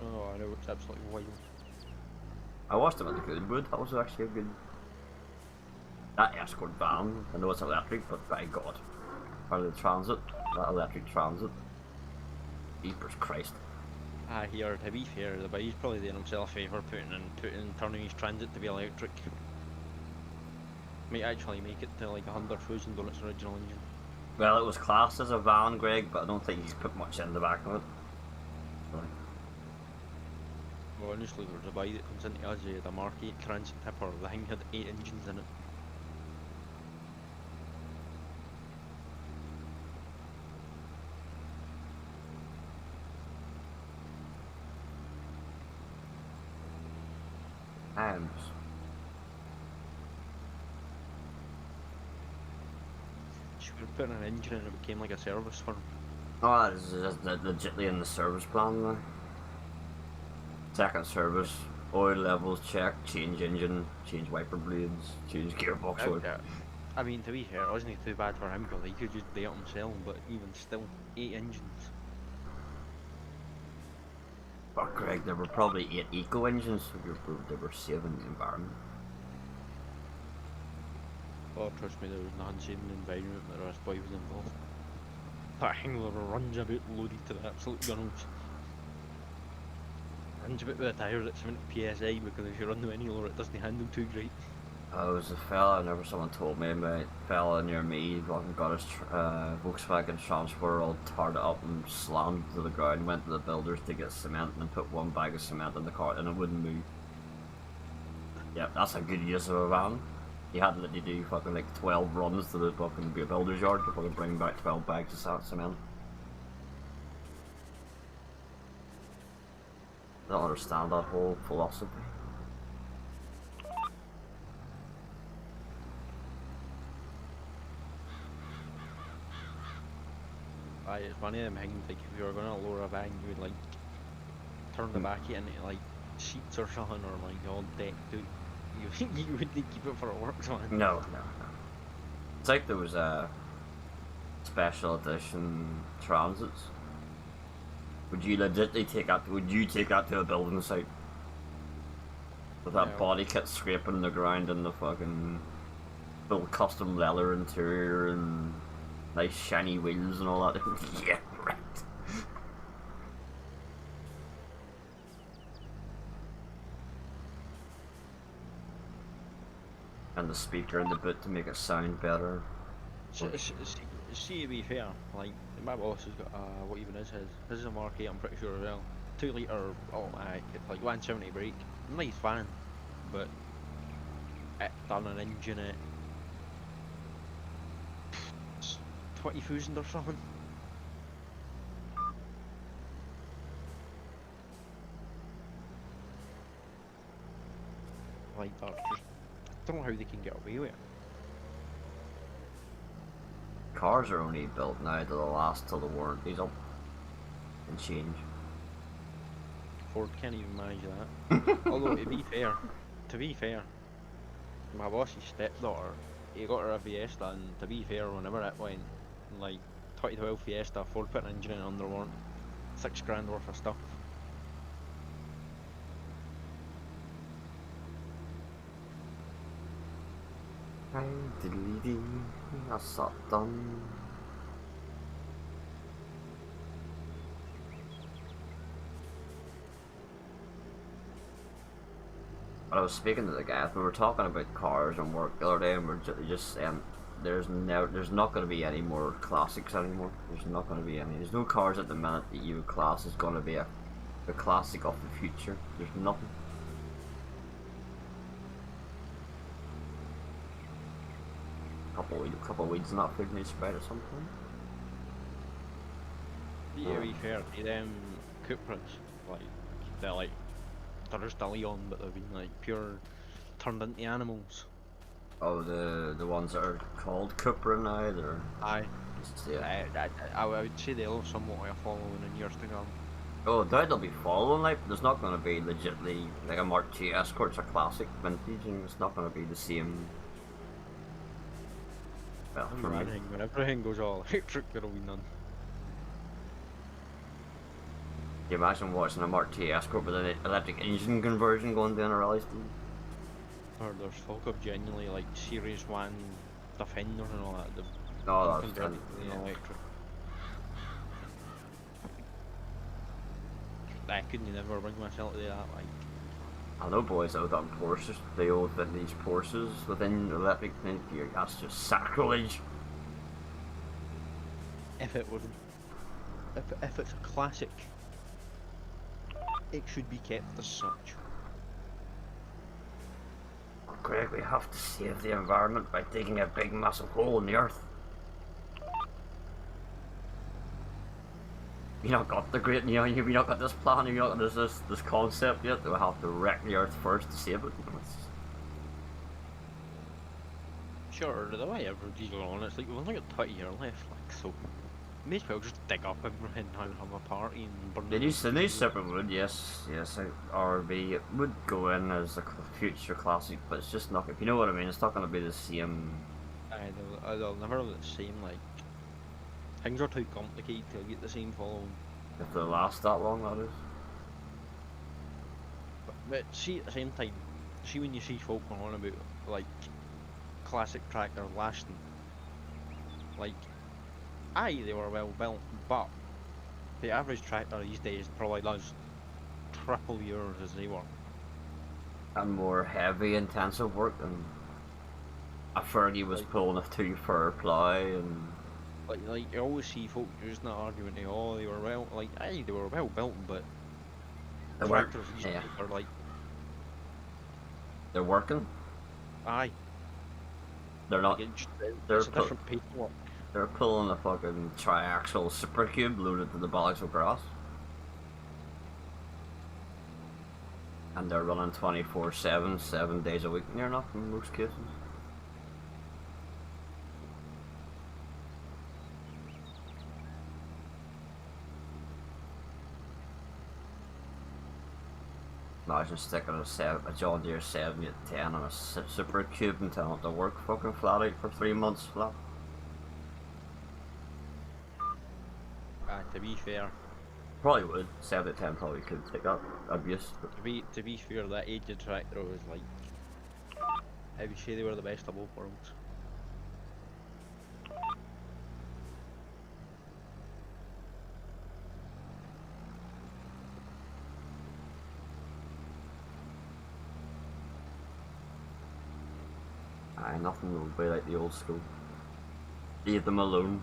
Oh, I know, it's absolutely wild. I watched him at the Goodwood. That was actually a good. That escort van. I know it's electric, but by God, or the transit, that electric transit. Jeepers Christ. Here, to be fair, the guy's probably doing himself a favour turning his transit to be electric. Might actually make it to like 100,000 on its original engine. Well, it was classed as a van, Greg, but I don't think he's put much in the back of it. Really. Well, honestly, there's a guy that comes into us, the Mark 8 transit tipper, the thing had 8 engines in it. She would have put in an engine and it became like a service firm. Oh, this is legitly in the service plan now. Second service, oil levels check, change engine, change wiper blades, change gearbox oil. I mean, to be fair, it wasn't too bad for him because he could just do it himself, but even still, 8 engines. But Greg, there were probably 8 eco engines, so they were saving the environment. Oh, trust me, there was nothing saving the environment, but the rest boy was involved. That thing runs about loaded to the absolute gunnels. Runs about with the tyres at 70 PSI because if you run them any lower it doesn't handle too great. Oh, it was a fella, whenever someone told me about a fella near me, fucking got his Volkswagen Transporter all tarred up and slammed to the ground, went to the builders to get cement and put 1 bag of cement in the cart and it wouldn't move. Yep, that's a good use of a van. He had to do fucking like 12 runs to the fucking builder's yard to fucking bring back 12 bags of cement. I don't understand that whole philosophy. Aye, it's one of them things, like if you were going to lower a van you would like turn the back into like seats or something, or like all decked out. You wouldn't keep it for a works van. No. It's like there was a special edition transits. Would you legitimately take that? Would you take that to a building site? With that body kit scraping the ground and the fucking full custom leather interior and nice shiny wheels and all that? Yeah, right. And the speaker in the boot to make it sound better. see, to be fair, like, my boss has got, what even is his? His is a Mark 8, I'm pretty sure as well. 2 litre automatic, like 170 brake. Nice fan, but it done an engine at 20,000 or something. Like that, just, I don't know how they can get away with it. Cars are only built now to the last till the warranty's up and change. Ford can't even manage that. Although to be fair, my boss's stepdaughter, he got her a Fiesta, and to be fair, whenever it went, like 2012 Fiesta, Ford put an engine in under warranty, £6,000 worth of stuff. That's that done. I was speaking to the guys. We were talking about cars and work the other day, and we're just saying there's not going to be any more classics anymore. There's not going to be any. There's no cars at the minute that you would class is going to be a classic of the future. There's nothing. Couple of weeds in that food needs spread or something. Yeah, to be fair, to them Cupras, like, they're just a Leon, but they've been like pure turned into animals. Oh, the ones that are called Cupra now, they're... Aye. Yeah. I would say they'll have somewhat of a following in years to come. Oh, I doubt they'll be following, like, but there's not going to be legitimately, like a Mark II Escort, it's a classic vintage, and it's not going to be the same. Well, for me. When everything goes all electric, there'll be none. Can you imagine watching a Mark II Escort with an electric engine conversion going down a rally speed? Or there's folk of genuinely like Series 1 Defenders and all that. No, that's converted kind to of, yeah. electric. I couldn't never bring myself to do that, like. I know boys that have done Porsches, the old vintage Porsches within electric thing, that's just sacrilege. If it would, if it's a classic, it should be kept as such. Greg, we have to save the environment by digging a big massive hole in the earth. You not got the great, you not got this plan, you not got this concept yet. We'll have to wreck the earth first to save it. Sure, the way everybody's going on, it's like we've only got 20 years left, like, so may as well just dig up everything and have a party and burn The new Super would, yes, RB, it would go in as a future classic, but it's just not, if you know what I mean, it's not going to be the same. They'll never be the same, like, things are too complicated to get the same following. If they last that long, that is. But see, at the same time, see when you see folk going on about, like, classic tractors lasting, like, aye, they were well built, but the average tractor these days probably does triple yours as they were. And more heavy, intensive work, and a Fergie was like, pulling a 2-fur plough, and... Like, you always see folk using that argument, oh, they were well, like, aye, they were well built, but they weren't, tractors these yeah. days are like... They're working. Aye. They're not, like they're it's a different paperwork. They're pulling a fucking triaxle super cube loaded to the bollocks of grass. And they're running 24/7, 7 days a week near enough in most cases. Imagine sticking a John Deere 7010 on a super cube and telling it to work fucking flat out for 3 months flat. To be fair, Probably would. 710 probably could take that abuse. But to be fair, that aged tractor was like, I would say they were the best of both worlds. aye, nothing will be like the old school. Leave them alone.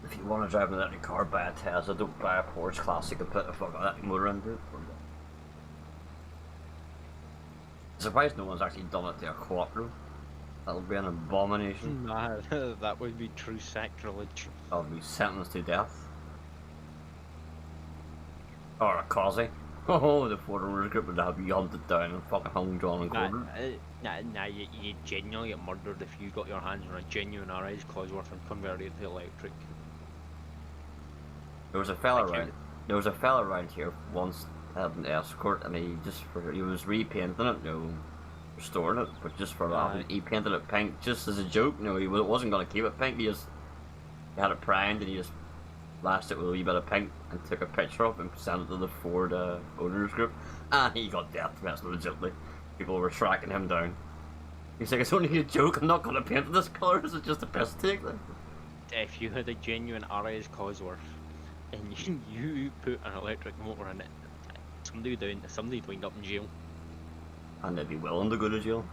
If you want to drive an electric car, buy a Tesla. Don't buy a Porsche Classic and put a fucking electric motor into it. I'm surprised no one's actually done it to a Quattro. That'll be an abomination. Nah, that would be true sacrilege. I'll be sentenced to death. Or a Cosy. Oh, the Ford owners group would have you hunted down and fucking hung, drawn and quartered. Nah, you genuinely get murdered if you got your hands on a genuine RS Cosworth and converted it to electric. There was a fella around here once had an Escort, and he was repainting it, restoring it, but just for laughing, he painted it pink just as a joke. He wasn't gonna keep it pink. He had it primed and he just lashed it with a wee bit of pink and took a picture of it and sent it to the Ford owners group, and he got death threats legitimately. People were tracking him down. He's like, it's only a joke, I'm not gonna paint it this colour, this is just a piss take then. If you had a genuine RS Cosworth and you put an electric motor in it, somebody would wind up in jail. And they'd be willing to go to jail.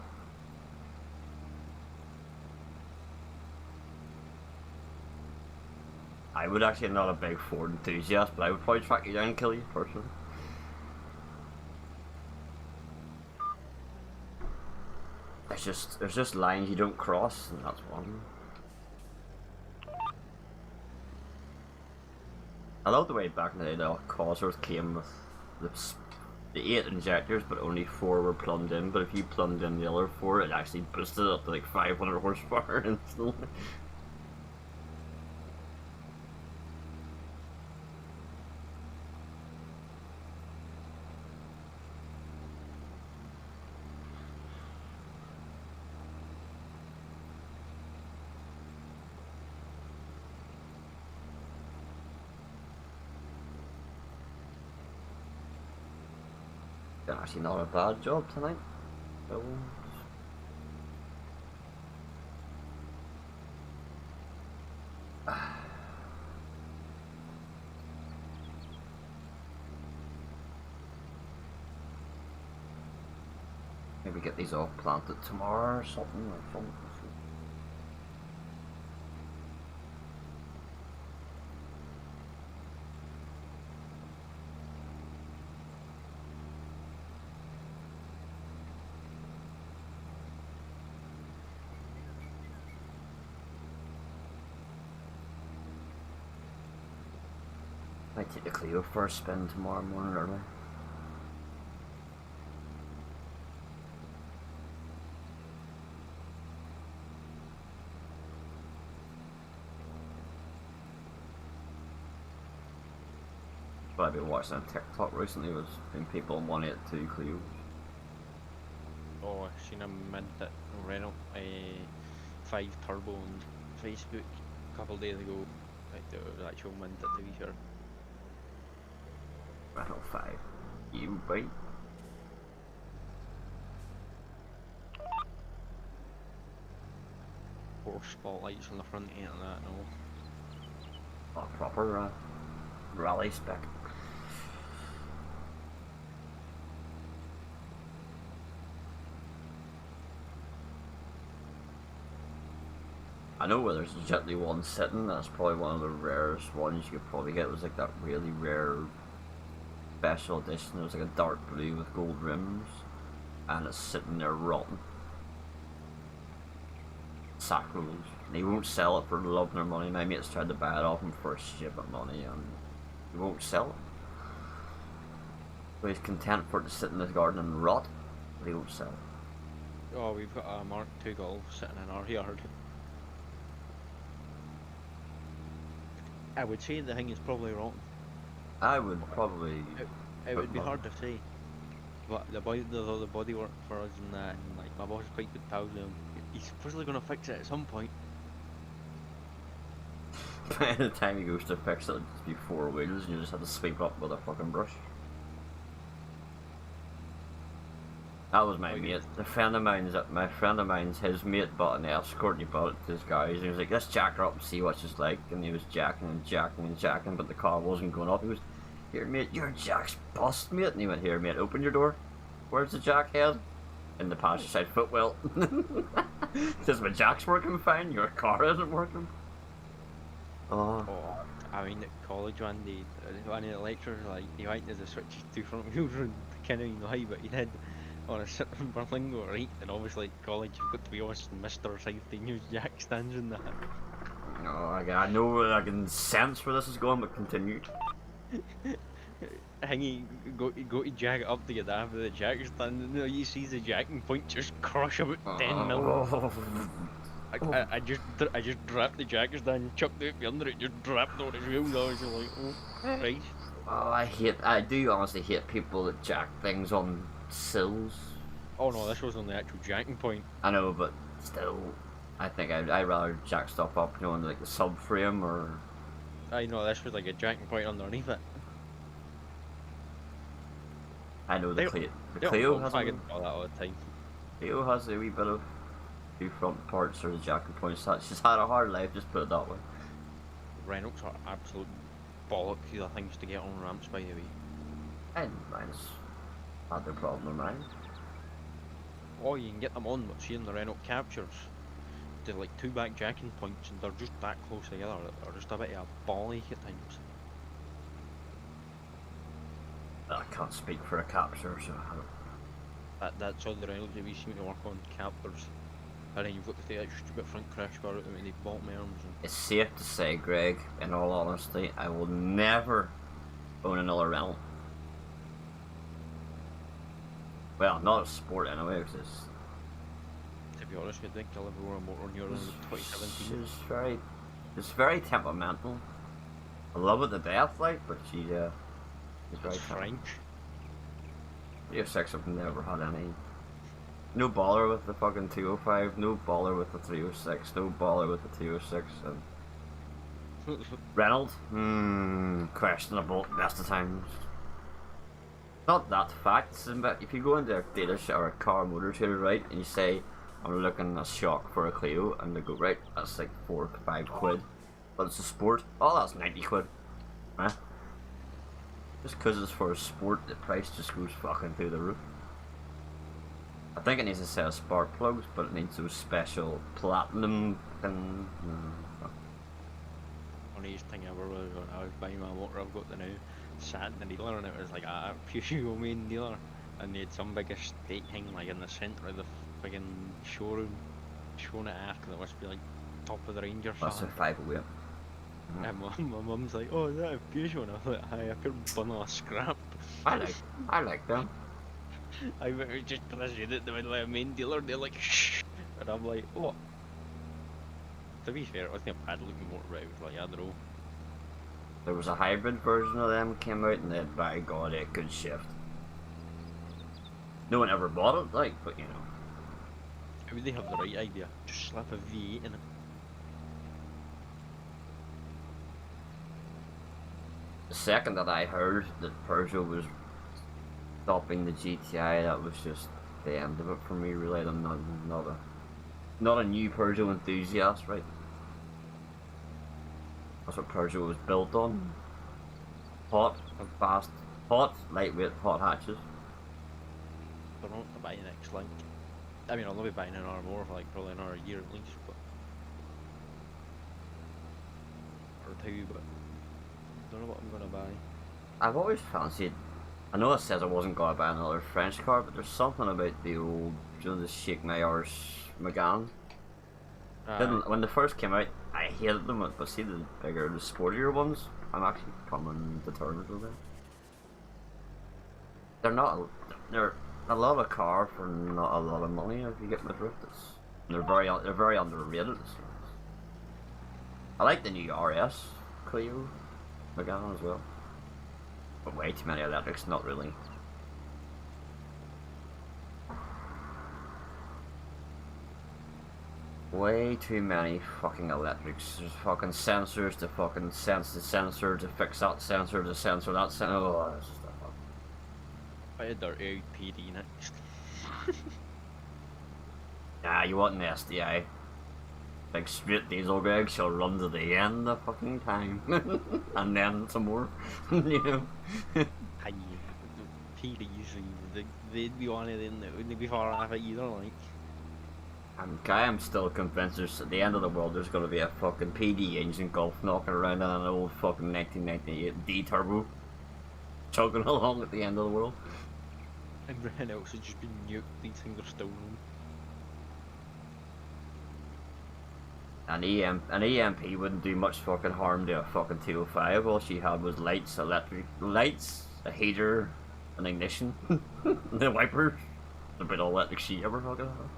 I would actually, not a big Ford enthusiast, but I would probably track you down and kill you personally. There's just lines you don't cross, and that's one. I love the way back in the day the Cosworth came with the 8 injectors, but only 4 were plumbed in. But if you plumbed in the other 4, it actually boosted it up to like 500 horsepower instantly. Actually, not a bad job tonight. So, maybe get these all planted tomorrow or something. I might take the Clio for a spin tomorrow morning early. What I've been watching on TikTok recently was been people on 182 Clios. Oh, I seen a mint at Renault 5 Turbo on Facebook a couple of days ago. Like the actual mint at to be sure. Renault 5. You bite. Four spotlights on the front end of that, no. A proper rally spec. I know where there's a Gently one sitting. That's probably one of the rarest ones you could probably get. It was like that really rare special edition. It was like a dark blue with gold rims, and it's sitting there rotten. Sacrilege. And he won't sell it for love nor money. My mate's tried to buy it off him for shipment money, and he won't sell it. So he's content for it to sit in his garden and rot, but he won't sell it. Oh, we've got a Mark II Golf sitting in our yard. I would say the thing is probably rotten. I would probably. It would be hard to say, but the bodywork for us and that, and like my boss is quite good pals with him. He's supposedly gonna fix it at some point. By the time he goes to fix it, it'll just be 4 wheels, and you just have to sweep up with a fucking brush. That was my mate. My friend of mine's, his mate bought an Escort, and he bought it to his guys, and he was like, let's jack her up and see what she's like, and he was jacking and jacking and jacking, but the car wasn't going up. He was, here mate, your jack's bust, mate, and he went, here mate, open your door. Where's the jack head? In the passenger side footwell. Says my jack's working fine, your car isn't working. Oh, Oh, I mean, at college one of the lecturers, like, he went to the switches two front wheels and kind of know how, but he did on a certain Berlingo, right? And obviously at college you've got to be honest, Mr. Safety use jack stands and that. no, I know I can sense where this is going, but continue. Hingy go to jack it up to get after the jack stand, and you see the jacking point just crush about 10 mil. Oh. I just dropped the jack stand, chucked it under it, just dropped on his wheels. I was just like, oh, right. Oh, I do honestly hate people that jack things on sills. Oh no, this was on the actual jacking point. I know, but still, I think I'd rather jack stuff up, you know, on like the subframe or. I know this was like a jacking point underneath it. I know the Clio has I get all that all the time. Clio has a wee bit of two front parts or the jacking points. She's had a hard life, just put it that way. Reynolds are absolute bollock the things to get on ramps, by the way. And mine's had the problem of mine. Oh, you can get them on, but seeing the Renault captures, they're like two back jacking points and they're just that close together. They're just a bit of a ball ache at times. I can't speak for a capture, so I don't. That's all the Reynolds that we seem to work on, captors. And then you've got the stupid front crash bar out with the bottom arms. And... It's safe to say, Greg, in all honesty, I will never own another rental. Well, not a sport anyway, because it's... To be honest, you think I'll ever own a motor on your own in 2017? It's very temperamental. I love it to death, like, but she's very French. 306 I've never had any. No bother with the fucking 205, no bother with the 306, no bother with the 206, and... Reynolds? Questionable best of times. Not that fact, but if you go into a dealership or a car motor trader, right, and you say, I'm looking a shock for a Clio, and they go, right, that's like 4 to 5 quid, but it's a sport, oh, that's 90 quid, huh? Just because it's for a sport, the price just goes fucking through the roof. I think it needs a set of spark plugs, but it needs those special platinum and... Funniest thing ever was when I was buying my motor I've got the now, sat in the dealer and it was like a pure main dealer, and they had some big estate thing like in the centre of the friggin' showroom, showing it after, that must be like top of the range or That's a something. 508. And my mum's like, oh, is that a Fusion? I was like, hi, a pure bundle of scrap. I like them. I was just presumed it in the middle of a main dealer, they're like, shh, and I'm like, what? To be fair, it wasn't a bad looking motor, but it was like, I don't know. There was a hybrid version of them came out, and they had, by God, it could shift. No one ever bought it, like, but you know. How would they have the right idea? Just slap a V8 in it. The second that I heard that Peugeot was stopping the GTI, that was just the end of it for me, really. I'm not a new Peugeot enthusiast, right? That's what Peugeot was built on. Hot and fast. Hot, lightweight, hot hatches. They're not to buy an X-Link. I mean, I'll not be buying another more for like probably another year at least, but... or two, but... don't know what I'm gonna buy. I've always fancied... I know it says I wasn't gonna buy another French car, but there's something about the old, you know, the Sheikh Mayars Megane. When they first came out, I hated them, but see the bigger, the sportier ones, I'm actually coming to terms with them. They're a lot of car for not a lot of money, if you get my drift. They're very underrated. I like the new RS Clio Megane as well, but way too many electrics, not really. Way too many fucking electrics. There's fucking sensors to fucking sense the sensor, to fix that sensor, to sensor that sensor. Oh, this is the fuck. I had their PD next. Nah, you want an SDI. Like straight diesel, Greg, she'll run to the end of fucking time. And then some more. You know? Hi, PDs, they'd be one of them that wouldn't be far off it either, like. I'm still convinced there's, at the end of the world there's gonna be a fucking PD engine Golf knocking around on an old fucking 1998 D turbo chugging along at the end of the world. Everything else has just been nuked, these things are still running. An EMP wouldn't do much fucking harm to a fucking 205. All she had was lights, a heater, an ignition, the wipers, a bit of electric sheet ever fucking have.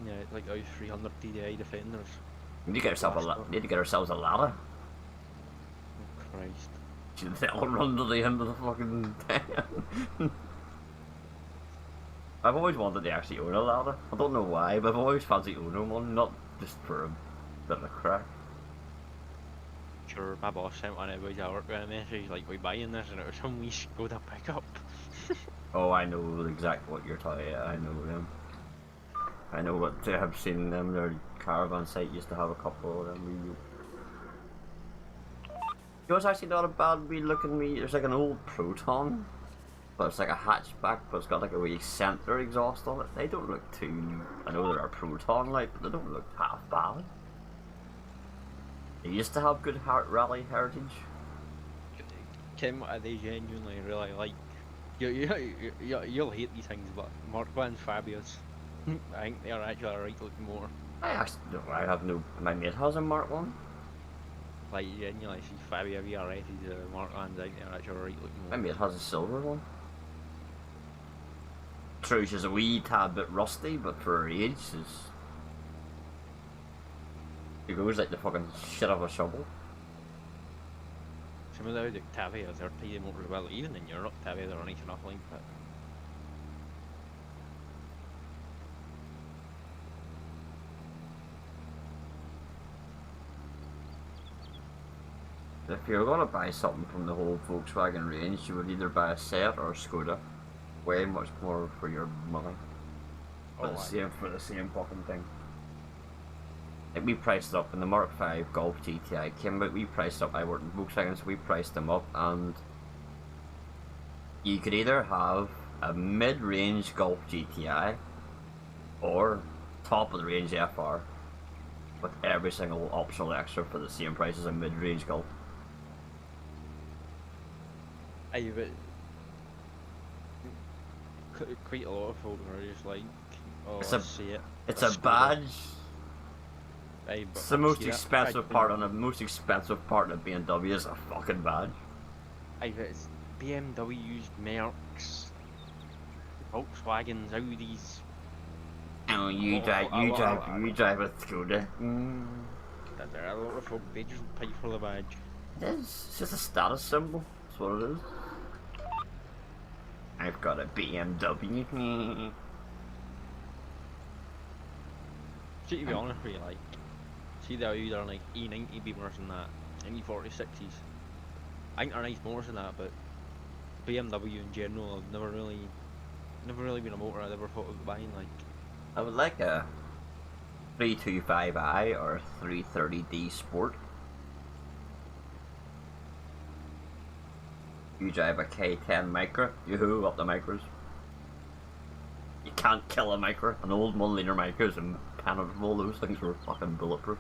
Yeah, like those 300 DDI defenders. You need to get yourself need to get ourselves a ladder. Oh Christ. They'll run to the end of the fucking thing. I've always wanted to actually own a ladder. I don't know why, but I've always fancied owning one, not just for a bit of crack. Sure, my boss sent one of the boys I work with a message like, we buying this, and it was some wee Skoda pickup. Oh, I know exactly what you're talking about. I know them. I know what I've seen them. Their caravan site used to have a couple of them. You know, it's actually not a bad wee looking wee. There's like an old Proton, but it's like a hatchback, but it's got like a wee center exhaust on it. They don't look too. I know they're a Proton like, but they don't look half bad. They used to have good rally heritage. Kim, what they genuinely really like. You'll hate these things, but Mark 1's fabulous. I think they are actually a right looking motor. I have no. My mate has a Mark 1. Like, genuinely, she's Fabio VRS, he's a Mark 1's, I think they're actually a right looking motor. My mate has a silver one. True, she's a wee tad bit rusty, but for her age, it goes like the fucking shit of a shovel. Some of the Tavias are tiny motors, well, even in Europe, Tavias are nice enough like that. If you're gonna buy something from the whole Volkswagen range, you would either buy a Seat or a Skoda. Way much more for your money. For the same fucking thing. Like we priced up when the Mark 5 Golf GTI came out. We priced up. I worked in Volkswagen, so we priced them up, and you could either have a mid-range Golf GTI or top of the range FR with every single optional extra for the same price as a mid-range Golf. Aye, but quite a lot of folk are just like, oh, it's a badge. Aye, it's the most expensive part on the most expensive part of BMW is a fucking badge. Aye, but it's BMWs, Mercs, Volkswagens, Audis. Oh, you drive a Skoda. There are a lot of folk, they just pay for the badge. It is. It's just a status symbol. That's what it is. I've got a BMW. See, to be honest with you, like, see the Audi are like E90 Beamers and that, and E46s. I think they're nice motors and that, but BMW in general, I've never really been a motor I'd ever thought of buying. Like, I would like a 325i or a 330D Sport. You drive a K10 Micra, yoo-hoo, up the Micras. You can't kill a Micra. An old 1 litre Micra is impenetrable. Those things were fucking bulletproof.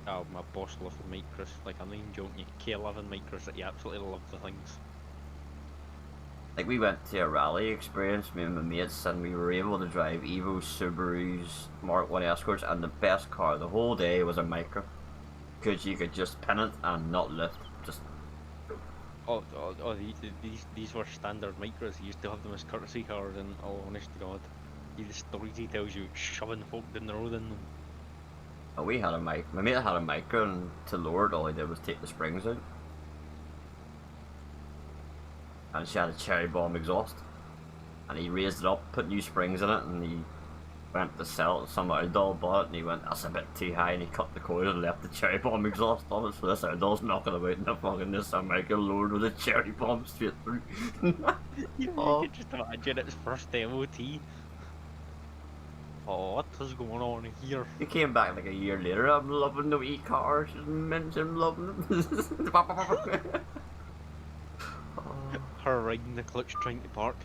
oh, my boss loved the Micras, like I'm not even joking, you K11 Micras that you absolutely love the things. Like we went to a rally experience, me and my mates, and we were able to drive EVO, Subarus, Mark 1 Escorts, and the best car the whole day was a Micra. Because you could just pin it and not lift, just these were standard Micras. You used to have them as courtesy cars, and oh, honest to God, the stories he tells you shoving folk down the road in them. Oh, we had a my mate had a Micra, and to lower it, all he did was take the springs out. And she had a cherry bomb exhaust. And he raised it up, put new springs in it, and he went to sell it. Some outdoor bought it, and he went, that's a bit too high, and he cut the coil and left the cherry bomb exhaust on it, so this outdoor's knocking about in the fucking Nissan Micra lowered with a cherry bomb straight through. You can just imagine its first MOT. Oh, what is going on here? He came back like a year later, I'm loving the wee car, she's mint, I'm loving them. Her riding the clutch trying to park.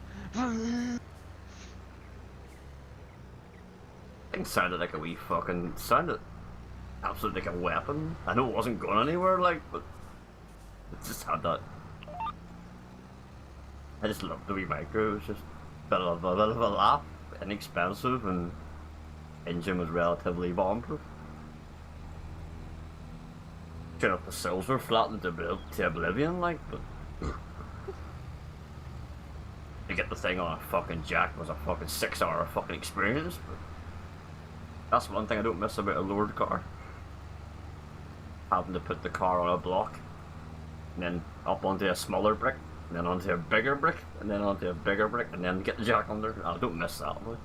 thing sounded like a wee fucking, sounded absolutely like a weapon. I know it wasn't going anywhere, like, but it just had that. I just loved the wee micro. It was just a bit of a laugh, inexpensive, and engine was relatively bomb-proof. Sure enough, the sills were flattened to oblivion, like, but to get the thing on a fucking jack was a fucking 6-hour fucking experience. But that's one thing I don't miss about a lowered car. Having to put the car on a block, and then up onto a smaller brick, and then onto a bigger brick, and then onto a bigger brick, and then get the jack under. I don't miss that one.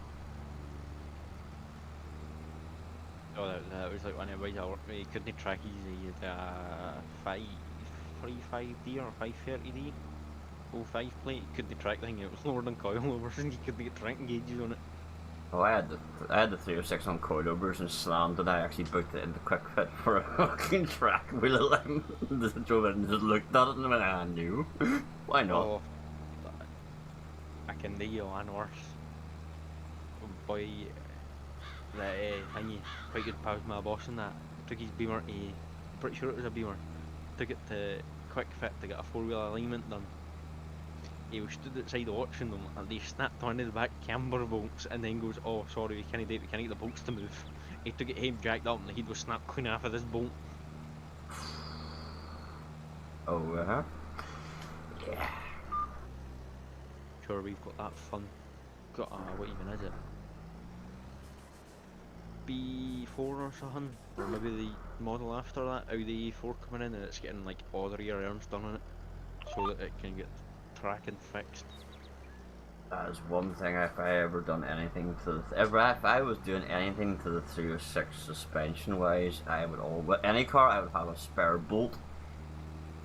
Oh, that was like when I was at work, you couldn't track easy. You had a 535D or 530D, 05 plate. You couldn't track the thing. It was lower than coilovers, and you couldn't get tracking gauges on it. Oh, I had the 306 on coilovers and slammed it. I actually booked it into quick fit for a fucking track wheel. Just drove it and just looked at it and went, I knew. Why not? Oh, I can do you one worse. Boy, that thingy, quite good pals with my boss and that, took his Beamer to, pretty sure it was a Beamer, took it to quick fit to get a 4-wheel alignment done. He was stood outside watching them and they snapped one of the back camber bolts and then goes, oh sorry, we can't do it, we can't get the bolts to move. He took it home, jacked up and the head was snapped clean off of this bolt. Oh, yeah. Sure, we've got that fun. Got what even is it? B4 or something? Or maybe the model after that, Audi E4 coming in and it's getting like all the rear arms done on it. So that it can get tracking fixed. That is one thing. If I ever done anything to if I was doing anything to the 306 suspension wise, I would any car I would have a spare bolt,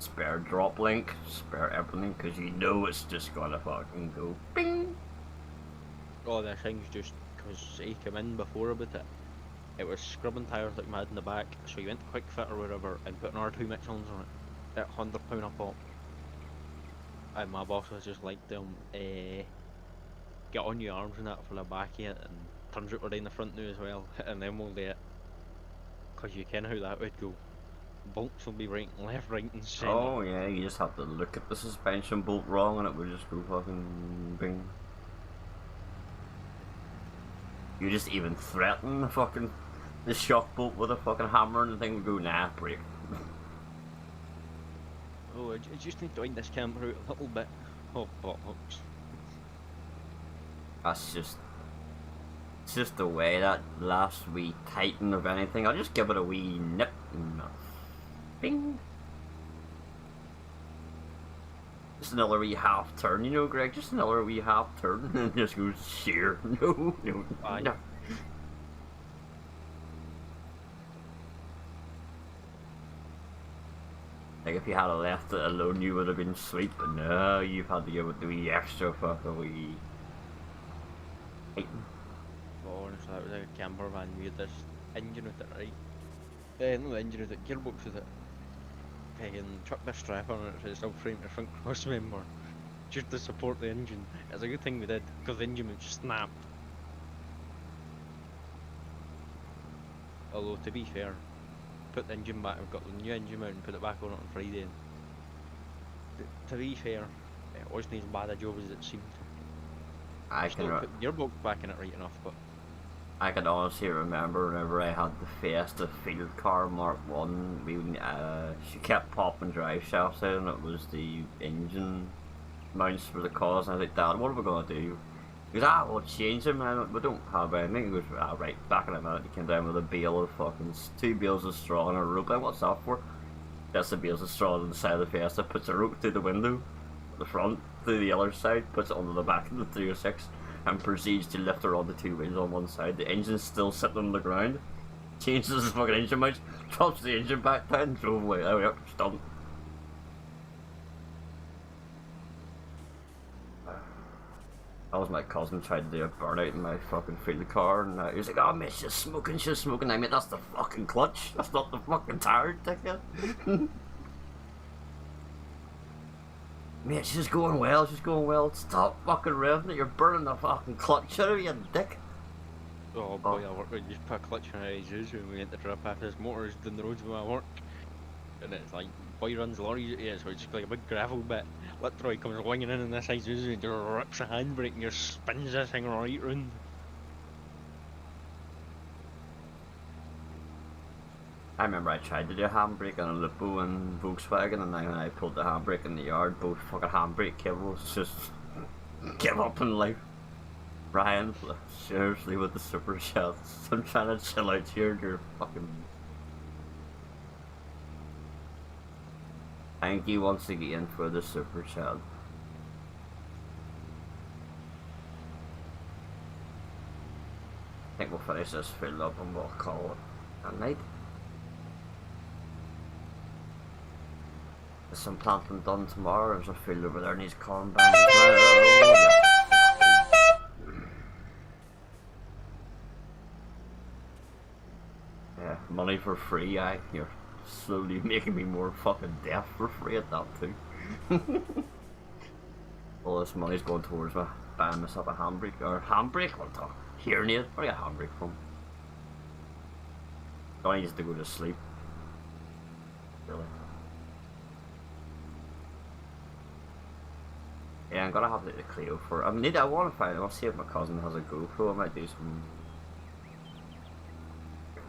spare drop link, spare everything, because you know it's just gonna fucking go bing. Oh, the thing's just because he came in before about it. It was scrubbing tyres like mad in the back, so he went to quick fit or whatever and put an R2 Michelins on it at £100 a pop. And my boss was just like, get on your arms and that for the back of it and turns it down the front now as well, and then we'll do it. Because you can how that would go. Bolts will be right and left, right and centre. Oh yeah, you just have to look at the suspension bolt wrong and it would just go fucking bing. You just even threaten the shock bolt with a fucking hammer and the thing would go, nah, break. Oh, I just need to wind this camera out a little bit. Oh, bollocks. It's just the way that last wee tighten of anything. I'll just give it a wee nip and bing. Just another wee half turn, you know, Greg. Just another wee half turn and just goes sheer. No. Like if you had left it alone, you would have been sweet, but no, you've had to give it the wee extra fucking wee. Oh, honestly, that was like a camper van. We had this engine with it, right? No, the engine with it, gearbox with it. And chuck this strap on it for the subframe to front cross member, just to support the engine. It's a good thing we did, because the engine was snapped. Although, to be fair, put the engine back, we've got the new engine out and put it back on Friday. And to be fair, it wasn't as bad a job as it seemed. I still put gearbox back in it right enough, but I can honestly remember whenever I had the Fiesta Field Car Mark 1, she kept popping drive shafts out and it was the engine mounts for the cause, and I was like, Dad, what are we going to do? He goes, we'll change them, and we don't have anything. He goes, right, back in a minute. He came down with a bale of fucking 2 bales of straw and a rope. Like, what's that for? Gets the bales of straw on the side of the Fiesta, puts a rope through the window, the front, through the other side, puts it onto the back of the 306, and proceeds to lift her on the 2 wheels on one side. The engine's still sitting on the ground. Changes the fucking engine mount, drops the engine back down, drove away. Oh, yep, it's done. That was my cousin tried to do a burnout in my fucking field car, and he was like, oh mate, she's smoking. I mean, that's the fucking clutch, that's not the fucking tire ticket. Mate, she's going well, stop fucking revving it, you're burning the fucking clutch out of you, dick. Oh boy, I work with just put a clutch on a Isuzu when we went to drop off his motors down the roads with my work. And it's like, boy runs lorries, yeah, so it's just like a big gravel bit. Literally comes winging in this Isuzu and just rips the handbrake and just spins this thing right round. I remember I tried to do a handbrake on a Lupo and Volkswagen, and then when I pulled the handbrake in the yard, both fucking handbrake cables just give up in life. Brian, seriously, with the super shots. I'm trying to chill out here, you're fucking... Thank you once again for the super chat. I think we'll finish this fill up and we'll call it a night. There's some planting done tomorrow. There's a field over there needs calm down as well. Yeah, money for free, you're slowly making me more fucking deaf for free at that too. All this money's going towards me buying myself a handbrake, or handbrake, what the hearing aid? Where do I get a handbrake from? Donnie needs to go to sleep. Really. Yeah, I'm gonna have to get the Clio for it. I want to find it. I'll see if my cousin has a GoPro. I might do some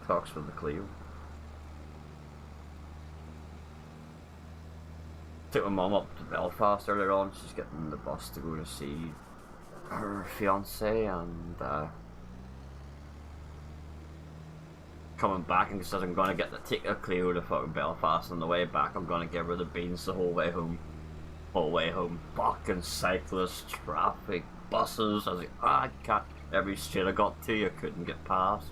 talks for the Clio. Took my mum up to Belfast earlier on. She's getting the bus to go to see her fiance, and coming back, and says I'm gonna take a Clio to fucking Belfast. On the way back, I'm gonna give her the beans the whole way home. Fucking cyclists, traffic, buses. I was like, I can't. Every street I got to, I couldn't get past.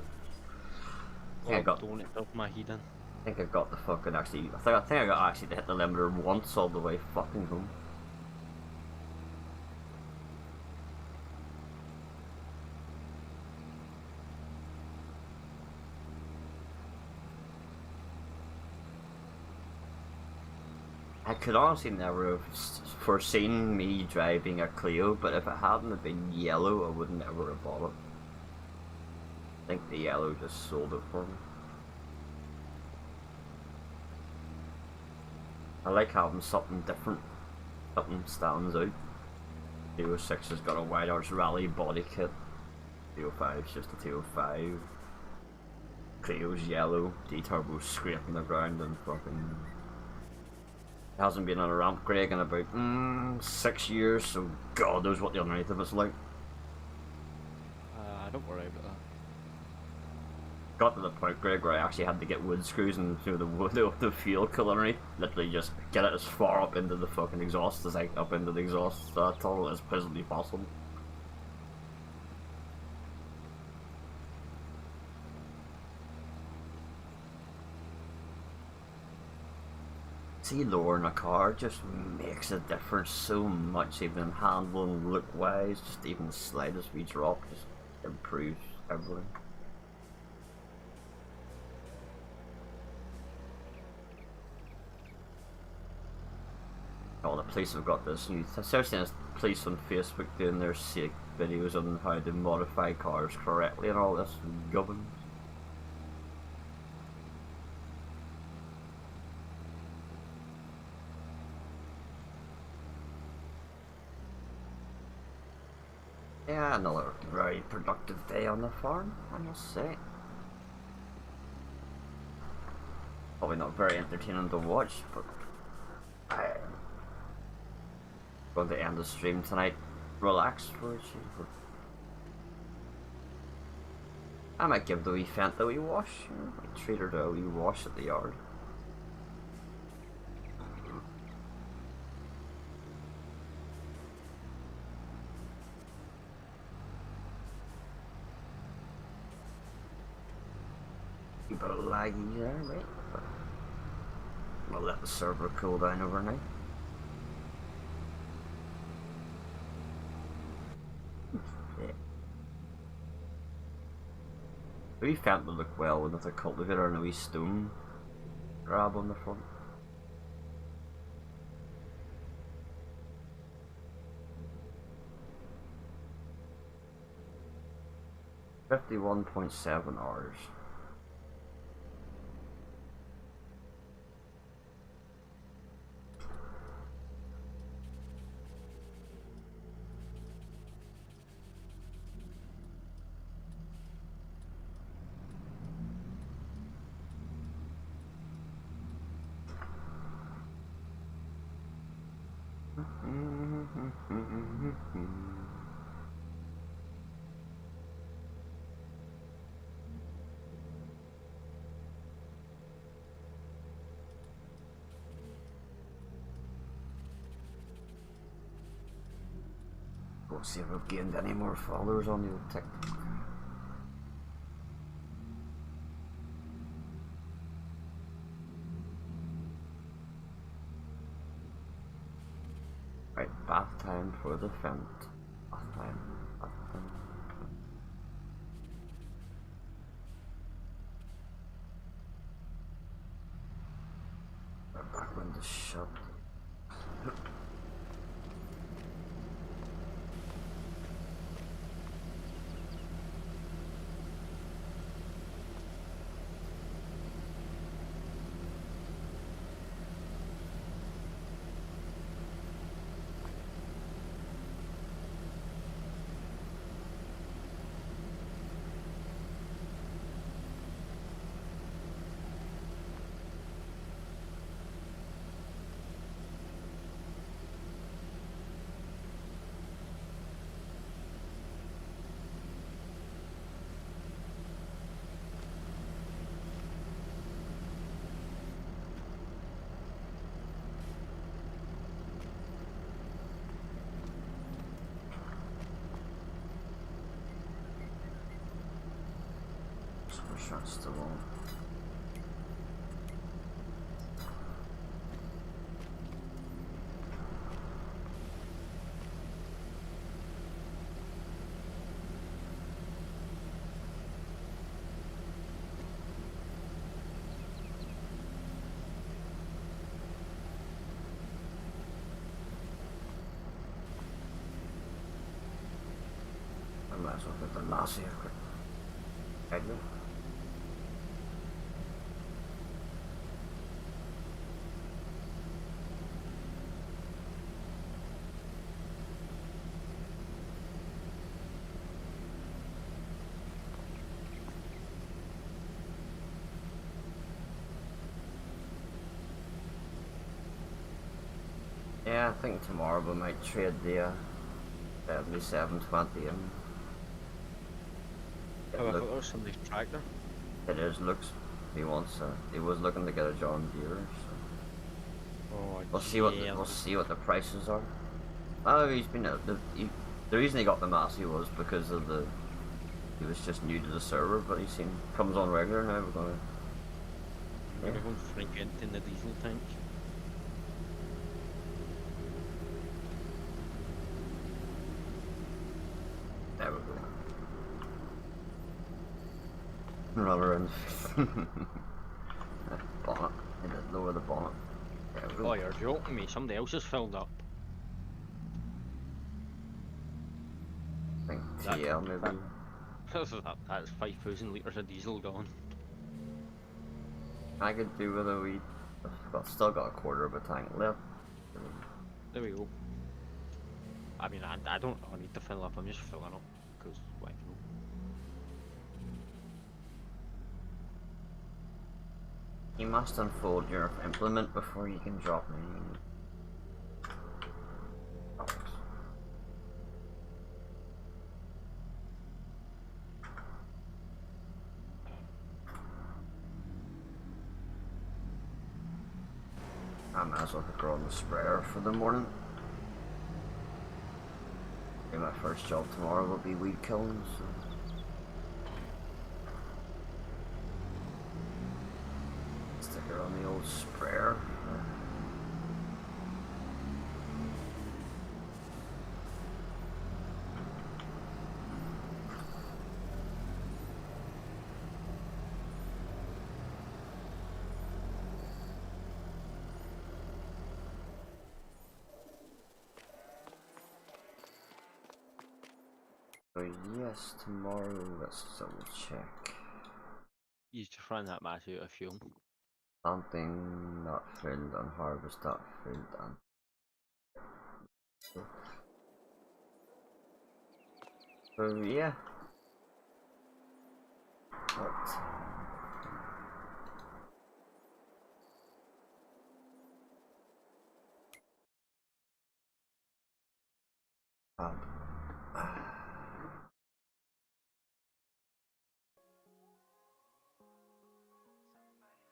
I got my heat in. I think I got the fucking I think I got actually to hit the limiter once all the way fucking home. I could honestly never have foreseen me driving a Clio, but if it hadn't have been yellow, I would never have bought it. I think the yellow just sold it for me. I like having something different, something stands out. T06 has got a wide arch rally body kit. T05 is just a T05. Clio's yellow, D-turbo's scraping the ground, and fucking... It hasn't been on a ramp Greg in about 6 years, so God knows what the underneath of it's like. Don't worry about that. Got to the point, Greg, where I actually had to get wood screws and the fuel cooler underneath. Literally just get it as far up into the fucking exhaust as up into the exhaust tunnel as physically possible. See, lowering a car just makes a difference so much, even handling, look wise, just even the slightest wee drop just improves everything. Oh, the police have got this new. I've seen this police on Facebook doing their sick videos on how to modify cars correctly and all this gubbins. Yeah, another very productive day on the farm, I must say. Probably not very entertaining to watch, but I'm going to end the stream tonight. Relax for a change. I might give the wee Fent a wee wash. I might treat her to a wee wash at the yard. A bit of laggy there, right? But I'll let the server cool down overnight. Yeah. The wee Fent would look well with a cultivator and a wee stone grab on the front. 51.7 hours. We'll see if we've gained any more followers on the old TikTok. Right, bath time for the Fent. Bath time. Bath time. Our back window's shut. Shots still on. I might as well get the last here quick. Exit. Yeah, I think tomorrow we might trade the 7720 in. Oh, I thought there was somebody's tractor. It is, looks. He was looking to get a John Deere, so Oh, we'll see what the prices are. Oh, he's been the reason he got the Massey was because of he was just new to the server, but comes on regular now. We're gonna. We're going to Frank in the diesel tank. There we go. Run around. Bonnet. And just lower the bonnet. There we go. Oh, you're joking me. Somebody else has filled up. I think TL maybe. That's 5,000 litres of diesel gone. I could do with a wee. Still got a quarter of a tank left. There we go. I mean, I don't need to fill up. I'm just filling up because why not? You must unfold your implement before you can drop me. I might as well go on the sprayer for the morning. My first job tomorrow will be weed killing, so. Stick her on the old sprayer. So yes, tomorrow, let's double check. You just ran that mass out of fuel. Something not filled on harvest, not filled on. So yeah. What?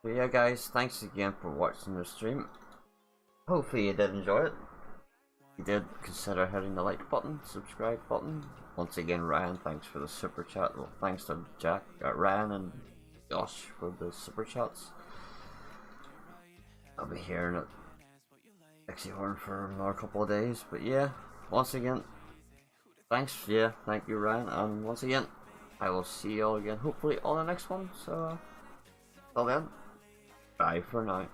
So yeah guys, thanks again for watching the stream. Hopefully you did enjoy it. If you did, consider hitting the like button, subscribe button. Once again, Ryan, thanks for the super chat. Well, thanks to Jack, Ryan and Josh for the super chats. I'll be hearing it Dixie Horn for another couple of days, but yeah, once again, thanks, yeah, thank you Ryan, and once again, I will see you all again, hopefully on the next one, so, till then, bye for now.